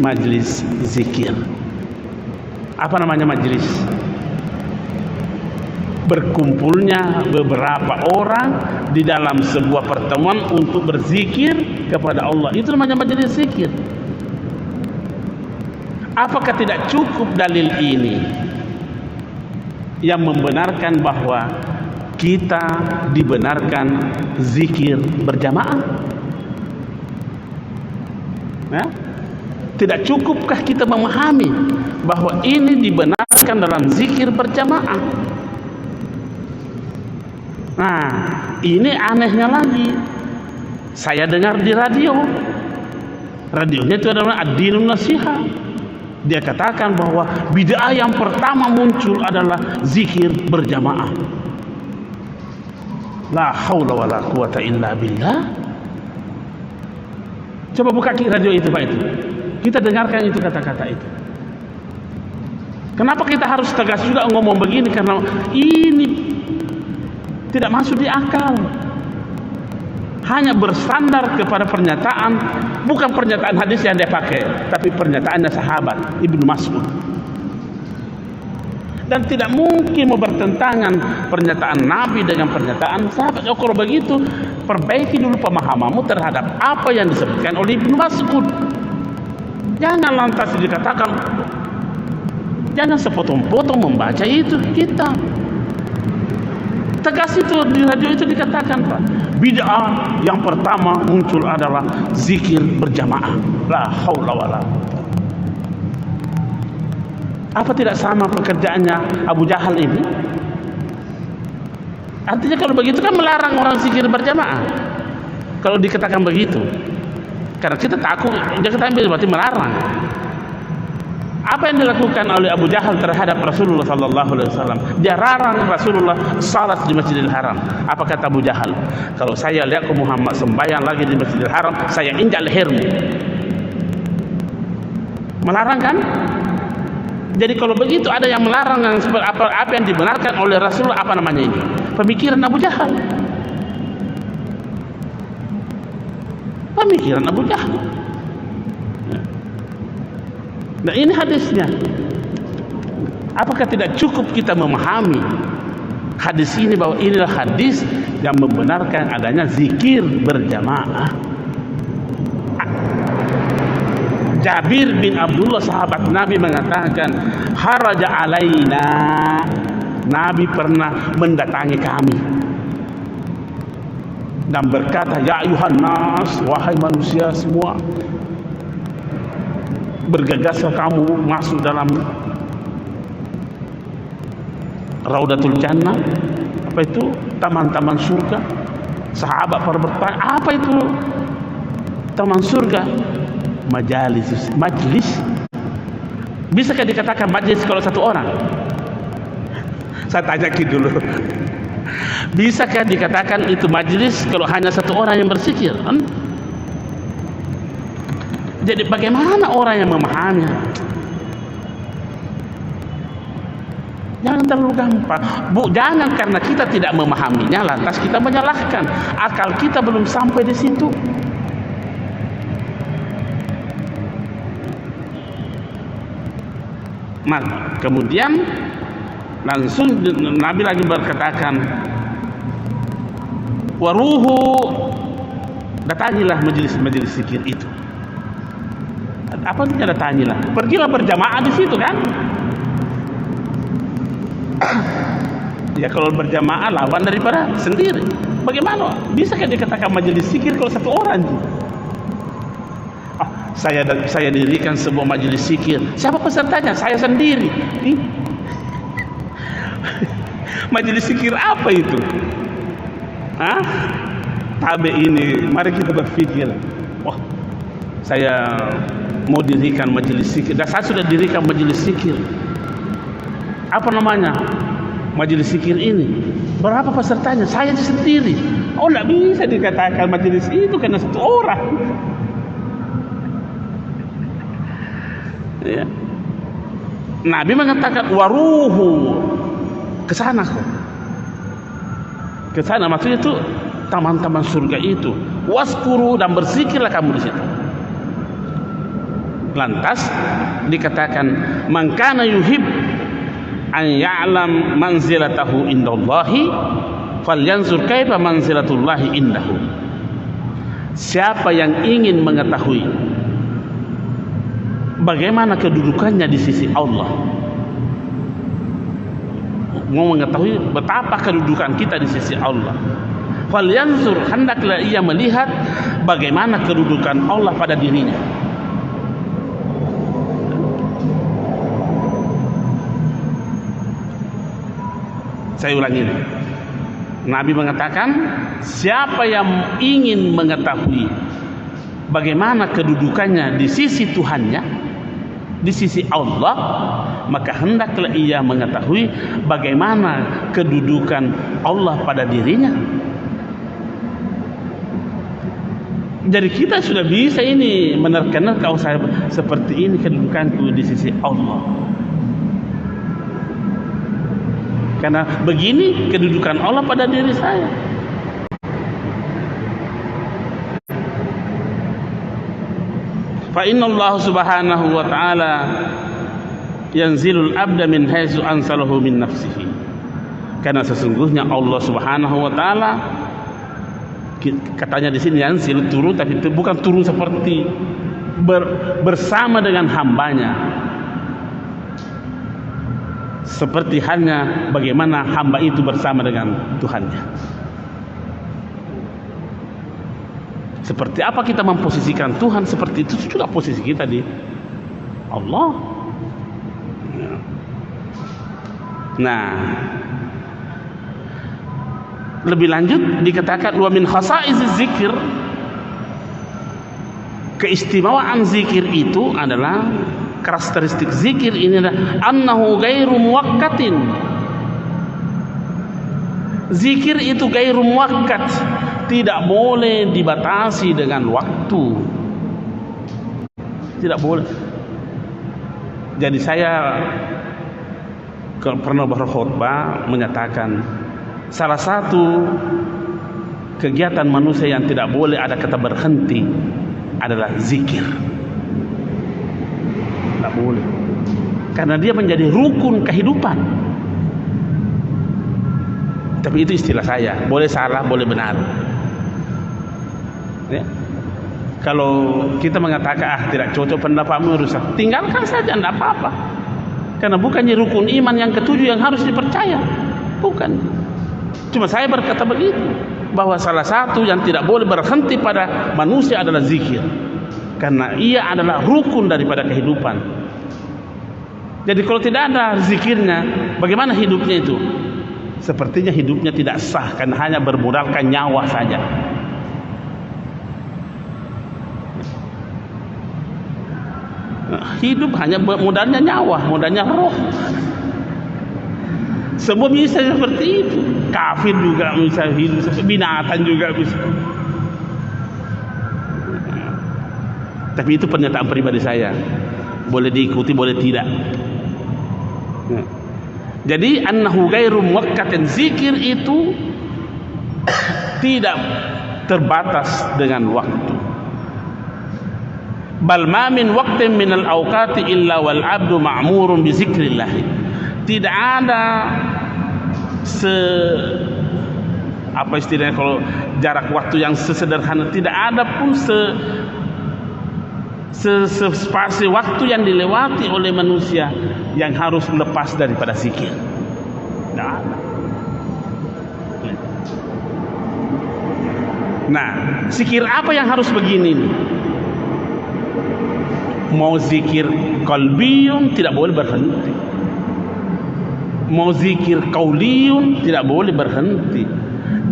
majlis zikir. Apa namanya majlis? Berkumpulnya beberapa orang di dalam sebuah pertemuan untuk berzikir kepada Allah. Itu namanya majlis zikir. Apakah tidak cukup dalil ini yang membenarkan bahwa kita dibenarkan zikir berjamaah? Ya? Tidak cukupkah kita memahami bahwa ini dibenarkan dalam zikir berjamaah? Nah, ini anehnya lagi. Saya dengar di radio. Radionya itu adalah Ad-Dinun Nasiha. Dia katakan bahwa bid'ah yang pertama muncul adalah zikir berjamaah. La haula wala quwata illa billah. Coba buka radio itu Pak itu. Kita dengarkan itu kata-kata itu. Kenapa kita harus tegas juga ngomong begini? Karena ini tidak masuk di akal. Hanya bersandar kepada pernyataan, bukan pernyataan hadis yang dia pakai, tapi pernyataannya sahabat Ibnu Mas'ud. Dan tidak mungkin bertentangan pernyataan Nabi dengan pernyataan sahabat. Oh, kalau begitu, perbaiki dulu pemahamanmu terhadap apa yang disebutkan oleh Ibnu Mas'ud. Jangan lantas dikatakan, jangan sepotong-potong membaca itu kita. Tegas itu di radio itu dikatakan Pak, bid'ah yang pertama muncul adalah zikir berjamaah. La haula wala. Apa tidak sama pekerjaannya Abu Jahal ini? Artinya kalau begitu kan melarang orang zikir berjamaah. Kalau dikatakan begitu, karena kita takut, dia katakan berarti melarang. Apa yang dilakukan oleh Abu Jahal terhadap Rasulullah sallallahu alaihi wasallam? Dia larang Rasulullah salat di Masjidil Haram. Apa kata Abu Jahal? Kalau saya lihat ke Muhammad sembahyang lagi di Masjidil Haram, saya injak lehermu. Melarang kan? Jadi kalau begitu ada yang melarang yang seperti apa yang dibenarkan oleh Rasulullah, apa namanya ini? Pemikiran Abu Jahal. Pemikiran Abu Jahal. Nah ini hadisnya. Apakah tidak cukup kita memahami hadis ini, bahwa inilah hadis yang membenarkan adanya zikir berjamaah? Jabir bin Abdullah sahabat Nabi mengatakan, haraja alaina, Nabi pernah mendatangi kami dan berkata, ya ayuhan nas, wahai manusia semua, bergegaslah kamu masuk dalam Raudatul Jannah. Apa itu? Taman-taman surga. Sahabat bertanya, apa itu taman surga? Majlis. Bisakah dikatakan majlis kalau satu orang? Saya tanya dulu. Bisakah dikatakan itu majlis kalau hanya satu orang yang berzikir? Jadi bagaimana orang yang memahami? Jangan terlalu gampang. Jangan karena kita tidak memahaminya lantas kita menyalahkan. Akal kita belum sampai di situ. Nah, kemudian langsung Nabi lagi berkatakan, waruhu, datangilah majelis zikir itu. Apa itu datangilah? Pergilah berjamaah di situ kan? Ya kalau berjamaah lawan daripada sendiri. Bagaimana? Bisakah dikatakan majelis zikir kalau satu orang? Saya dirikan sebuah majelis zikir. Siapa pesertanya? Saya sendiri. Majelis zikir apa itu? Tabe ini, mari kita berpikir. Wah, saya mau dirikan majelis zikir. Dan saya sudah dirikan majelis zikir. Apa namanya? Majelis zikir ini. Berapa pesertanya? Saya sendiri. Oh, tidak bisa dikatakan majelis itu karena satu orang. Ya. Nabi mengatakan waruhu, ke sana kok. Ke sana maksudnya itu taman-taman surga itu. Waskuru, dan berzikirlah kamu di situ. Lantas dikatakan man kana yuhib an ya'lam manzilatahu indallahi falyanzur kaifa manzilatullahi indahu. Siapa yang ingin mengetahui bagaimana kedudukannya di sisi Allah, mau mengetahui betapa kedudukan kita di sisi Allah, falyanzur, hendaklah ia melihat bagaimana kedudukan Allah pada dirinya. Saya ulangi, Nabi mengatakan siapa yang ingin mengetahui bagaimana kedudukannya di sisi Tuhannya, di sisi Allah, maka hendaklah ia mengetahui bagaimana kedudukan Allah pada dirinya. Jadi kita sudah bisa ini menerka-nerka, oh saya seperti ini kedudukanku di sisi Allah, karena begini kedudukan Allah pada diri saya. Fa inna Allah subhanahu wa ta'ala yanzilul abda min haitsu ansalahu min nafsihi. Karena sesungguhnya Allah subhanahu wa ta'ala, katanya di sini yanzil, turun, tapi itu bukan turun seperti bersama dengan hambanya, seperti halnya bagaimana hamba itu bersama dengan Tuhannya. Seperti apa kita memposisikan Tuhan, seperti itu juga posisi kita di Allah. Nah, lebih lanjut dikatakan wa min khasaiziz zikir, keistimewaan zikir itu adalah, karakteristik zikir ini adalah annahu ghairu muwakkatin. Zikir itu ghairu muwakkat, tidak boleh dibatasi dengan waktu, tidak boleh. Jadi saya pernah berkhutbah menyatakan salah satu kegiatan manusia yang tidak boleh ada kata berhenti adalah zikir. Tidak boleh. karena dia menjadi rukun kehidupan. Tapi itu istilah saya, boleh salah, boleh benar. Ya. Kalau kita mengatakan tidak cocok pendapatmu rusak, tinggalkan saja, tidak apa-apa. Karena bukannya rukun iman yang ketujuh yang harus dipercaya, bukan. Cuma saya berkata begitu, bahwa salah satu yang tidak boleh berhenti pada manusia adalah zikir, karena ia adalah rukun daripada kehidupan. Jadi kalau tidak ada zikirnya, bagaimana hidupnya itu? Sepertinya hidupnya tidak sah, karena hanya bermodalkan nyawa saja. Hidup hanya modalnya nyawa, modalnya roh. Semua bisa seperti itu. Kafir juga bisa hidup, binatang juga bisa. Tapi itu pernyataan pribadi saya, boleh diikuti, boleh tidak. Jadi annahu ghairu muwaqqatin, zikir itu tidak terbatas dengan waktu. Bal ma min waqtin min al-awqati illa wal 'abdu ma'murun bi zikrillah. Tidak ada apa istilahnya kalau jarak waktu yang sesederhana, tidak ada pun spasi waktu yang dilewati oleh manusia yang harus lepas daripada zikir. Tidak ada. Nah, zikir apa yang harus begini nih? Mau zikir qalbiyun tidak boleh berhenti, mau zikir qauliyun tidak boleh berhenti.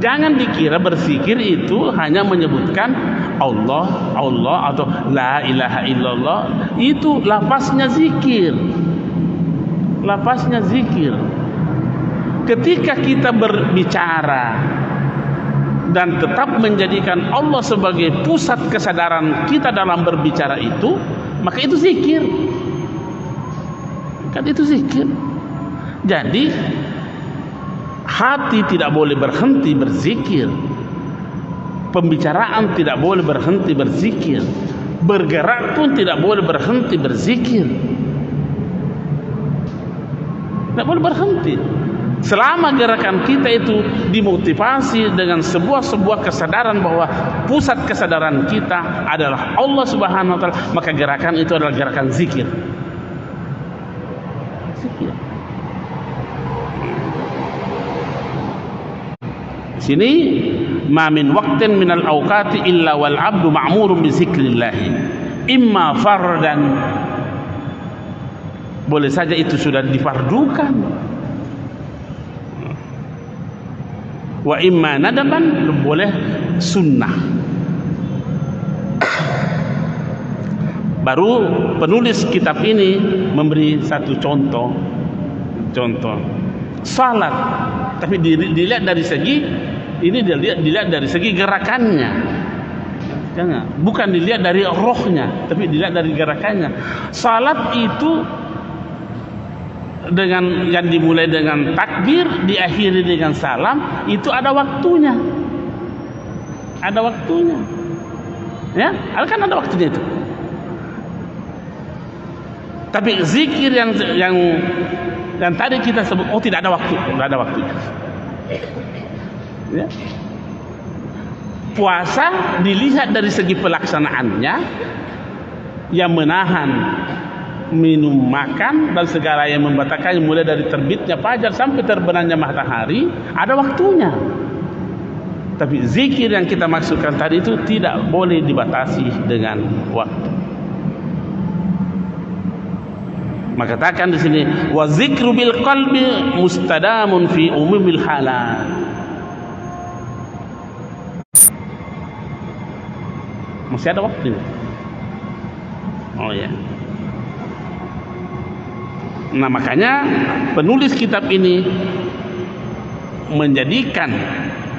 Jangan dikira berzikir itu hanya menyebutkan Allah, Allah atau la ilaha illallah, itu lafaznya zikir. Lafaznya zikir. Ketika kita berbicara dan tetap menjadikan Allah sebagai pusat kesadaran kita dalam berbicara itu, maka itu zikir. Kan itu zikir. Jadi hati tidak boleh berhenti berzikir, pembicaraan tidak boleh berhenti berzikir, bergerak pun tidak boleh berhenti berzikir. Tidak boleh berhenti selama gerakan kita itu dimotivasi dengan sebuah kesadaran bahwa pusat kesadaran kita adalah Allah Subhanahu wa taala, maka gerakan itu adalah gerakan zikir. Zikir. Di sini ma min waqtin minal awqati illa wal 'abdu ma'murun bi zikrillah, imma fardan, boleh saja itu sudah difardukan, wa imma nadaban, boleh sunnah. Baru penulis kitab ini memberi satu contoh salat, tapi dilihat dari segi ini, dilihat dari segi gerakannya. Jangan, bukan dilihat dari rohnya, tapi dilihat dari gerakannya. Salat itu dengan yang dimulai dengan takbir, diakhiri dengan salam, itu ada waktunya. Ada waktunya. Ya, kan ada waktunya itu. Tapi zikir yang tadi kita sebut, oh tidak ada waktu, tidak ada waktunya. Ya. Puasa dilihat dari segi pelaksanaannya, yang menahan minum, makan dan segala yang membatalkannya, mulai dari terbitnya fajar sampai terbenamnya matahari, ada waktunya. Tapi zikir yang kita maksudkan tadi itu tidak boleh dibatasi dengan waktu. Maka katakan di sini, wa zikru bil qalbi mustadamun fi umumil halat. Masih ada waktu ini. Oh ya. Nah, makanya penulis kitab ini menjadikan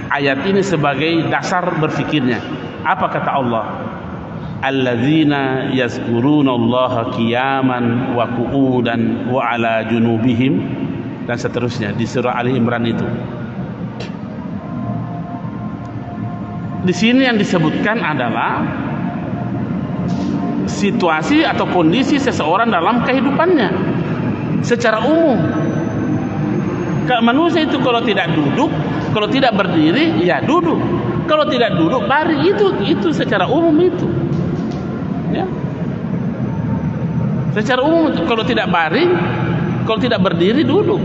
ayat ini sebagai dasar berfikirnya. Apa kata Allah? Alladzina yazkurunallaha qiyaman wa qu'udan wa ala junubihim, dan seterusnya di surah Ali Imran itu. Di sini yang disebutkan adalah situasi atau kondisi seseorang dalam kehidupannya. secara umum. Manusia itu kalau tidak duduk, kalau tidak berdiri, ya duduk. Kalau tidak duduk, baring. Itu secara umum itu. Ya. Secara umum, kalau tidak baring, kalau tidak berdiri, duduk.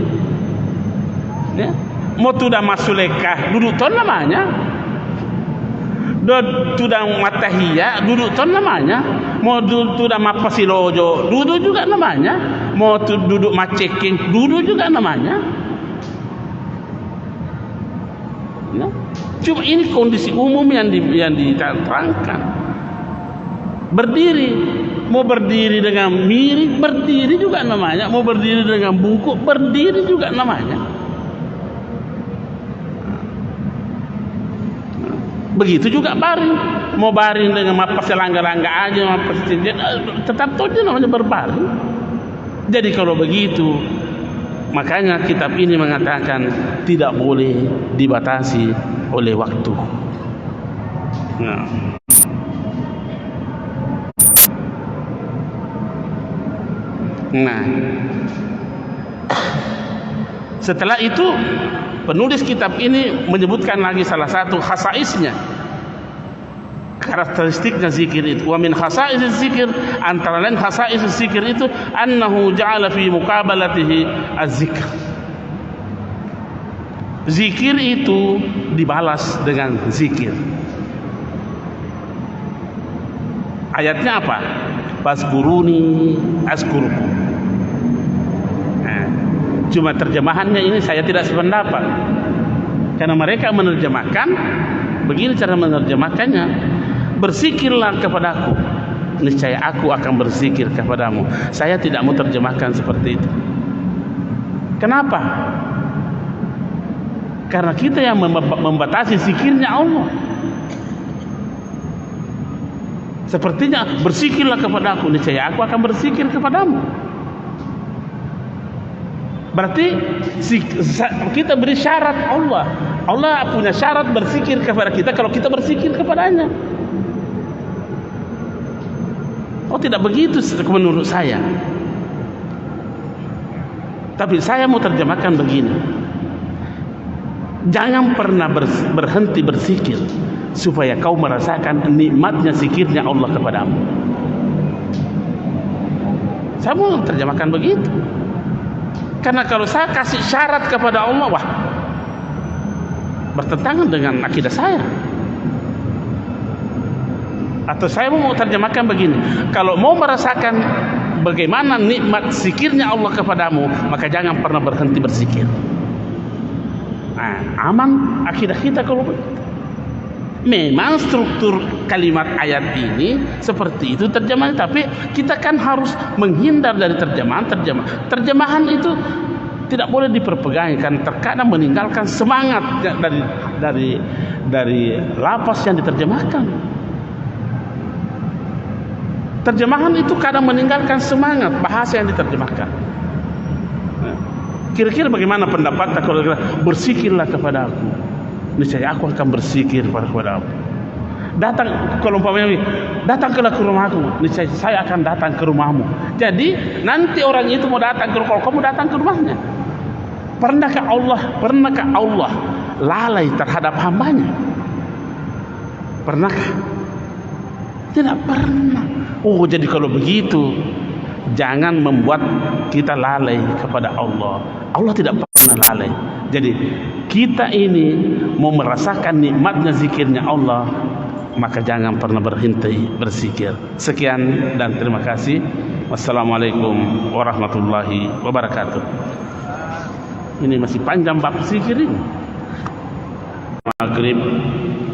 Ya. Mau sudah masulekah, duduk ton namanya. Sudah matahiyah, duduk ton namanya. Mau sudah mapasilojo, duduk juga namanya. Mau duduk maceking, duduk juga namanya. Ya. Cuma ini kondisi umum yang diterangkan. Berdiri, mau berdiri dengan miring, berdiri juga namanya. Mau berdiri dengan bungkuk, berdiri juga namanya. Begitu juga baring. Mau baring dengan mapas langga-langga aja, mapas cincin, tetap saja namanya berbaring. Jadi kalau begitu, makanya kitab ini mengatakan tidak boleh dibatasi oleh waktu. Nah, setelah itu penulis kitab ini menyebutkan lagi salah satu khasaisnya, karakteristiknya zikir itu. Wa min khasais zikir, antara lain khasais zikir itu annahu ja'ala fi muqabalatihi az-zikr. Zikir itu dibalas dengan zikir. Ayatnya apa? Fazkuruni azkurkum. Nah, cuma terjemahannya ini saya tidak sependapat. Karena mereka menerjemahkan begini, cara menerjemahkannya, berzikirlah kepadaku, niscaya aku akan berzikir kepadamu. Saya tidak mau terjemahkan seperti itu. Kenapa? Karena kita yang membatasi zikirnya Allah. Sepertinya berzikirlah kepadaku, niscaya aku akan berzikir kepadamu. Berarti kita beri syarat Allah. Allah punya syarat berzikir kepada kita kalau kita berzikir kepadanya. Oh, tidak begitu menurut saya. Tapi saya mau terjemahkan begini. Jangan pernah berhenti berzikir supaya kau merasakan nikmatnya zikirnya Allah kepadamu. Saya mau terjemahkan begitu. Karena kalau saya kasih syarat kepada Allah, wah, bertentangan dengan akidah saya. Atau saya mau terjemahkan begini, kalau mau merasakan bagaimana nikmat zikirnya Allah kepadamu, maka jangan pernah berhenti berzikir. Nah, aman akidah kita kalau begitu. Memang struktur kalimat ayat ini seperti itu terjemahan, tapi kita kan harus menghindar dari terjemahan. Terjemahan itu tidak boleh diperpegangi, karena terkadang meninggalkan semangat dari lafaz yang diterjemahkan. Terjemahan itu kadang meninggalkan semangat bahasa yang diterjemahkan. Kira-kira bagaimana pendapatnya kalau berzikirlah kepada aku, niscaya aku akan berzikir kepada aku. Datang, kalau umpamanya datang ke rumahku, niscaya saya akan datang ke rumahmu. Jadi nanti orang itu mau datang ke rumah, kamu datang ke rumahnya. Pernahkah Allah lalai terhadap hambanya? Pernahkah? Tidak pernah. Oh, jadi kalau begitu jangan membuat kita lalai kepada Allah. Allah tidak pernah lalai. Jadi kita ini mau merasakan nikmatnya zikirnya Allah, maka jangan pernah berhenti berzikir. Sekian dan terima kasih. Wassalamualaikum warahmatullahi wabarakatuh. Ini masih panjang bab zikir ini. Maghrib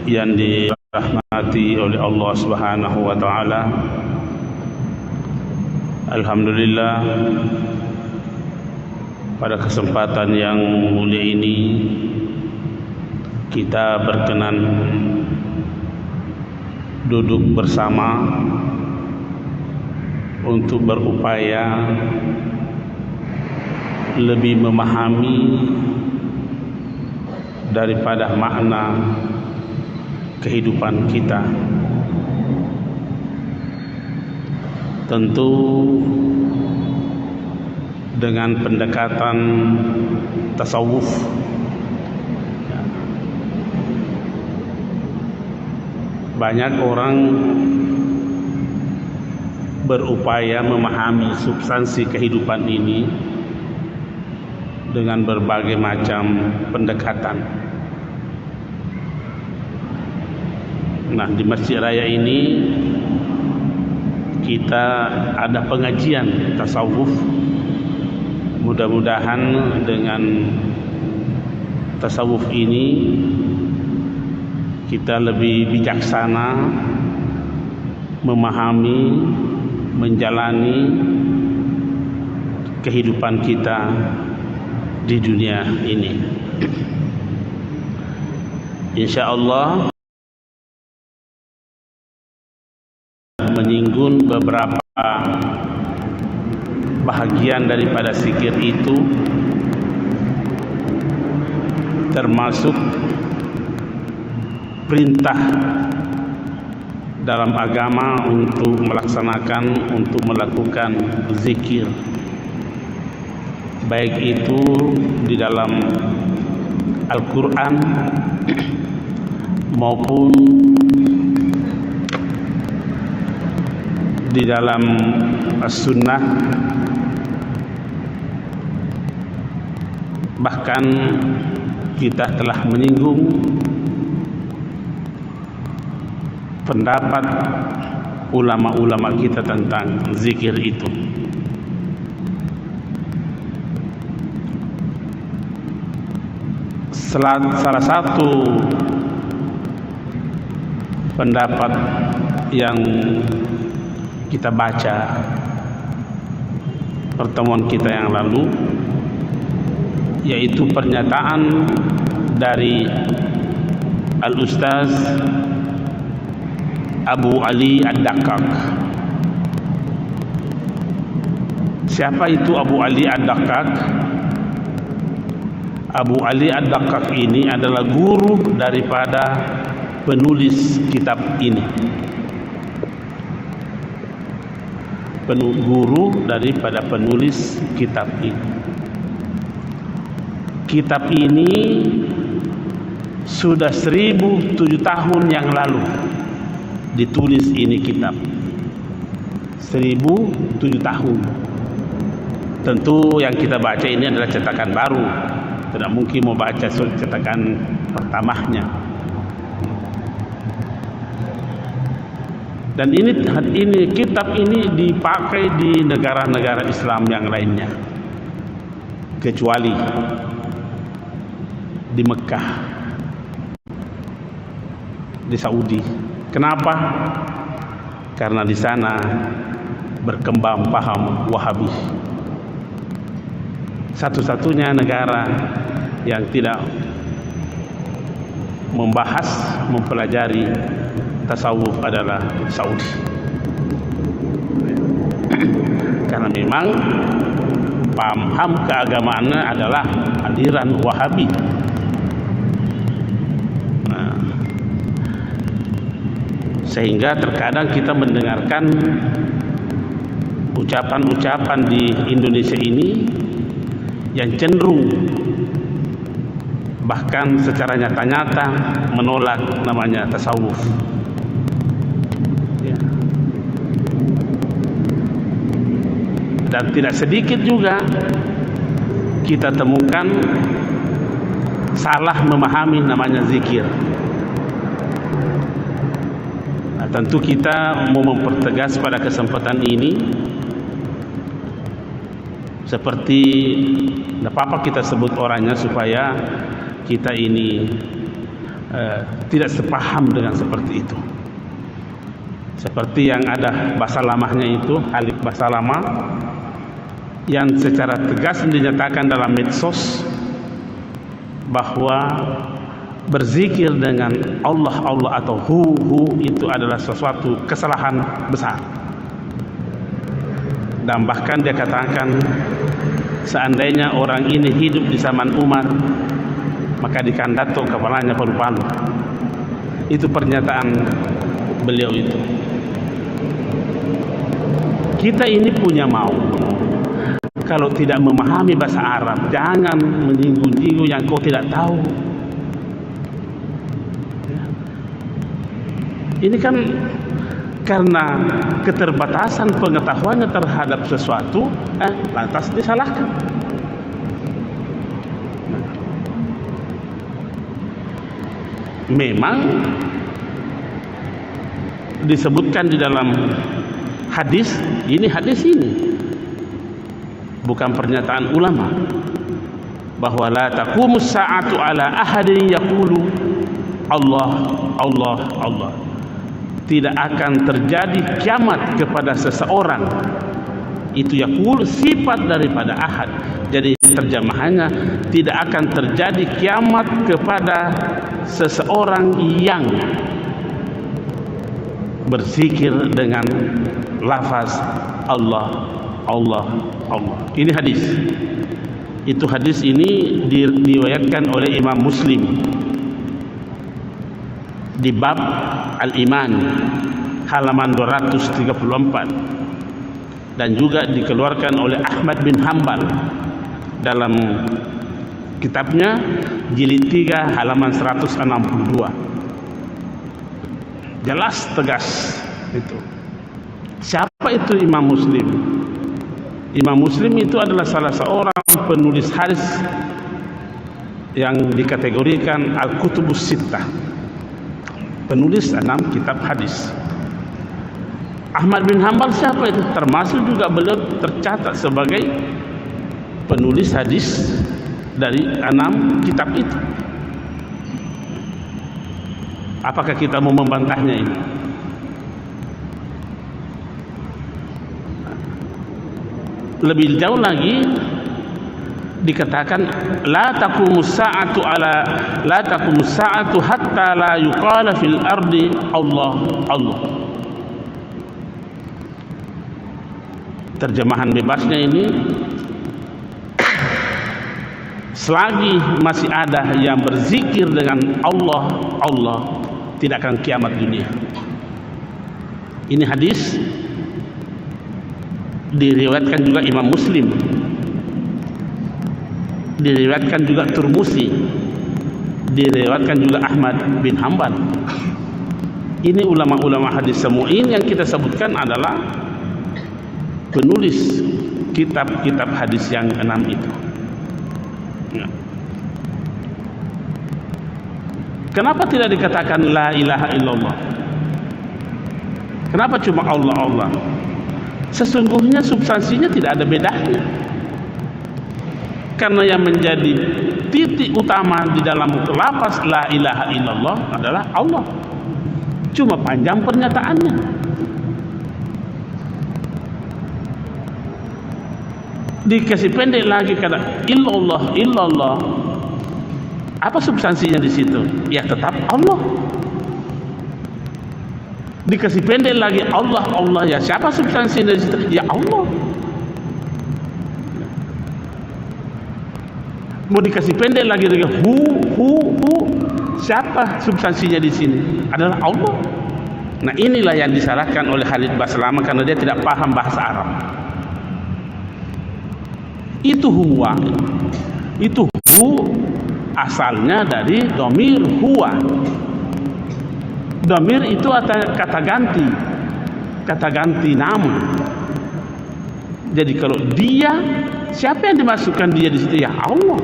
yang dirahmati oleh Allah Subhanahu wa taala. Alhamdulillah, pada kesempatan yang mulia ini kita berkenan duduk bersama untuk berupaya lebih memahami daripada makna kehidupan kita. Tentu dengan pendekatan tasawuf. Banyak orang berupaya memahami substansi kehidupan ini dengan berbagai macam pendekatan. Nah, di Masjid Raya ini kita ada pengajian tasawuf. Mudah-mudahan dengan tasawuf ini kita lebih bijaksana memahami, menjalani kehidupan kita di dunia ini. Insyaallah menyinggung beberapa bahagian daripada zikir itu, termasuk perintah dalam agama untuk melakukan zikir, baik itu di dalam Al-Quran maupun di dalam As-Sunnah. Bahkan kita telah menyinggung pendapat ulama-ulama kita tentang zikir itu. Salah satu pendapat yang kita baca pertemuan kita yang lalu, yaitu pernyataan dari Al-Ustaz Abu Ali Ad-Daqqaq. Siapa itu Abu Ali Ad-Daqqaq? Abu Ali Ad-Daqqaq ini adalah guru daripada penulis kitab ini. Guru daripada penulis kitab ini. Kitab ini sudah 1007 tahun yang lalu ditulis. Ini kitab 1007 tahun. Tentu yang kita baca ini adalah cetakan baru, tidak mungkin mau baca cetakan pertamanya. Dan ini kitab ini dipakai di negara-negara Islam yang lainnya, kecuali di Mekah, di Saudi. Kenapa? Karena di sana berkembang paham Wahabi. Satu-satunya negara yang tidak membahas, mempelajari tasawuf adalah Saudi. Karena memang paham keagamaannya adalah aliran Wahabi. Sehingga terkadang kita mendengarkan ucapan-ucapan di Indonesia ini yang cenderung bahkan secara nyata-nyata menolak namanya tasawuf. Ya. Dan tidak sedikit juga kita temukan salah memahami namanya zikir. Tentu kita mau mempertegas pada kesempatan ini, seperti tidak apa-apa kita sebut orangnya supaya kita ini tidak sepaham dengan seperti itu. Seperti yang ada bahasa lamanya itu, Halif bahasa lama, yang secara tegas dinyatakan dalam medsos bahwa berzikir dengan Allah atau hu itu adalah sesuatu kesalahan besar. Dan bahkan dia katakan, seandainya orang ini hidup di zaman Umar, maka dikandato kepalanya palu-palu. Itu pernyataan beliau itu. Kita ini punya mau, kalau tidak memahami bahasa Arab, jangan menyinggung-nyinggung yang kau tidak tahu. Ini kan karena keterbatasan pengetahuannya terhadap sesuatu, lantas disalahkan. Memang disebutkan di dalam hadis ini, bukan pernyataan ulama, bahwa la taqumus sa'atu ala ahadin yaqulu Allah Allah Allah. Tidak akan terjadi kiamat kepada seseorang, itu yaqul sifat daripada ahad. Jadi terjemahannya, tidak akan terjadi kiamat kepada seseorang yang berzikir dengan lafaz Allah Allah Allah. Ini hadis. Itu hadis ini diriwayatkan oleh Imam Muslim di bab Al-Iman halaman 234, dan juga dikeluarkan oleh Ahmad bin Hanbal dalam kitabnya jilid 3 halaman 162. Jelas tegas itu. Siapa itu Imam Muslim? Imam Muslim itu adalah salah seorang penulis hadis yang dikategorikan Al-Kutubus Sittah, penulis 6 kitab hadis. Ahmad bin Hanbal siapa itu? Termasuk juga beliau tercatat sebagai penulis hadis dari 6 kitab itu. Apakah kita mau membantahnya ini? Lebih jauh lagi dikatakan la taqumus sa'atu hatta la yuqala fil ardi Allah Allah. Terjemahan bebasnya ini, selagi masih ada yang berzikir dengan Allah Allah, tidak akan kiamat dunia. Ini hadis diriwayatkan juga Imam Muslim, diriwayatkan juga Turmusi, diriwayatkan juga Ahmad bin Hanbal. Ini ulama-ulama hadis semua ini yang kita sebutkan adalah penulis kitab-kitab hadis yang 6 itu. Kenapa tidak dikatakan la ilaha illallah? Kenapa cuma Allah Allah? Sesungguhnya substansinya tidak ada bedanya. Karena yang menjadi titik utama di dalam lafaz la ilaha illallah adalah Allah. Cuma panjang pernyataannya. Dikasih pendek lagi kata illallah illallah. Apa substansinya di situ? Ya tetap Allah. Dikasih pendek lagi Allah Allah, ya siapa substansinya di situ? Ya Allah. Mau dikasih pendek lagi dengan hu, siapa substansinya di sini? Adalah Allah. Nah inilah yang disalahkan oleh Khalid Baslama karena dia tidak paham bahasa Arab. Itu huwa, itu hu asalnya dari domir huwa. Domir itu kata ganti nama. Jadi kalau dia, siapa yang dimasukkan dia di situ? Ya Allah.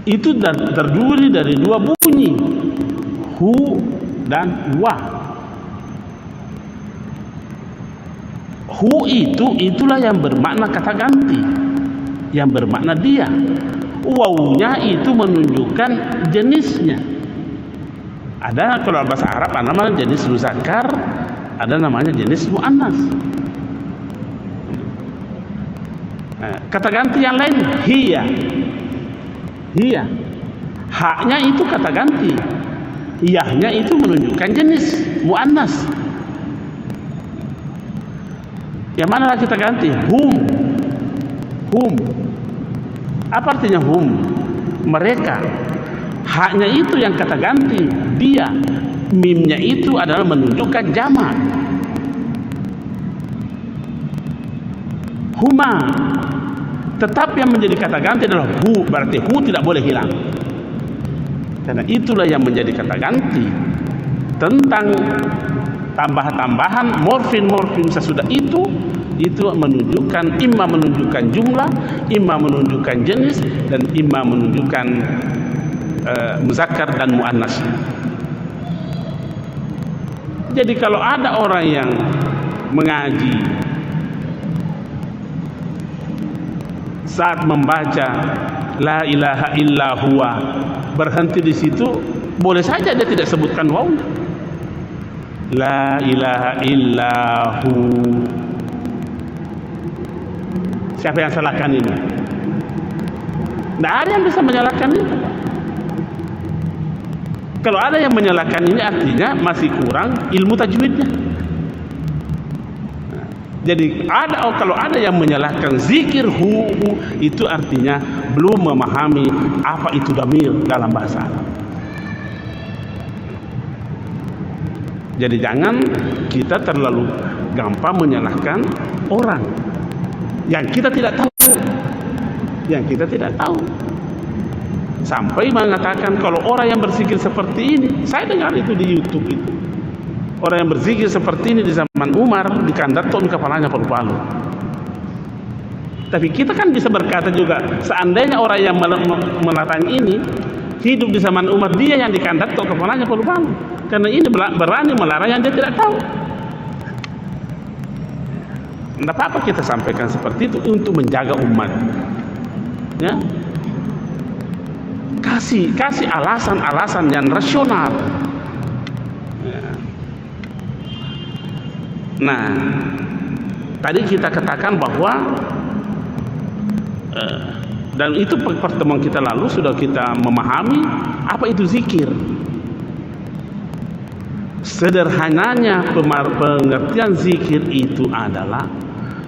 Itu terdiri dari 2 bunyi, hu dan wa. Hu itulah yang bermakna kata ganti, yang bermakna dia. Wawunya itu menunjukkan jenisnya. Ada kalau bahasa Arab ada namanya jenis muzakkar, ada namanya jenis muannas. Kata ganti yang lain hiya. Haknya itu kata ganti, yahnya itu menunjukkan jenis muannas. Yang mana lagi kita ganti? Hum. Apa artinya hum? Mereka. Haknya itu yang kata ganti, dia. Mimnya itu adalah menunjukkan jamak. huma, tetap yang menjadi kata ganti adalah hu, berarti hu tidak boleh hilang, karena itulah yang menjadi kata ganti. Tentang tambahan-tambahan morfin sesudah itu menunjukkan, imma menunjukkan jumlah, imma menunjukkan jenis, dan imma menunjukkan muzakkar dan muannas. Jadi kalau ada orang yang mengaji saat membaca la ilaha illa huwa berhenti di situ, boleh saja dia tidak sebutkan waw. La ilaha illahu. Siapa yang salahkan ini? Tidak ada yang bisa menyalahkan itu. Kalau ada yang menyalahkan ini, artinya masih kurang ilmu tajwidnya. Jadi kalau ada yang menyalahkan zikir hu, itu artinya belum memahami apa itu dhamir dalam bahasa Arab. Jadi jangan kita terlalu gampang menyalahkan orang yang kita tidak tahu, sampai mengatakan kalau orang yang berzikir seperti ini, saya dengar itu di YouTube itu, orang yang berzikir seperti ini di zaman Umar dikandaton kepalanya palu-palu. Tapi kita kan bisa berkata juga, seandainya orang yang melarang ini hidup di zaman Umar, dia yang dikandaton kepalanya palu-palu, karena ini berani melarang yang dia tidak tahu. Tidak apa-apa kita sampaikan seperti itu untuk menjaga umat, ya. Kasih alasan-alasan yang rasional. Nah, tadi kita katakan bahwa dan itu pertemuan kita lalu sudah kita memahami apa itu zikir. Sederhananya pengertian zikir itu adalah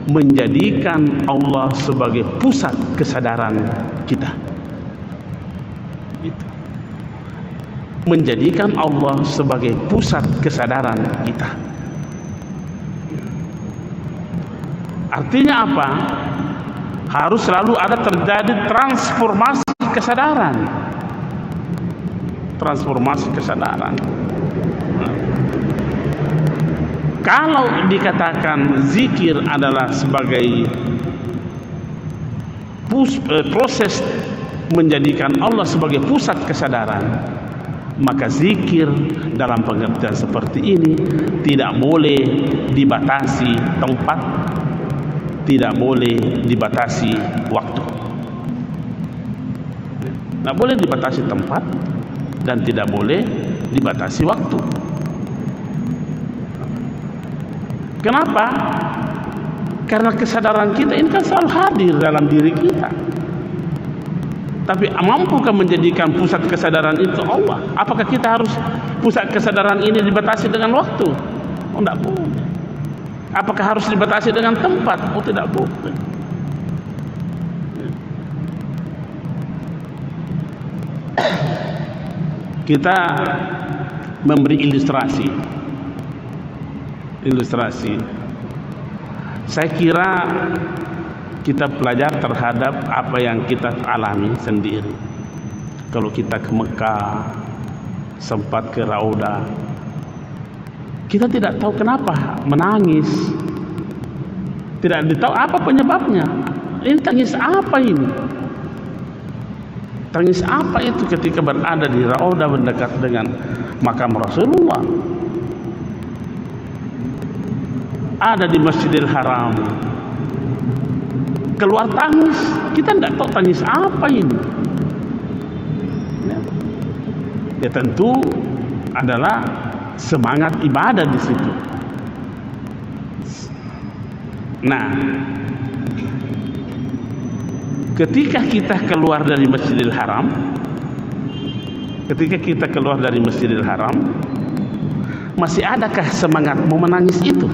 menjadikan Allah sebagai pusat kesadaran kita. Menjadikan Allah sebagai pusat kesadaran kita. Artinya apa? Harus selalu ada terjadi transformasi kesadaran. Transformasi kesadaran. Kalau dikatakan zikir adalah sebagai proses menjadikan Allah sebagai pusat kesadaran, maka zikir dalam pengertian seperti ini tidak boleh dibatasi tempat, tidak boleh dibatasi waktu. Tidak boleh dibatasi tempat dan tidak boleh dibatasi waktu. Kenapa? Karena kesadaran kita ini kan selalu hadir dalam diri kita. Tapi mampukah menjadikan pusat kesadaran itu Allah? Apakah kita harus pusat kesadaran ini dibatasi dengan waktu? Oh, tidak boleh. Apakah harus dibatasi dengan tempat? Oh, tidak boleh. Kita memberi ilustrasi. Saya kira kita belajar terhadap apa yang kita alami sendiri. Kalau kita ke Mekah, sempat ke Raudah, kita tidak tahu kenapa menangis, tidak tahu apa penyebabnya. Ini tangis apa ini? Tangis apa itu ketika berada di Raudah mendekat dengan makam Rasulullah? Ada di Masjidil Haram, keluar tangis, kita tidak tahu tangis apa ini. Ya tentu adalah semangat ibadah di situ. Nah, ketika kita keluar dari Masjidil Haram, masih adakah semangat mau menangis itu?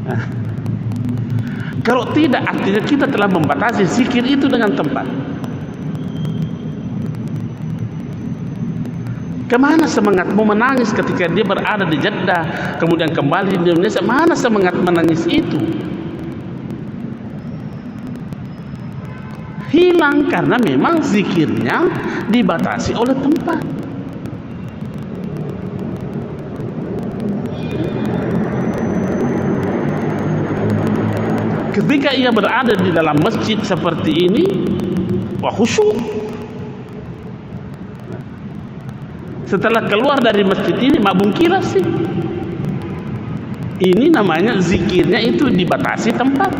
Nah, kalau tidak, artinya kita telah membatasi zikir itu dengan tempat. Kemana semangatmu menangis ketika dia berada di Jeddah, kemudian kembali di Indonesia? Mana semangat menangis itu? Hilang karena memang zikirnya dibatasi oleh tempat. Ketika ia berada di dalam masjid seperti ini, wah khusyuk. Setelah keluar dari masjid ini, mabung kira sih. Ini namanya zikirnya itu dibatasi tempat.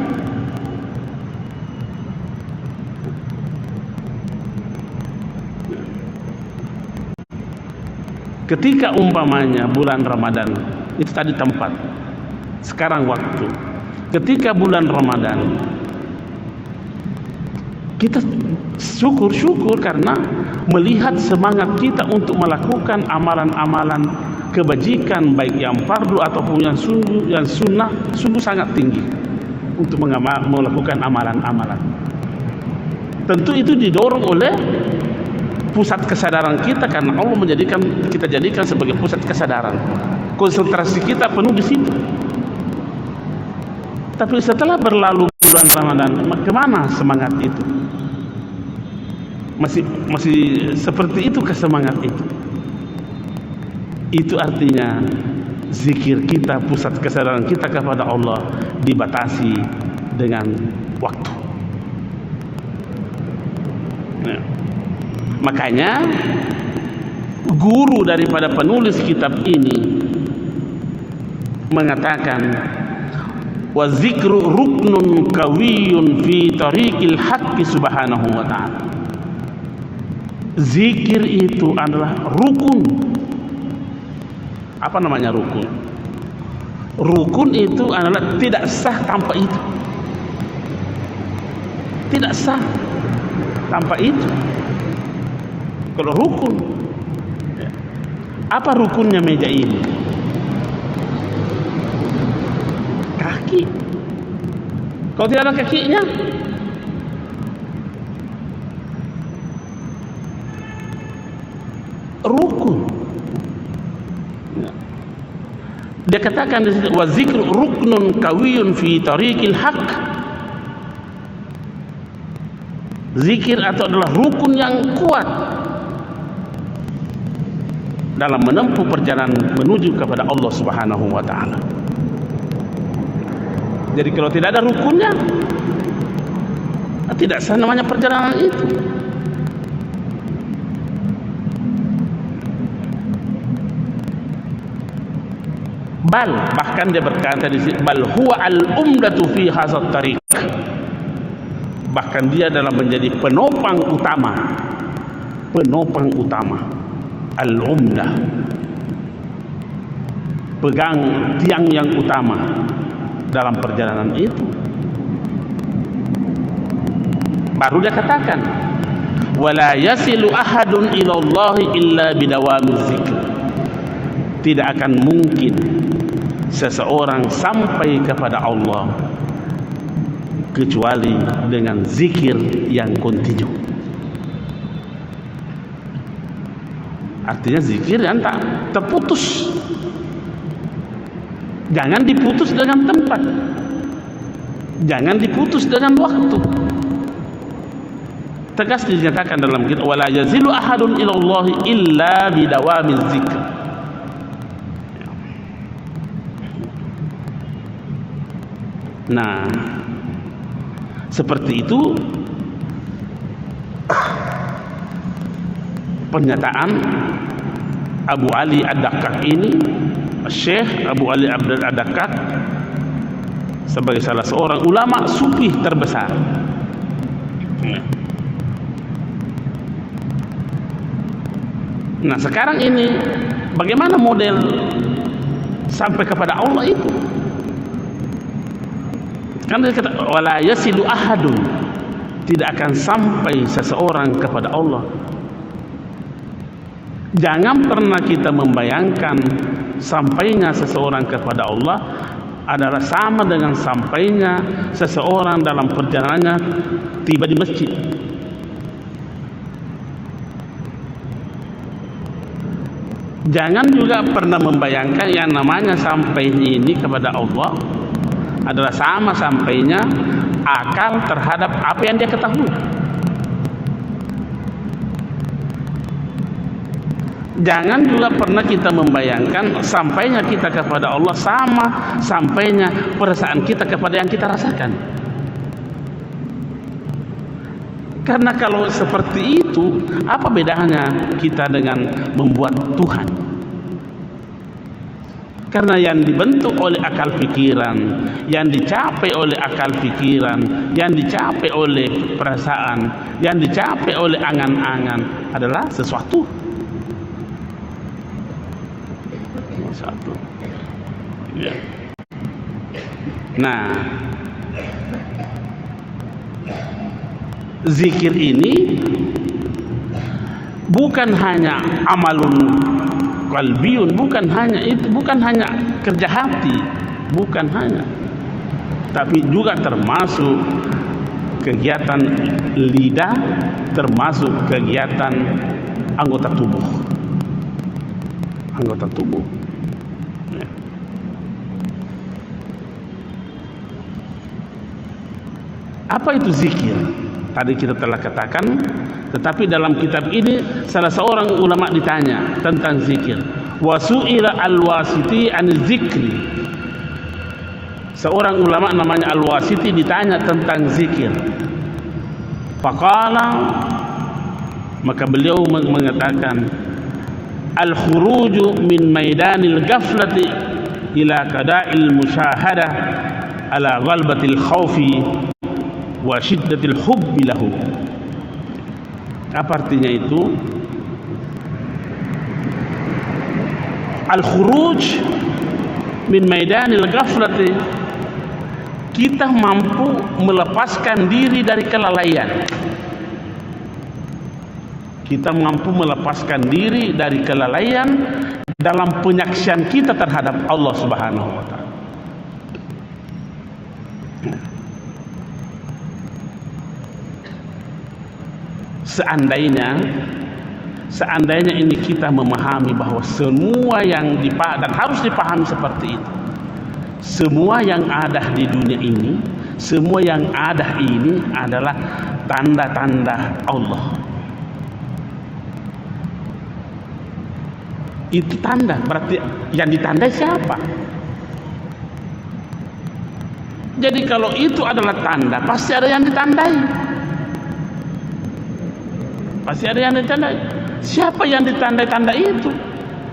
Ketika umpamanya bulan Ramadan, itu tadi tempat. Sekarang waktu. Ketika bulan Ramadan, kita syukur karena melihat semangat kita untuk melakukan amalan-amalan kebajikan, baik yang fardu ataupun yang sunnah, sungguh sangat tinggi untuk melakukan amalan-amalan. Tentu itu didorong oleh pusat kesadaran kita, karena Allah kita jadikan sebagai pusat kesadaran. Konsentrasi kita penuh di situ. Tapi setelah berlalu bulan Ramadan, kemana semangat itu? Masih seperti itu kesemangat itu. Itu artinya zikir kita, pusat kesadaran kita kepada Allah dibatasi dengan waktu. Nah, makanya guru daripada penulis kitab ini mengatakan, wa zikru ruknun kawiyun fi tariqil haqqi subhanahu wa ta'ala. Zikir itu adalah rukun. Apa namanya rukun? Rukun itu adalah tidak sah tanpa itu. Tidak sah tanpa itu. Kalau rukun, apa rukunnya meja ini? Kaki. Kalau tidak ada kakinya, rukun. Dia katakan di situ, wa zikru ruknun kawiyun fi tariqil haqq. Zikir atau adalah rukun yang kuat dalam menempuh perjalanan menuju kepada Allah Subhanahu wa ta'ala. Jadi kalau tidak ada rukunnya, tidak sah namanya perjalanan itu. Bahkan dia berkata di sini, bal huwa al-umdatu fi hadzal tariq. Bahkan dia dalam menjadi penopang utama, al-umdah, pegang tiang yang utama dalam perjalanan itu. Baru dia katakan, wala yasilu ahadun ilallahi illa bidawamiz zikr. Tidak akan mungkin seseorang sampai kepada Allah kecuali dengan zikir yang kontinu. Artinya zikir yang tak terputus. Jangan diputus dengan tempat, jangan diputus dengan waktu. Tegas dinyatakan dalam kitab, wala yazilu ahadun ilallahi illa bidawamiz zikr. Nah, seperti itu pernyataan Abu Ali Ad-Daqqaq ini, Syekh Abu Ali Abdul Ad-Daqqaq, sebagai salah seorang ulama sufi terbesar. Nah, sekarang ini bagaimana model sampai kepada Allah itu? Kan dia kata, wala yasilu ahadun, tidak akan sampai seseorang kepada Allah. Jangan pernah kita membayangkan sampainya seseorang kepada Allah adalah sama dengan sampainya seseorang dalam perjalanannya tiba di masjid. Jangan juga pernah membayangkan yang namanya sampai ini kepada Allah adalah sama sampainya akal terhadap apa yang dia ketahui. Jangan juga pernah kita membayangkan sampainya kita kepada Allah sama sampainya perasaan kita kepada yang kita rasakan. Karena kalau seperti itu, apa bedanya kita dengan membuat Tuhan? Karena yang dibentuk oleh akal pikiran, yang dicapai oleh akal pikiran, yang dicapai oleh perasaan, yang dicapai oleh angan-angan adalah sesuatu. Ya. Nah, zikir ini bukan hanya amalun qalbiyun, bukan hanya itu, bukan hanya kerja hati, bukan hanya, tapi juga termasuk kegiatan lidah, termasuk kegiatan anggota tubuh. Ya. Apa itu zikir? Tadi kita telah katakan, tetapi dalam kitab ini salah seorang ulama ditanya tentang zikir. Wa su'ila al-Wasiti an zikri. Seorang ulama namanya Al-Wasiti ditanya tentang zikir. Faqala, maka beliau mengatakan, al-khuruju min maidanil ghaflati ila qada'il musyahadah ala ghalbatil khawfi wa syiddatil hubbi lahu. Apa artinya itu? Al-khuruj min maidanil ghaflati, kita mampu melepaskan diri dari kelalaian. Kita mampu melepaskan diri dari kelalaian dalam penyaksian kita terhadap Allah Subhanahu wa taala. Seandainya ini kita memahami bahwa semua yang dan harus dipahami seperti itu, semua yang ada di dunia ini, semua yang ada ini adalah tanda-tanda Allah. Itu tanda, berarti yang ditandai siapa? Jadi kalau itu adalah tanda, pasti ada yang ditandai. Pasti ada yang ditandai. Siapa yang ditandai tanda itu?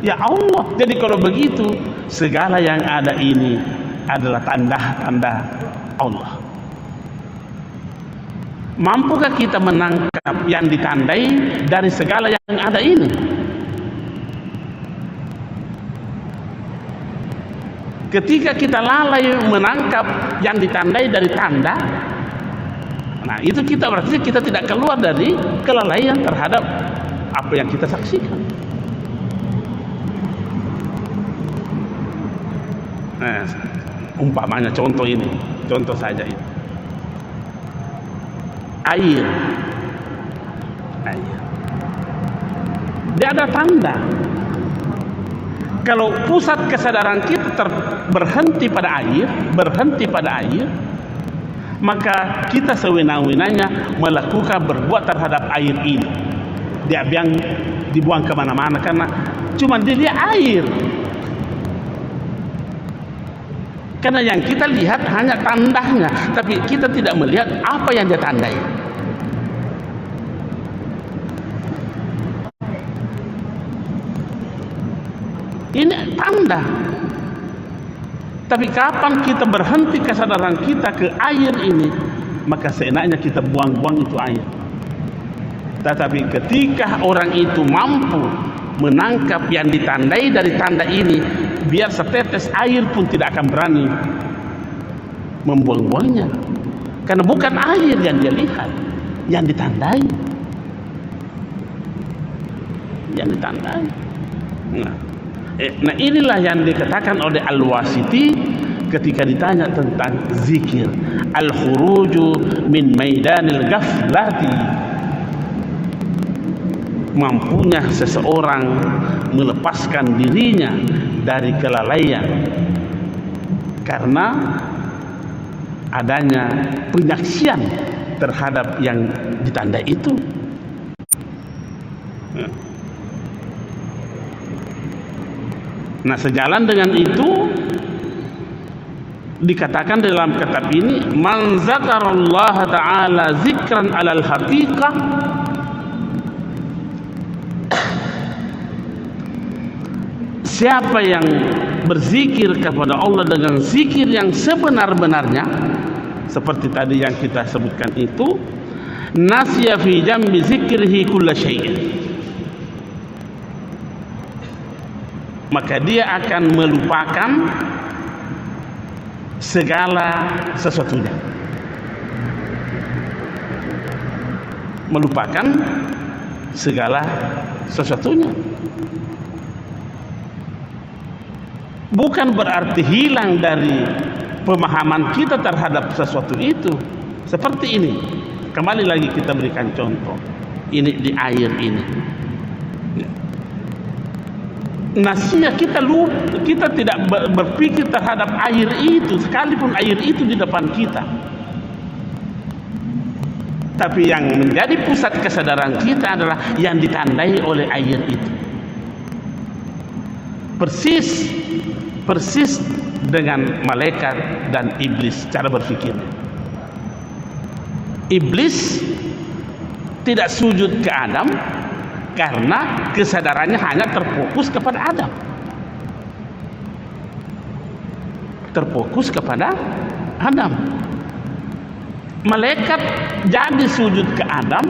Ya Allah. Jadi kalau begitu, segala yang ada ini adalah tanda-tanda Allah. Mampukah kita menangkap yang ditandai dari segala yang ada ini? Ketika kita lalai menangkap yang ditandai dari tanda, nah itu kita berarti kita tidak keluar dari kelalaian terhadap apa yang kita saksikan. Nah, umpamanya contoh ini, contoh saja ini. Air. Dia ada tanda. Kalau pusat kesadaran kita berhenti pada air, maka kita sewenang-wenangnya melakukan berbuat terhadap air ini. Dia dibuang kemana-mana karena cuma dia air. Karena yang kita lihat hanya tandanya, tapi kita tidak melihat apa yang dia tandai. Ini tanda. Tapi kapan kita berhenti kesadaran kita ke air ini, maka seenaknya kita buang-buang itu air. Tetapi ketika orang itu mampu menangkap yang ditandai dari tanda ini, biar setetes air pun tidak akan berani membuang-buangnya. Karena bukan air yang dia lihat, yang ditandai. Nah inilah yang dikatakan oleh Al-Wasiti ketika ditanya tentang zikir. Al-khuruju min maidanil ghaflati mampunya seseorang melepaskan dirinya dari kelalaian karena adanya penyaksian terhadap yang ditandai itu. Nah, sejalan dengan itu dikatakan dalam kitab ini, man zakarallaha ta'ala zikran alal haqiqah, siapa yang berzikir kepada Allah dengan zikir yang sebenar-benarnya, seperti tadi yang kita sebutkan itu, nasya fi jambi zikrihi kulla syai'in, maka dia akan melupakan segala sesuatunya. Melupakan segala sesuatunya. Bukan berarti hilang dari pemahaman kita terhadap sesuatu itu. Seperti ini. Kembali lagi kita berikan contoh. Ini di air ini. Nasinya kita tidak berpikir terhadap air itu, sekalipun air itu di depan kita. Tapi yang menjadi pusat kesadaran kita adalah yang ditandai oleh air itu. Persis dengan malaikat dan iblis cara berpikirnya. Iblis tidak sujud ke Adam karena kesadarannya hanya terfokus kepada Adam. Terfokus kepada Adam. Malaikat jadi sujud ke Adam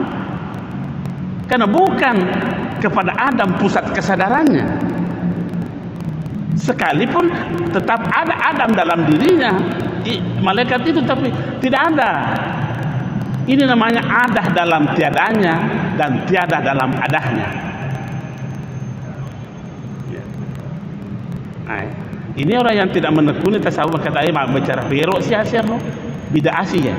karena bukan kepada Adam pusat kesadarannya. Sekalipun tetap ada Adam dalam dirinya, malaikat itu, tapi tidak ada. Ini namanya adah dalam tiadanya dan tiada dalam adahnya. Nah, ini orang yang tidak menekuni tasawuf kata imam bicara perok sia-sia loh, bid'ah sih ya.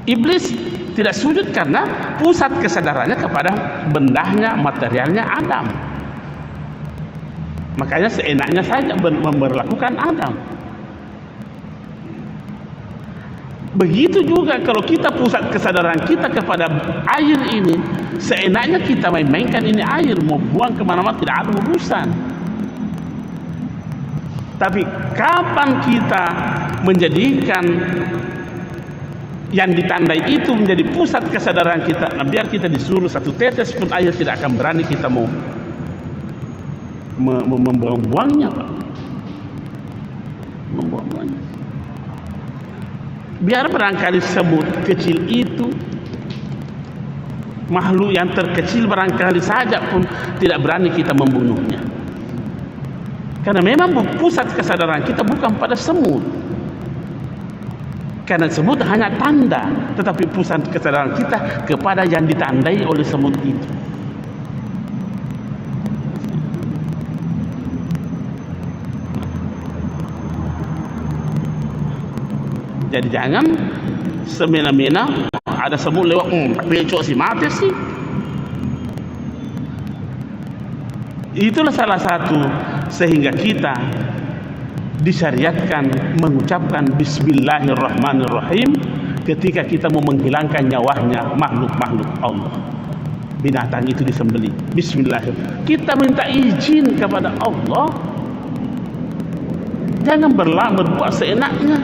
Iblis tidak sujud karena pusat kesadarannya kepada bendahnya, materialnya Adam. Makanya seenaknya saja memperlakukan Adam. Begitu juga kalau kita pusat kesadaran kita kepada air ini, seenaknya kita main-mainkan ini air, mau buang kemana-mana tidak ada urusan. Tapi kapan kita menjadikan yang ditandai itu menjadi pusat kesadaran kita, nah biar kita disuruh satu tetes pun air tidak akan berani kita mau membuang-buangnya, Pak. Membuang-buangnya. Biar barangkali semut kecil itu, makhluk yang terkecil barangkali saja pun tidak berani kita membunuhnya. Karena memang pusat kesadaran kita bukan pada semut. Karena semut hanya tanda, tetapi pusat kesadaran kita kepada yang ditandai oleh semut itu. Jadi jangan semena-mena ada semut lewat, pecok si mati sih. Itulah salah satu sehingga kita disyariatkan mengucapkan Bismillahirrahmanirrahim ketika kita mau menghilangkan nyawanya makhluk-makhluk Allah. Binatang itu disembelih, Bismillahirrahmanirrahim. Kita minta izin kepada Allah, jangan berbuat seenaknya.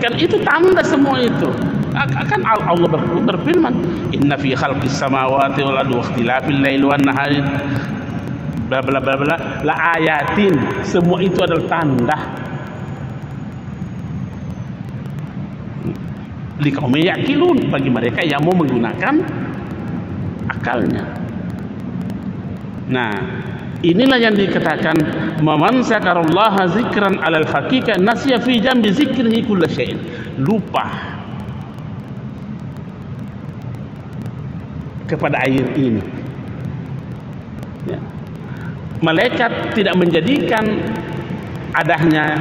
Kan itu tanda semua itu. Akan Allah berfirman, inna fi khalqis samawati wal ardi wa ikhtilafil laili wan nahari bla bla bla bla la ayatin. Semua itu adalah tanda liqaumin yaqilun, bagi mereka yang mau menggunakan akalnya. Nah, inilah yang dikatakan man zakarallaha zikran alal haqiqah nasya fi jambi zikrihi kulla syai'in. Lupa kepada air ini. Ya. Malaikat tidak menjadikan adanya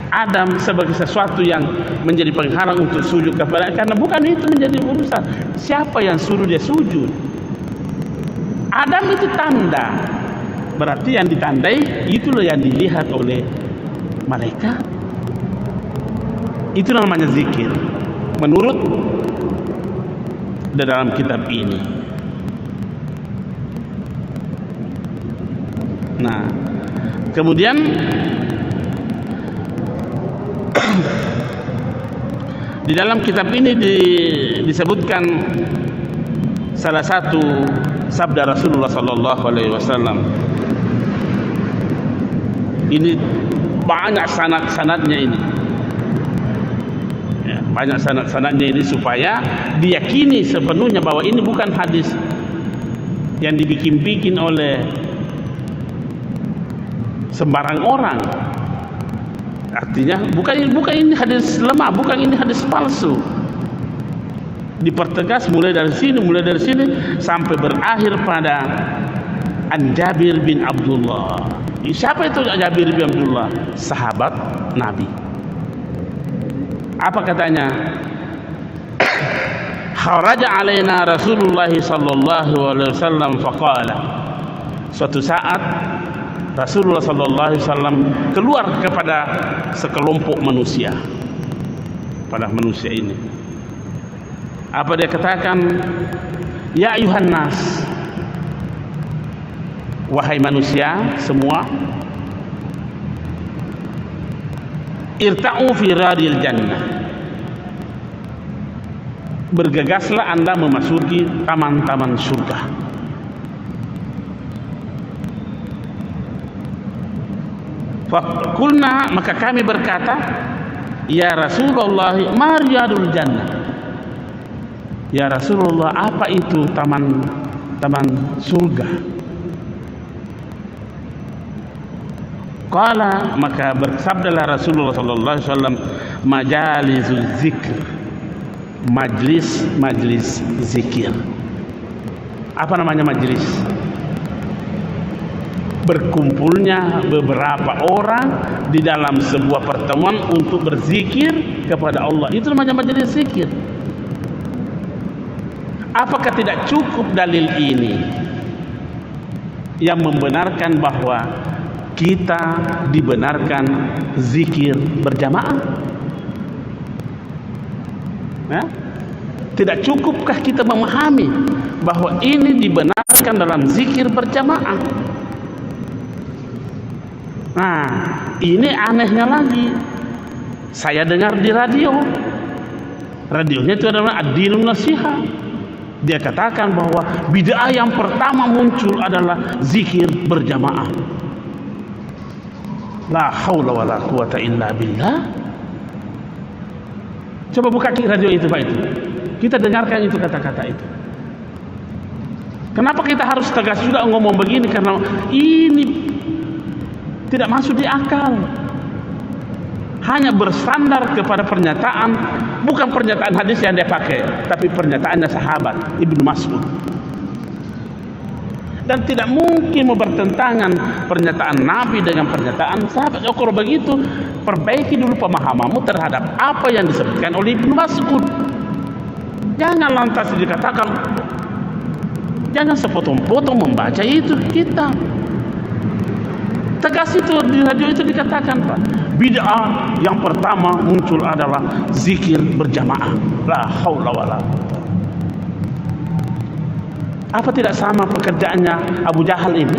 Adam sebagai sesuatu yang menjadi penghalang untuk sujud kepada, karena bukan itu menjadi urusan. Siapa yang suruh dia sujud? Adam itu tanda, berarti yang ditandai itulah yang dilihat oleh malaikat. Itu namanya zikir menurut dalam kitab ini. Nah, kemudian di dalam kitab ini disebutkan salah satu sabda Rasulullah sallallahu alaihi wasallam. Ini banyak sanad-sanadnya ini. Ya, banyak sanad-sanadnya ini supaya diyakini sepenuhnya bahwa ini bukan hadis yang dibikin-bikin oleh sembarang orang. Artinya bukan ini hadis lemah, bukan ini hadis palsu. Dipertegas mulai dari sini sampai berakhir pada An Jabir bin Abdullah. Siapa itu Jabir bin Abdullah? Sahabat Nabi. Apa katanya? Kharaja alaina Rasulullah sallallahu alaihi wasallam faqala. Suatu saat Rasulullah sallallahu alaihi wasallam keluar kepada sekelompok manusia, pada manusia ini. Apa dia katakan? Ya ayuhan nas, wahai manusia semua, irta'u fi radil jannah, bergegaslah anda memasuki taman-taman surga. Fakulna, maka kami berkata, ya Rasulullah, ma riyadul jannah. Ya Rasulullah, apa itu taman surga? Qala, maka bersabdalah Rasulullah sallallahu alaihi wasallam, majalizul zikr, majlis zikir. Apa namanya majlis? Berkumpulnya beberapa orang di dalam sebuah pertemuan untuk berzikir kepada Allah. Itu namanya majelis zikir. Apakah tidak cukup dalil ini yang membenarkan bahwa kita dibenarkan zikir berjamaah? Nah, tidak cukupkah kita memahami bahwa ini dibenarkan dalam zikir berjamaah? Nah, ini anehnya lagi. Saya dengar di radio. Radionya itu adalah Ad-Dinun Nasiha. Dia katakan bahwa bid'ah yang pertama muncul adalah zikir berjamaah. La haula wala quwata illa billah. Coba buka radio itu Pak itu. Kita dengarkan itu kata-kata itu. Kenapa kita harus tegas juga ngomong begini? Karena ini tidak masuk di akal. Hanya bersandar kepada pernyataan, bukan pernyataan hadis yang dia pakai, tapi pernyataannya sahabat Ibnu Mas'ud. Dan tidak mungkin bertentangan pernyataan Nabi dengan pernyataan sahabat. Kalau begitu, perbaiki dulu pemahamanmu terhadap apa yang disebutkan oleh Ibnu Mas'ud. Jangan lantas dikatakan, jangan sepotong-potong membaca itu kitab. Tegas itu di radio itu dikatakan, Pak, bid'ah yang pertama muncul adalah zikir berjamaah. La haula wala. Apa tidak sama pekerjaannya Abu Jahal ini?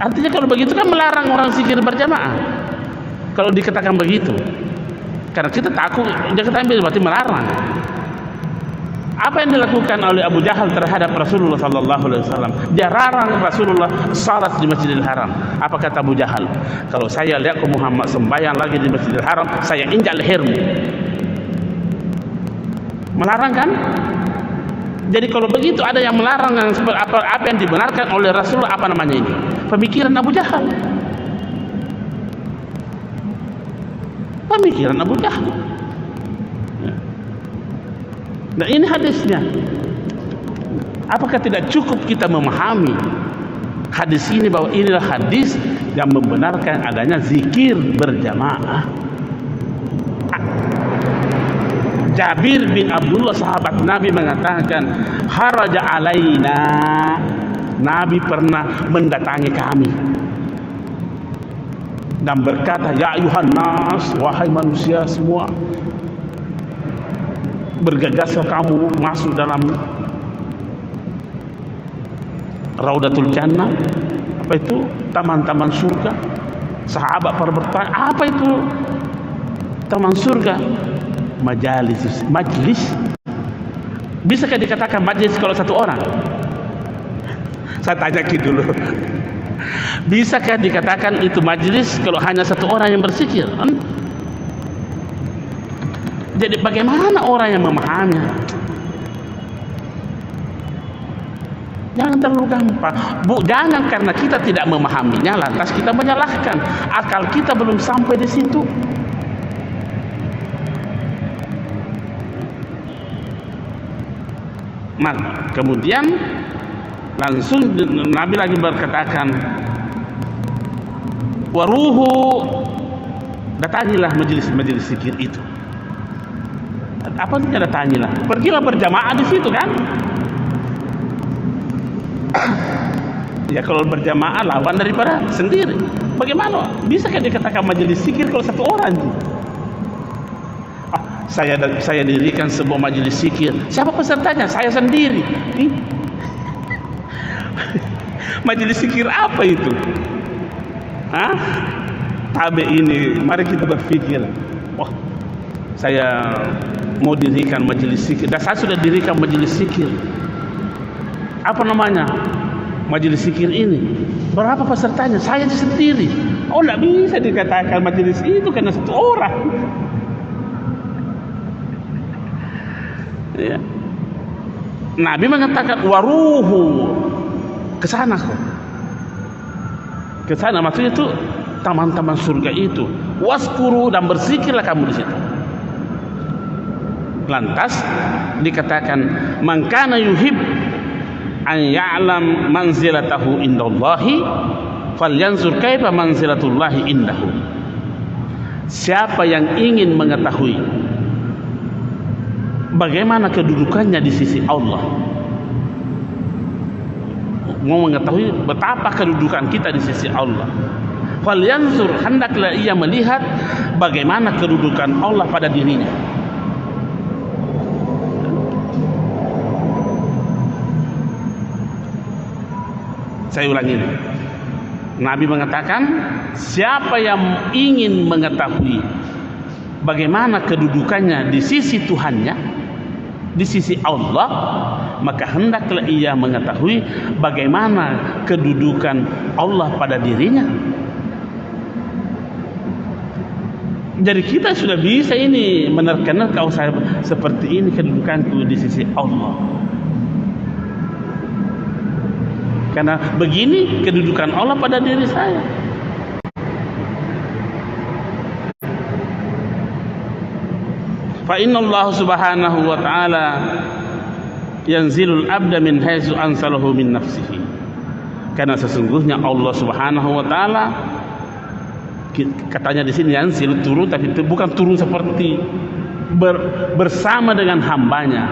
Artinya kalau begitu kan melarang orang zikir berjamaah. Kalau dikatakan begitu, karena kita takut, dia katakan berarti melarang. Apa yang dilakukan oleh Abu Jahal terhadap Rasulullah sallallahu alaihi wasallam? Dia larang Rasulullah salat di Masjidil Haram. Apa kata Abu Jahal? Kalau saya lihat ke Muhammad sembahyang lagi di Masjidil Haram, saya injak lehermu. Melarang kan? Jadi kalau begitu ada yang melarang yang apa yang dibenarkan oleh Rasulullah, apa namanya ini? Pemikiran Abu Jahal. Pemikiran Abu Jahal. Nah, ini hadisnya. Apakah tidak cukup kita memahami hadis ini bahwa inilah hadis yang membenarkan adanya zikir berjamaah. Jabir bin Abdullah sahabat Nabi mengatakan, haraja alaina, Nabi pernah mendatangi kami dan berkata, ya ayuhan nas, wahai manusia semua, bergegaslah kamu masuk dalam Raudatul Jannah. Apa itu? Taman-taman surga. Sahabat pada bertanya, apa itu taman surga? Majlis. Bisakah dikatakan majlis kalau satu orang? Saya tanya dulu. Bisakah dikatakan itu majlis kalau hanya satu orang yang berzikir? Jadi bagaimana orang yang memahami? Jangan terlalu gampang. Jangan karena kita tidak memahaminya lantas kita menyalahkan. Akal kita belum sampai di situ. Maka kemudian langsung Nabi lagi berkatakan, waruhu, datangilah majelis zikir itu. Apa itu datangilah? Pergilah berjamaah di situ kan? Ya kalau berjamaah lawan daripada sendiri. Bagaimana? Bisakah dikatakan majelis zikir kalau satu orang? Saya dirikan sebuah majelis zikir. Siapa pesertanya? Saya sendiri. Majelis zikir apa itu? Tabe ini, mari kita berpikir. Wah, saya mau dirikan majelis zikir. Dan saya sudah dirikan majelis zikir. Apa namanya? Majelis zikir ini. Berapa pesertanya? Saya sendiri. Oh, tidak bisa dikatakan majelis itu karena satu orang. Ya. Nabi mengatakan waruhu, ke sana kok. Ke sana maksudnya itu taman-taman surga itu. Waskuru, dan berzikirlah kamu di situ. Lantas dikatakan man kana yuhib an ya'lam manzilatahu indallahi falyanzur kaifa manzilatullahi indahu. Siapa yang ingin mengetahui bagaimana kedudukannya di sisi Allah, mau mengetahui betapa kedudukan kita di sisi Allah, falyanzur, hendaklah ia melihat bagaimana kedudukan Allah pada dirinya. Saya ulangi, Nabi mengatakan siapa yang ingin mengetahui bagaimana kedudukannya di sisi Tuhannya, di sisi Allah, maka hendaklah ia mengetahui bagaimana kedudukan Allah pada dirinya. Jadi kita sudah bisa ini menerka-nerka, kalau saya seperti ini kedudukanku di sisi Allah, karena begini kedudukan Allah pada diri saya. Fa inna Allah subhanahu wa ta'ala yanzilul abda min haitsu ansalahu min nafsihi. Karena sesungguhnya Allah subhanahu wa ta'ala, katanya di sini yanzil, turun, tapi itu bukan turun seperti bersama dengan hambanya,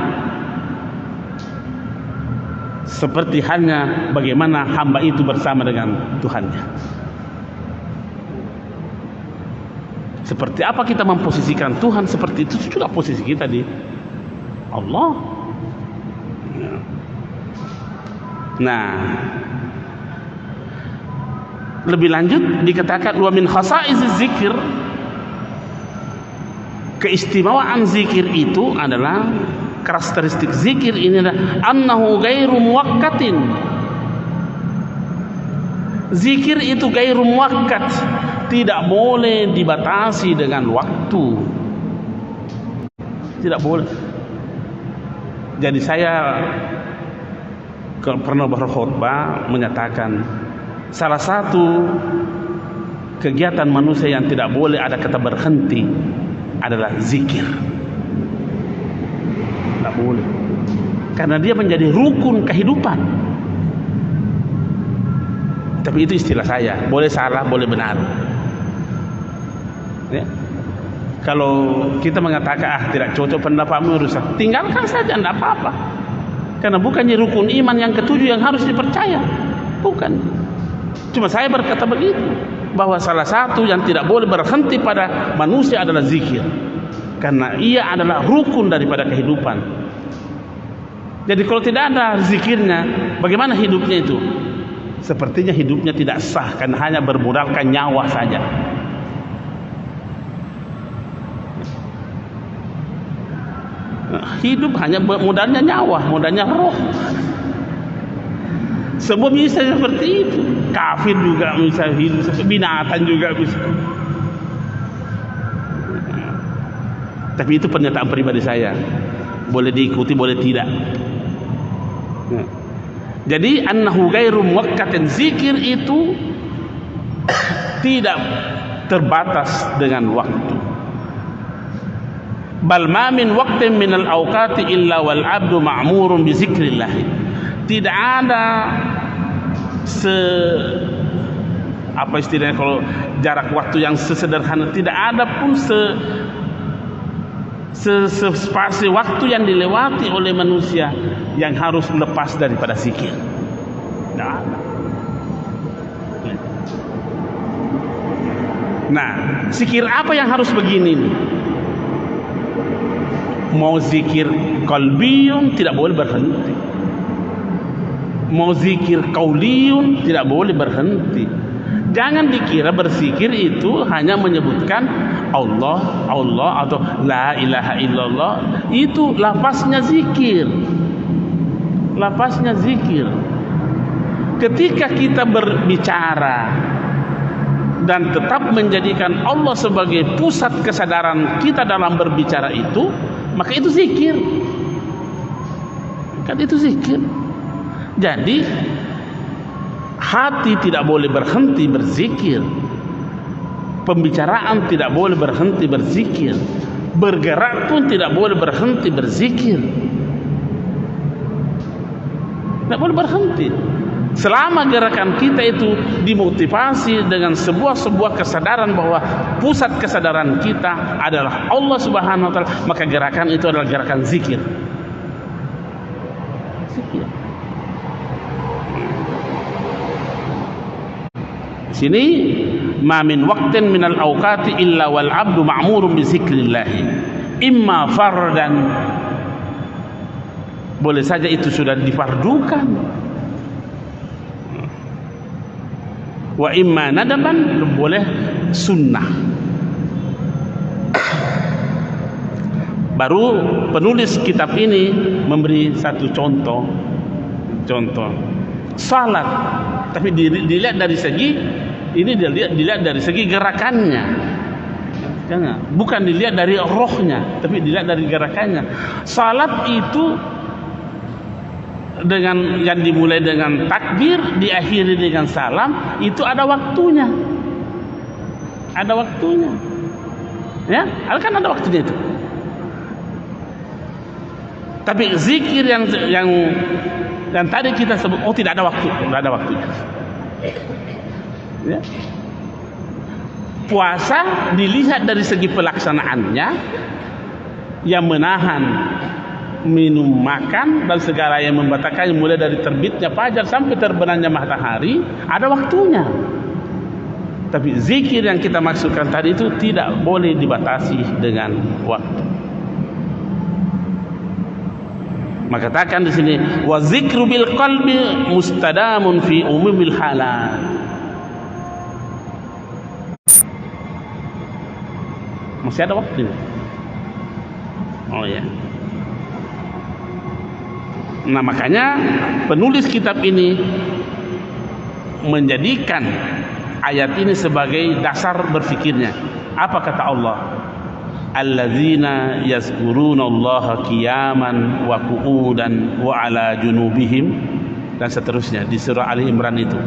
seperti hanya bagaimana hamba itu bersama dengan Tuhannya. Seperti apa kita memposisikan Tuhan, seperti itu juga posisi kita di Allah. Nah, lebih lanjut dikatakan wa min khasaiziz zikir, keistimewaan zikir itu adalah, karakteristik zikir ini adalah annahu ghairu muwakkatin. Zikir itu ghairu muwakkat, tidak boleh dibatasi dengan waktu, tidak boleh. Jadi saya pernah berkhutbah menyatakan salah satu kegiatan manusia yang tidak boleh ada kata berhenti adalah zikir. Tidak boleh, karena dia menjadi rukun kehidupan. Tapi itu istilah saya, boleh salah, boleh benar. Ya. Kalau kita mengatakan tidak cocok pendapatmu, rusak, tinggalkan saja, tidak apa-apa. Karena bukannya rukun iman yang ketujuh yang harus dipercaya, bukan. Cuma saya berkata begitu, bahwa salah satu yang tidak boleh berhenti pada manusia adalah zikir, karena ia adalah rukun daripada kehidupan. Jadi kalau tidak ada zikirnya, bagaimana hidupnya itu? Sepertinya hidupnya tidak sah, karena hanya bermodalkan nyawa saja. Hidup hanya modalnya nyawa, modalnya roh. Semua bisa seperti itu. Kafir juga bisa hidup, binatang juga bisa. Tapi itu pernyataan pribadi saya, boleh diikuti, boleh tidak. Jadi annahu ghairu muwaqqatin, zikir itu tidak terbatas dengan waktu. Bal ma min waqtin min al-awqati illa wal 'abdu ma'murun bi zikrillah. Tidak ada apa istilahnya kalau jarak waktu yang sesederhana, tidak ada pun spasi waktu yang dilewati oleh manusia yang harus lepas daripada zikir. Tidak ada. Nah, zikir apa yang harus begini nih? Mau zikir qalbiyun tidak boleh berhenti, mau zikir qauliyun tidak boleh berhenti. Jangan dikira berzikir itu hanya menyebutkan Allah, Allah atau la ilaha illallah, itu lafaznya zikir. Lafaznya zikir. Ketika kita berbicara dan tetap menjadikan Allah sebagai pusat kesadaran kita dalam berbicara itu, maka itu zikir. Kan itu zikir. Jadi hati tidak boleh berhenti berzikir, pembicaraan tidak boleh berhenti berzikir, bergerak pun tidak boleh berhenti berzikir. Tidak boleh berhenti selama gerakan kita itu dimotivasi dengan sebuah kesadaran bahwa pusat kesadaran kita adalah Allah Subhanahu wa taala, maka gerakan itu adalah gerakan zikir. Zikir. Sini ma min waqtin minal awqati illa wal 'abdu ma'murun bi zikrillah, imma fardan, boleh saja itu sudah difardukan, wa imma nadaban, boleh sunnah. Baru penulis kitab ini memberi satu contoh salat, tapi dilihat dari segi ini, dilihat dari segi gerakannya, bukan dilihat dari rohnya, tapi dilihat dari gerakannya. Salat itu dengan yang dimulai dengan takbir, diakhiri dengan salam, itu ada waktunya. Ada waktunya. Ya, kan ada waktunya itu. Tapi zikir yang tadi kita sebut, oh tidak ada waktu, tidak ada waktunya. Ya. Puasa dilihat dari segi pelaksanaannya, yang menahan minum, makan dan segala yang membatalkannya, mulai dari terbitnya fajar sampai terbenamnya matahari, ada waktunya. Tapi zikir yang kita maksudkan tadi itu tidak boleh dibatasi dengan waktu. Maka katakan di sini, wa zikru bil qalbi mustadamun fi umumil halat. Masih ada waktu. Oh ya. Nah, makanya penulis kitab ini menjadikan ayat ini sebagai dasar berfikirnya. Apa kata Allah? Alladzina yazkuruna Allaha qiyaman wa qu'udan wa ala junubihim, dan seterusnya di surah Ali Imran itu.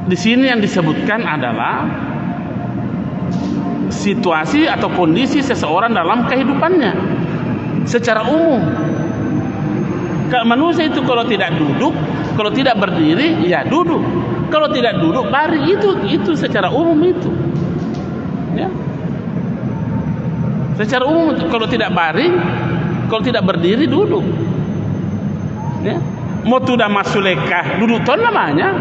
Di sini yang disebutkan adalah situasi atau kondisi seseorang dalam kehidupannya secara umum. Manusia itu kalau tidak duduk Kalau tidak berdiri, ya duduk. Kalau tidak duduk, baring. Itu secara umum itu. Ya. Secara umum, kalau tidak baring, kalau tidak berdiri, duduk. Ya. Mau tudah masulekah, duduk ton namanya.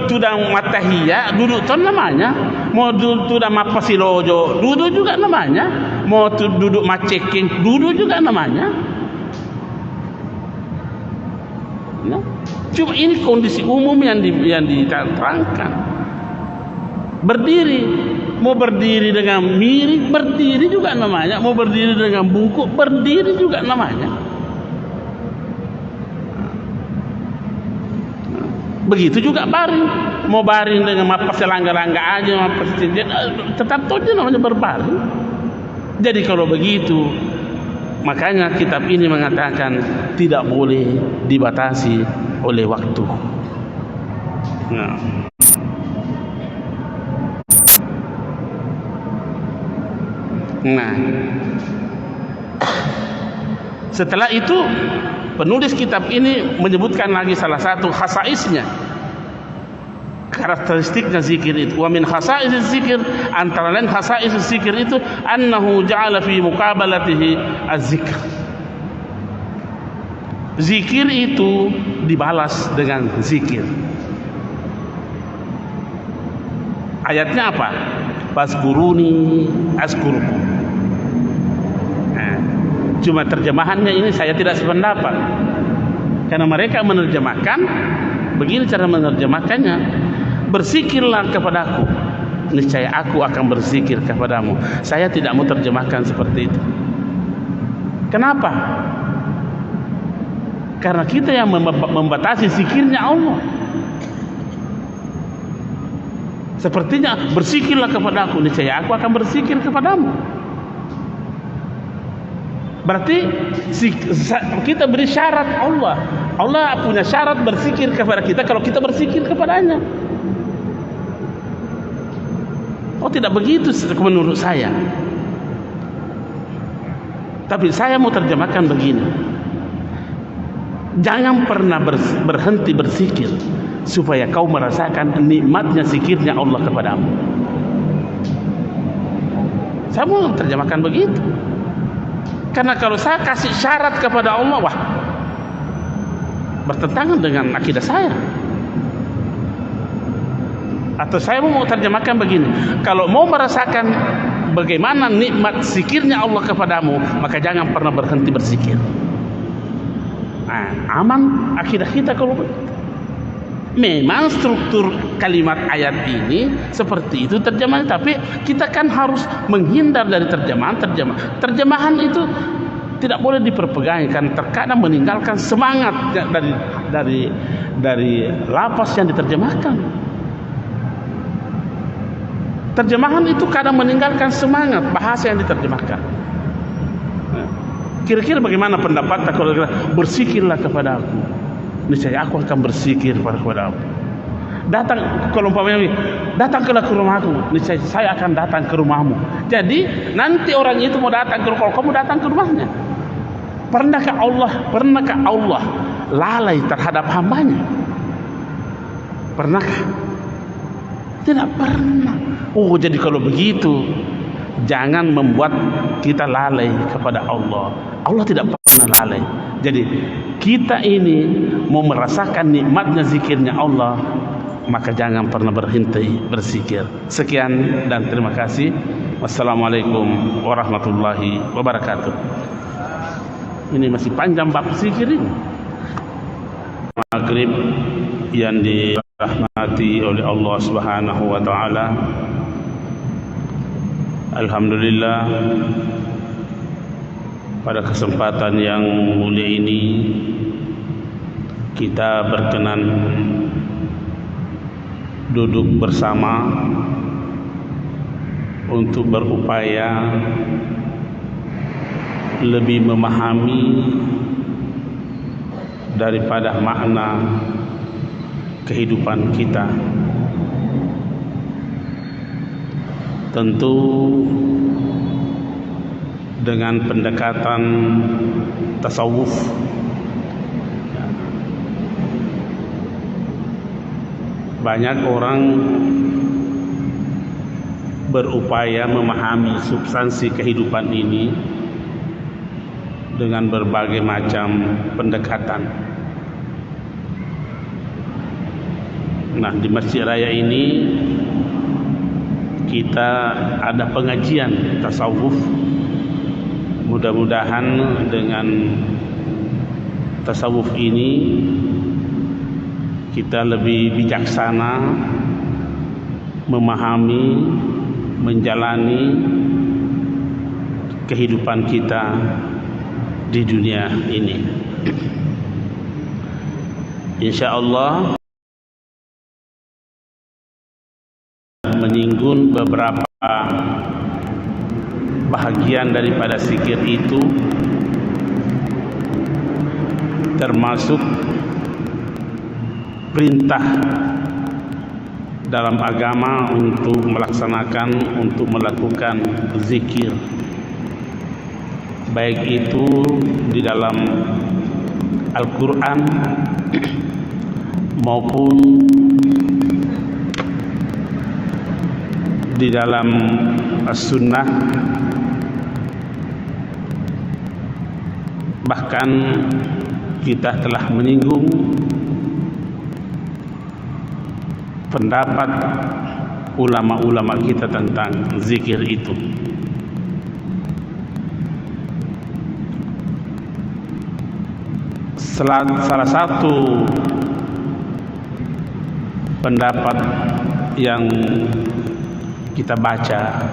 Tudah matahiyah, duduk ton namanya. Mau tudah mapasilojo, duduk juga namanya. Mau duduk maceking, duduk juga namanya. Ya. Cuma ini kondisi umum yang diterangkan. Berdiri, mau berdiri dengan miring, berdiri juga namanya. Mau berdiri dengan bungkuk, berdiri juga namanya. Begitu juga baring. Mau baring dengan mapas langga-langga aja, mapas cincin, tetap saja namanya berbaring. Jadi kalau begitu, makanya kitab ini mengatakan tidak boleh dibatasi oleh waktu. Nah, setelah itu penulis kitab ini menyebutkan lagi salah satu khasaisnya, karakteristiknya zikir itu. Wa min khasais zikir, antara lain khasais zikir itu annahu ja'ala fi muqabalatihi az-zikr. Zikir itu dibalas dengan zikir. Ayatnya apa? Fazkuruni azkurukum. Cuma terjemahannya ini saya tidak sependapat, karena mereka menerjemahkan begini cara menerjemahkannya: berzikirlah kepadaku, niscaya aku akan berzikir kepadamu. Saya tidak mau terjemahkan seperti itu. Kenapa? Karena kita yang membatasi zikirnya Allah. Sepertinya berzikirlah kepadaku, niscaya aku akan berzikir kepadamu. Berarti kita beri syarat Allah. Allah punya syarat berzikir kepada kita kalau kita berzikir kepadanya. Oh, tidak begitu menurut saya. Tapi saya mau terjemahkan begini: jangan pernah berhenti berzikir supaya kau merasakan nikmatnya zikirnya Allah kepadamu. Saya mau terjemahkan begitu. Karena kalau saya kasih syarat kepada Allah, wah, bertentangan dengan akidah saya. Atau saya mau terjemahkan begini: kalau mau merasakan bagaimana nikmat zikirnya Allah kepadamu, maka jangan pernah berhenti berzikir. Nah, aman akidah kita kalau begitu. Memang struktur kalimat ayat ini seperti itu terjemahan, tapi kita kan harus menghindar dari terjemahan. Terjemahan itu tidak boleh diperpegangi, kan terkadang meninggalkan semangat dari lafaz yang diterjemahkan. Terjemahan itu kadang meninggalkan semangat bahasa yang diterjemahkan. Kira-kira bagaimana pendapat kalau berzikirlah kepada aku, niscaya aku akan berzikir kepada aku. Datang, kalau umpamanya datang ke rumahku, niscaya saya akan datang ke rumahmu. Jadi nanti orang itu mau datang kalau kamu datang ke rumahnya. Pernahkah Allah lalai terhadap hambanya? Pernahkah? Tidak pernah. Oh, jadi kalau begitu jangan membuat kita lalai kepada Allah. Allah tidak pernah lalai. Jadi kita ini mau merasakan nikmatnya zikirnya Allah, maka jangan pernah berhenti berzikir. Sekian dan terima kasih. Wassalamualaikum warahmatullahi wabarakatuh. Ini masih panjang bab zikir ini. Maghrib yang dirahmati oleh Allah Subhanahu wa taala. Alhamdulillah, pada kesempatan yang mulia ini kita berkenan duduk bersama untuk berupaya lebih memahami daripada makna kehidupan kita. Tentu dengan pendekatan tasawuf, banyak orang berupaya memahami substansi kehidupan ini dengan berbagai macam pendekatan. Nah, di Masjid Raya ini kita ada pengajian tasawuf. Mudah-mudahan dengan tasawuf ini kita lebih bijaksana memahami, menjalani kehidupan kita di dunia ini. Insya Allah menyinggung beberapa bahagian daripada zikir itu, termasuk perintah dalam agama untuk melakukan zikir, baik itu di dalam Al-Quran maupun di dalam As-Sunnah. Bahkan kita telah menyinggung pendapat ulama-ulama kita tentang zikir itu. Salah satu pendapat yang kita baca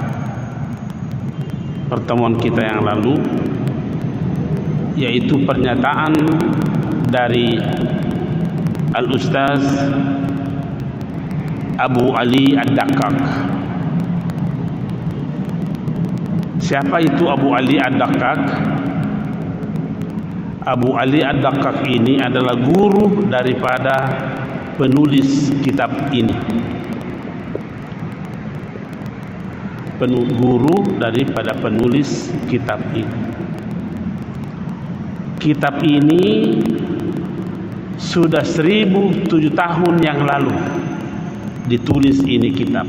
pertemuan kita yang lalu, yaitu pernyataan dari Al-Ustaz Abu Ali Ad-Daqqaq. Siapa itu Abu Ali Ad-Daqqaq? Abu Ali Ad-Daqqaq ini adalah guru daripada penulis kitab ini. Guru daripada penulis kitab ini. Kitab ini sudah 1007 tahun yang lalu ditulis ini kitab.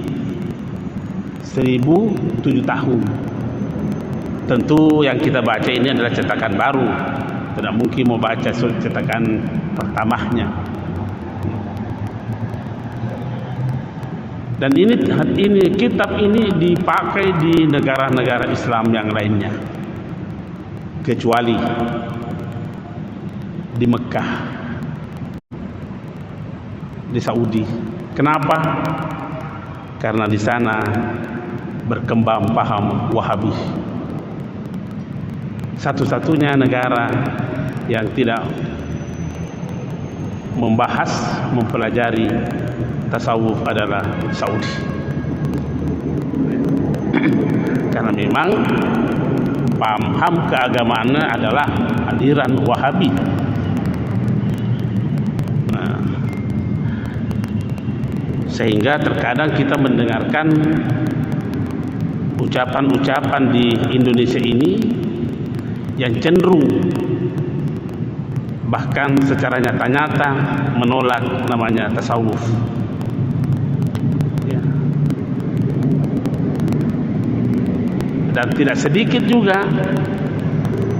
1007 tahun. Tentu yang kita baca ini adalah cetakan baru. Tidak mungkin mau baca cetakan pertamanya. Dan ini kitab ini dipakai di negara-negara Islam yang lainnya, kecuali di Mekah, di Saudi. Kenapa? Karena di sana berkembang paham Wahabi. Satu-satunya negara yang tidak membahas, mempelajari tasawuf adalah Saudi. Karena memang paham keagamaannya adalah aliran Wahabi. Nah, sehingga terkadang kita mendengarkan ucapan-ucapan di Indonesia ini yang cenderung bahkan secara nyata-nyata menolak namanya tasawuf. Dan tidak sedikit juga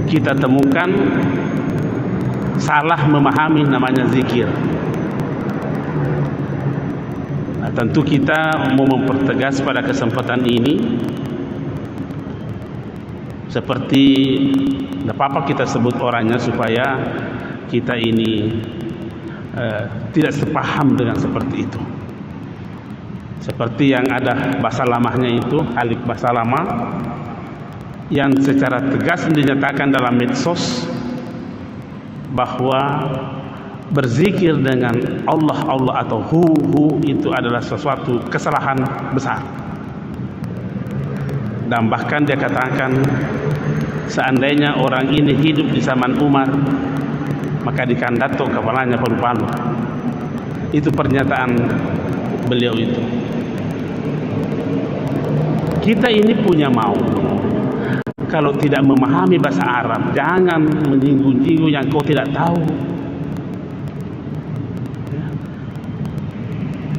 kita temukan salah memahami namanya zikir. Nah, tentu kita mau mempertegas pada kesempatan ini, seperti tidak apa-apa kita sebut orangnya supaya kita ini tidak sepaham dengan seperti itu. Seperti yang ada bahasa lamanya itu, alif bahasa lama, yang secara tegas dinyatakan dalam medsos bahwa berzikir dengan Allah atau hu itu adalah sesuatu kesalahan besar. Dan bahkan dia katakan, seandainya orang ini hidup di zaman Umar, maka dikandato kepalanya palu-palu. Itu pernyataan beliau itu. Kita ini punya mau, kalau tidak memahami bahasa Arab, jangan menyinggung-nyinggung yang kau tidak tahu.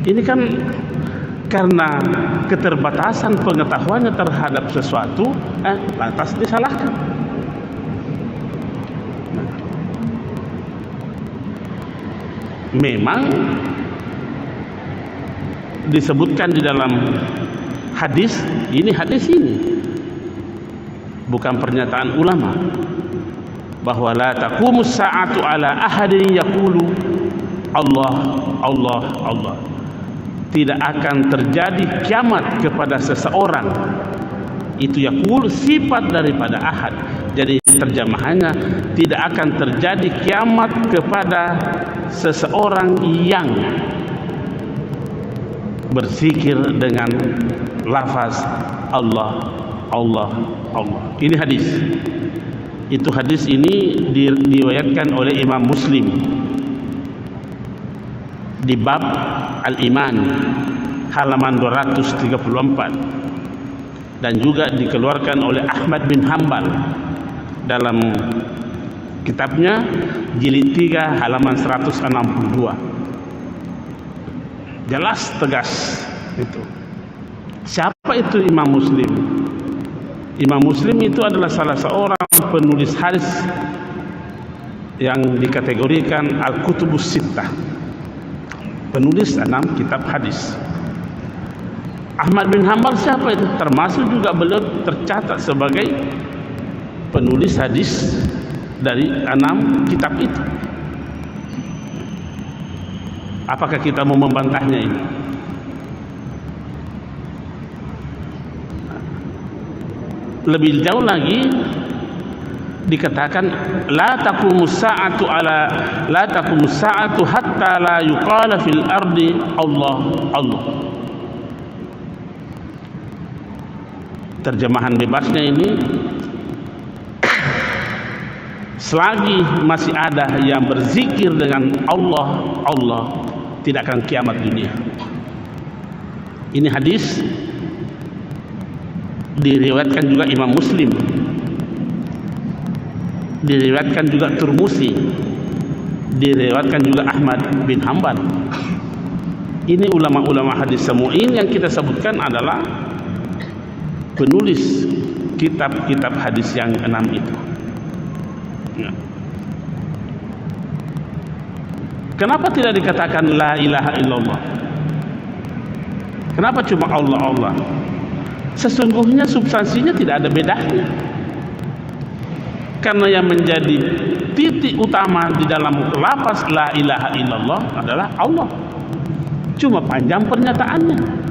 Ini kan karena keterbatasan pengetahuannya terhadap sesuatu, lantas disalahkan. Memang disebutkan di dalam hadis ini bukan pernyataan ulama, bahwa la taqumus sa'atu ala ahadin yaqulu Allah Allah Allah. Tidak akan terjadi kiamat kepada seseorang, itu yaqul sifat daripada ahad. Jadi terjemahannya, tidak akan terjadi kiamat kepada seseorang yang berzikir dengan lafaz Allah Allah Allah. Ini hadis. Itu hadis ini diriwayatkan oleh Imam Muslim di bab Al-Iman halaman 234, dan juga dikeluarkan oleh Ahmad bin Hanbal dalam kitabnya jilid 3 halaman 162. Jelas tegas itu. Siapa itu Imam Muslim? Imam Muslim itu adalah salah seorang penulis hadis yang dikategorikan Al-Kutubus Sittah, penulis 6 kitab hadis. Ahmad bin Hanbal siapa itu? Termasuk juga beliau tercatat sebagai penulis hadis dari 6 kitab itu. Apakah kita mau membantahnya ini? Lebih jauh lagi dikatakan la taqumus sa'atu hatta la yuqala fil ardi Allah Allah. Terjemahan bebasnya ini, selagi masih ada yang berzikir dengan Allah Allah, tidak akan kiamat dunia. Ini hadis diriwayatkan juga Imam Muslim, diriwayatkan juga Turmusi, diriwayatkan juga Ahmad bin Hanbal. Ini ulama-ulama hadis semua ini yang kita sebutkan adalah penulis kitab-kitab hadis yang 6 itu. Kenapa tidak dikatakan la ilaha illallah? Kenapa cuma Allah Allah? Sesungguhnya substansinya tidak ada bedanya, karena yang menjadi titik utama di dalam lafaz la ilaha illallah adalah Allah, cuma panjang pernyataannya.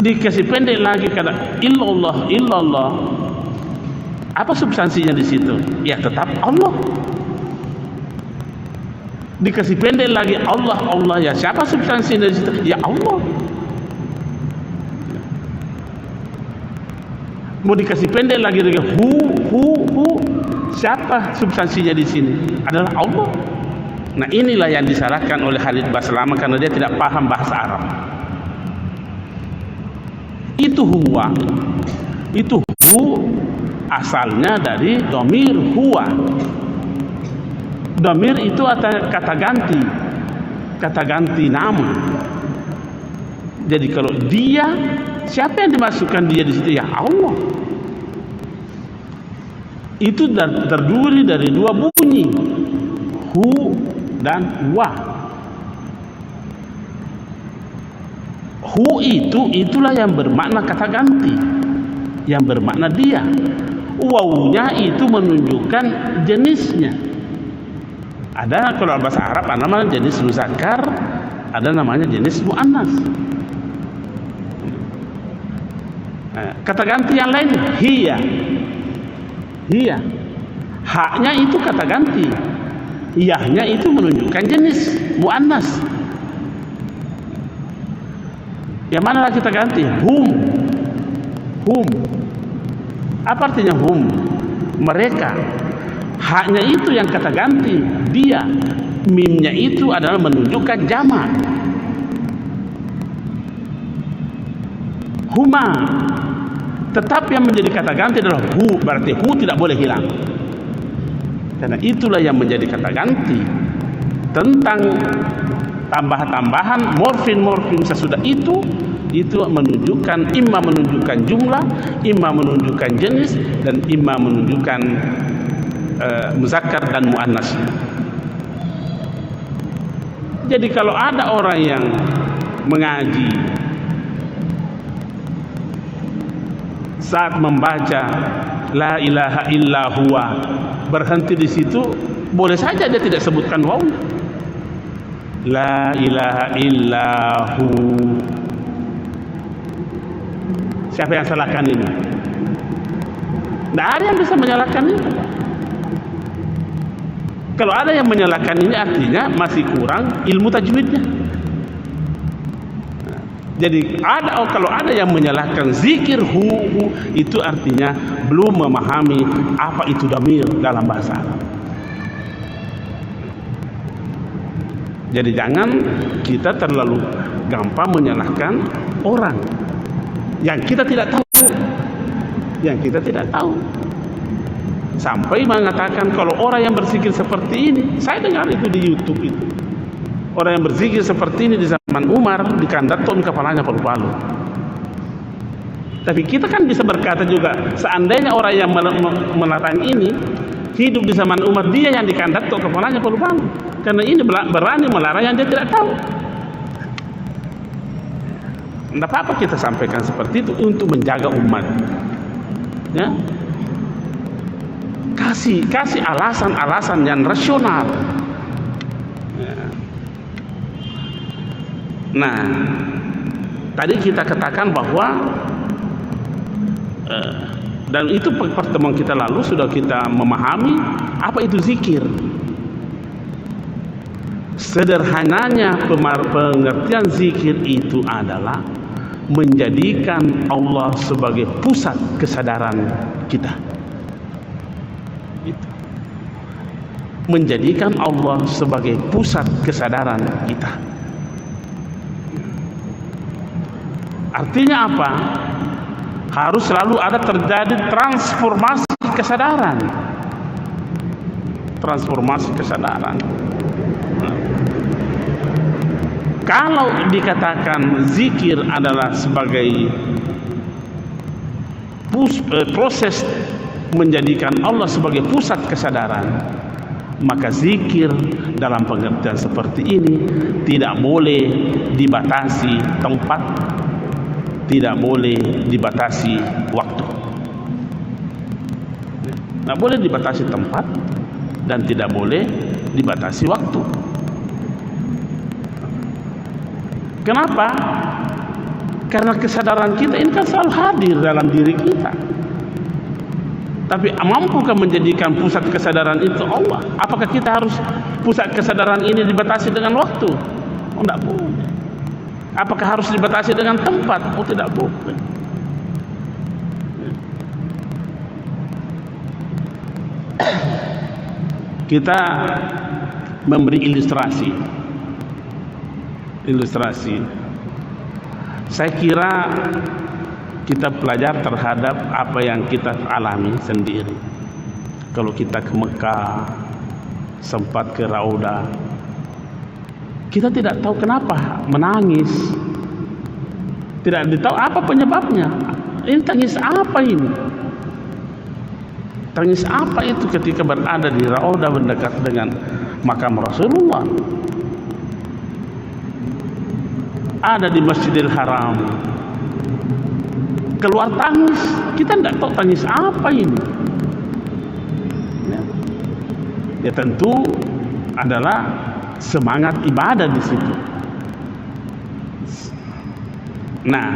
Dikasih pendek lagi kata illallah illallah, apa substansinya di situ? Ya tetap Allah. Dikasih pendek lagi Allah Allah, ya siapa substansinya di situ? Ya Allah. Mau dikasih pendek lagi hu, siapa substansinya di sini? Adalah Allah. Nah inilah yang disalahkan oleh Khalid Baslama karena dia tidak paham bahasa Arab. Itu huwa, itu hu asalnya dari domir huwa. Domir itu kata ganti nama. Jadi kalau dia, siapa yang dimasukkan dia di situ? Ya Allah. Itu terdiri dari 2 bunyi, hu dan wa. Hu itulah yang bermakna kata ganti, yang bermakna dia. Wawunya itu menunjukkan jenisnya. Ada kalau bahasa Arab ada namanya jenis muzakkar, ada namanya jenis muannas. Kata ganti yang lain hiya. Haknya itu kata ganti, yahnya itu menunjukkan jenis muannas. Yang mana kita ganti? Hum. Apa artinya hum? Mereka. Haknya itu yang kata ganti, dia. Mimnya itu adalah menunjukkan jamak. Huma. Tetap yang menjadi kata ganti adalah hu, berarti hu tidak boleh hilang. Karena itulah yang menjadi kata ganti. tentang tambahan morfin sesudah itu menunjukkan imma menunjukkan jumlah, imma menunjukkan jenis, dan imma menunjukkan muzakkar dan muannas. Jadi kalau ada orang yang mengaji saat membaca la ilaha illa huwa berhenti di situ, boleh saja dia tidak sebutkan waw. La ilaha illahu. Siapa yang salahkan ini? Tidak ada yang bisa menyalahkan ini. Kalau ada yang menyalahkan ini, artinya masih kurang ilmu tajwidnya. Jadi kalau ada yang menyalahkan zikir hu itu artinya belum memahami apa itu dhamir dalam bahasa Arab. Jadi jangan kita terlalu gampang menyalahkan orang yang kita tidak tahu. Sampai mengatakan kalau orang yang berzikir seperti ini, saya dengar itu di YouTube itu. Orang yang berzikir seperti ini di zaman Umar dikandaton kepalanya palu-palu. Tapi kita kan bisa berkata juga, seandainya orang yang melarang ini hidup di zaman Umar, dia yang dikandaton kepalanya palu-palu. Karena ini berani melarang yang dia tidak tahu. Tidak apa-apa kita sampaikan seperti itu untuk menjaga umat. Ya. Kasih alasan-alasan yang rasional. Ya. Nah, tadi kita katakan bahwa dan itu pertemuan kita lalu sudah kita memahami apa itu zikir. Sederhananya pengertian zikir itu adalah menjadikan Allah sebagai pusat kesadaran kita. Menjadikan Allah sebagai pusat kesadaran kita. Artinya apa? Harus selalu ada terjadi transformasi kesadaran. Transformasi kesadaran. Kalau dikatakan zikir adalah sebagai proses menjadikan Allah sebagai pusat kesadaran, maka zikir dalam pengertian seperti ini tidak boleh dibatasi tempat, tidak boleh dibatasi waktu. Tidak boleh dibatasi tempat dan tidak boleh dibatasi waktu. Kenapa? Karena kesadaran kita ini kan selalu hadir dalam diri kita. Tapi mampukah menjadikan pusat kesadaran itu Allah? Apakah kita harus pusat kesadaran ini dibatasi dengan waktu? Oh, tidak boleh. Apakah harus dibatasi dengan tempat? Oh, tidak boleh. Kita memberi ilustrasi. Saya kira kita belajar terhadap apa yang kita alami sendiri. Kalau kita ke Mekah, sempat ke Raudah, kita tidak tahu kenapa menangis, tidak tahu apa penyebabnya. Ini tangis apa ini? Tangis apa itu ketika berada di Raudah mendekat dengan makam Rasulullah, ada di Masjidil Haram, keluar tangis. Kita tidak tahu tangis apa ini. Ya tentu adalah semangat ibadah di situ. Nah,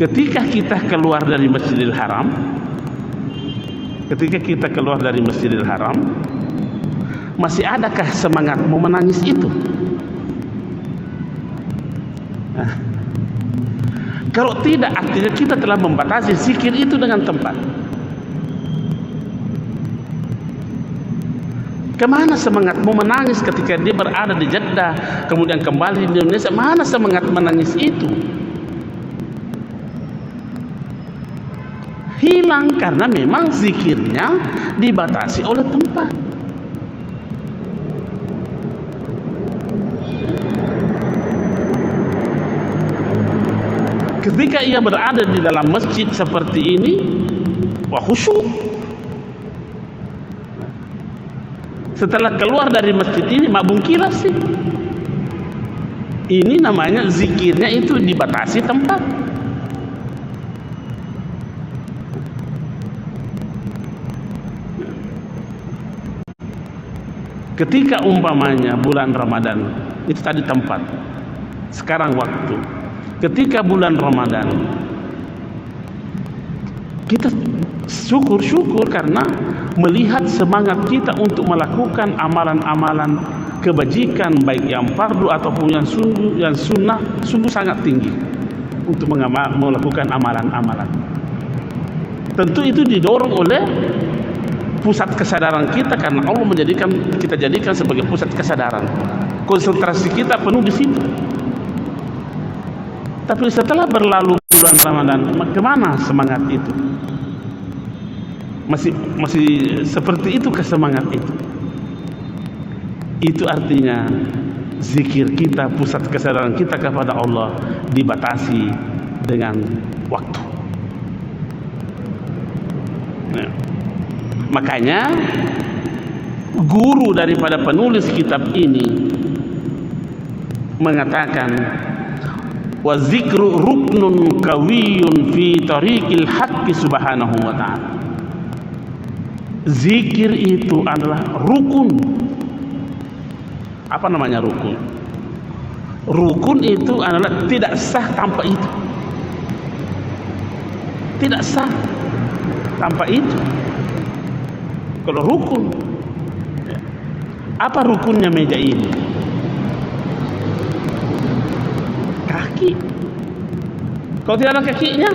ketika kita keluar dari Masjidil Haram, masih adakah semangat mau menangis itu? Nah, kalau tidak, artinya kita telah membatasi zikir itu dengan tempat. Kemana semangat mau menangis ketika dia berada di Jeddah, kemudian kembali di Indonesia? Mana semangat menangis itu? Hilang karena memang zikirnya dibatasi oleh tempat. ketika ia berada di dalam masjid seperti ini, wah khusyuk. Setelah keluar dari masjid ini, mabung kilas sih. Ini namanya zikirnya itu dibatasi tempat. Ketika umpamanya bulan Ramadan, itu tadi tempat, sekarang waktu. Ketika bulan Ramadan, kita syukur karena melihat semangat kita untuk melakukan amalan-amalan kebajikan, baik yang fardu ataupun yang sunnah, sungguh sangat tinggi untuk melakukan amalan-amalan. Tentu itu didorong oleh pusat kesadaran kita, karena Allah kita jadikan sebagai pusat kesadaran. Konsentrasi kita penuh di situ. Tapi setelah berlalu bulan Ramadan, kemana semangat itu? Masih seperti itu kesemangat itu. Itu artinya zikir kita, pusat kesadaran kita kepada Allah dibatasi dengan waktu. Nah, makanya guru daripada penulis kitab ini mengatakan, wa zikru ruknun kawiyun fi tariqil haqqi subhanahu wa ta'ala. Zikir itu adalah rukun. Apa namanya rukun? Rukun itu adalah tidak sah tanpa itu. Tidak sah tanpa itu. Kalau rukun, apa rukunnya meja ini? Kaki. Kalau tidak ada kakinya,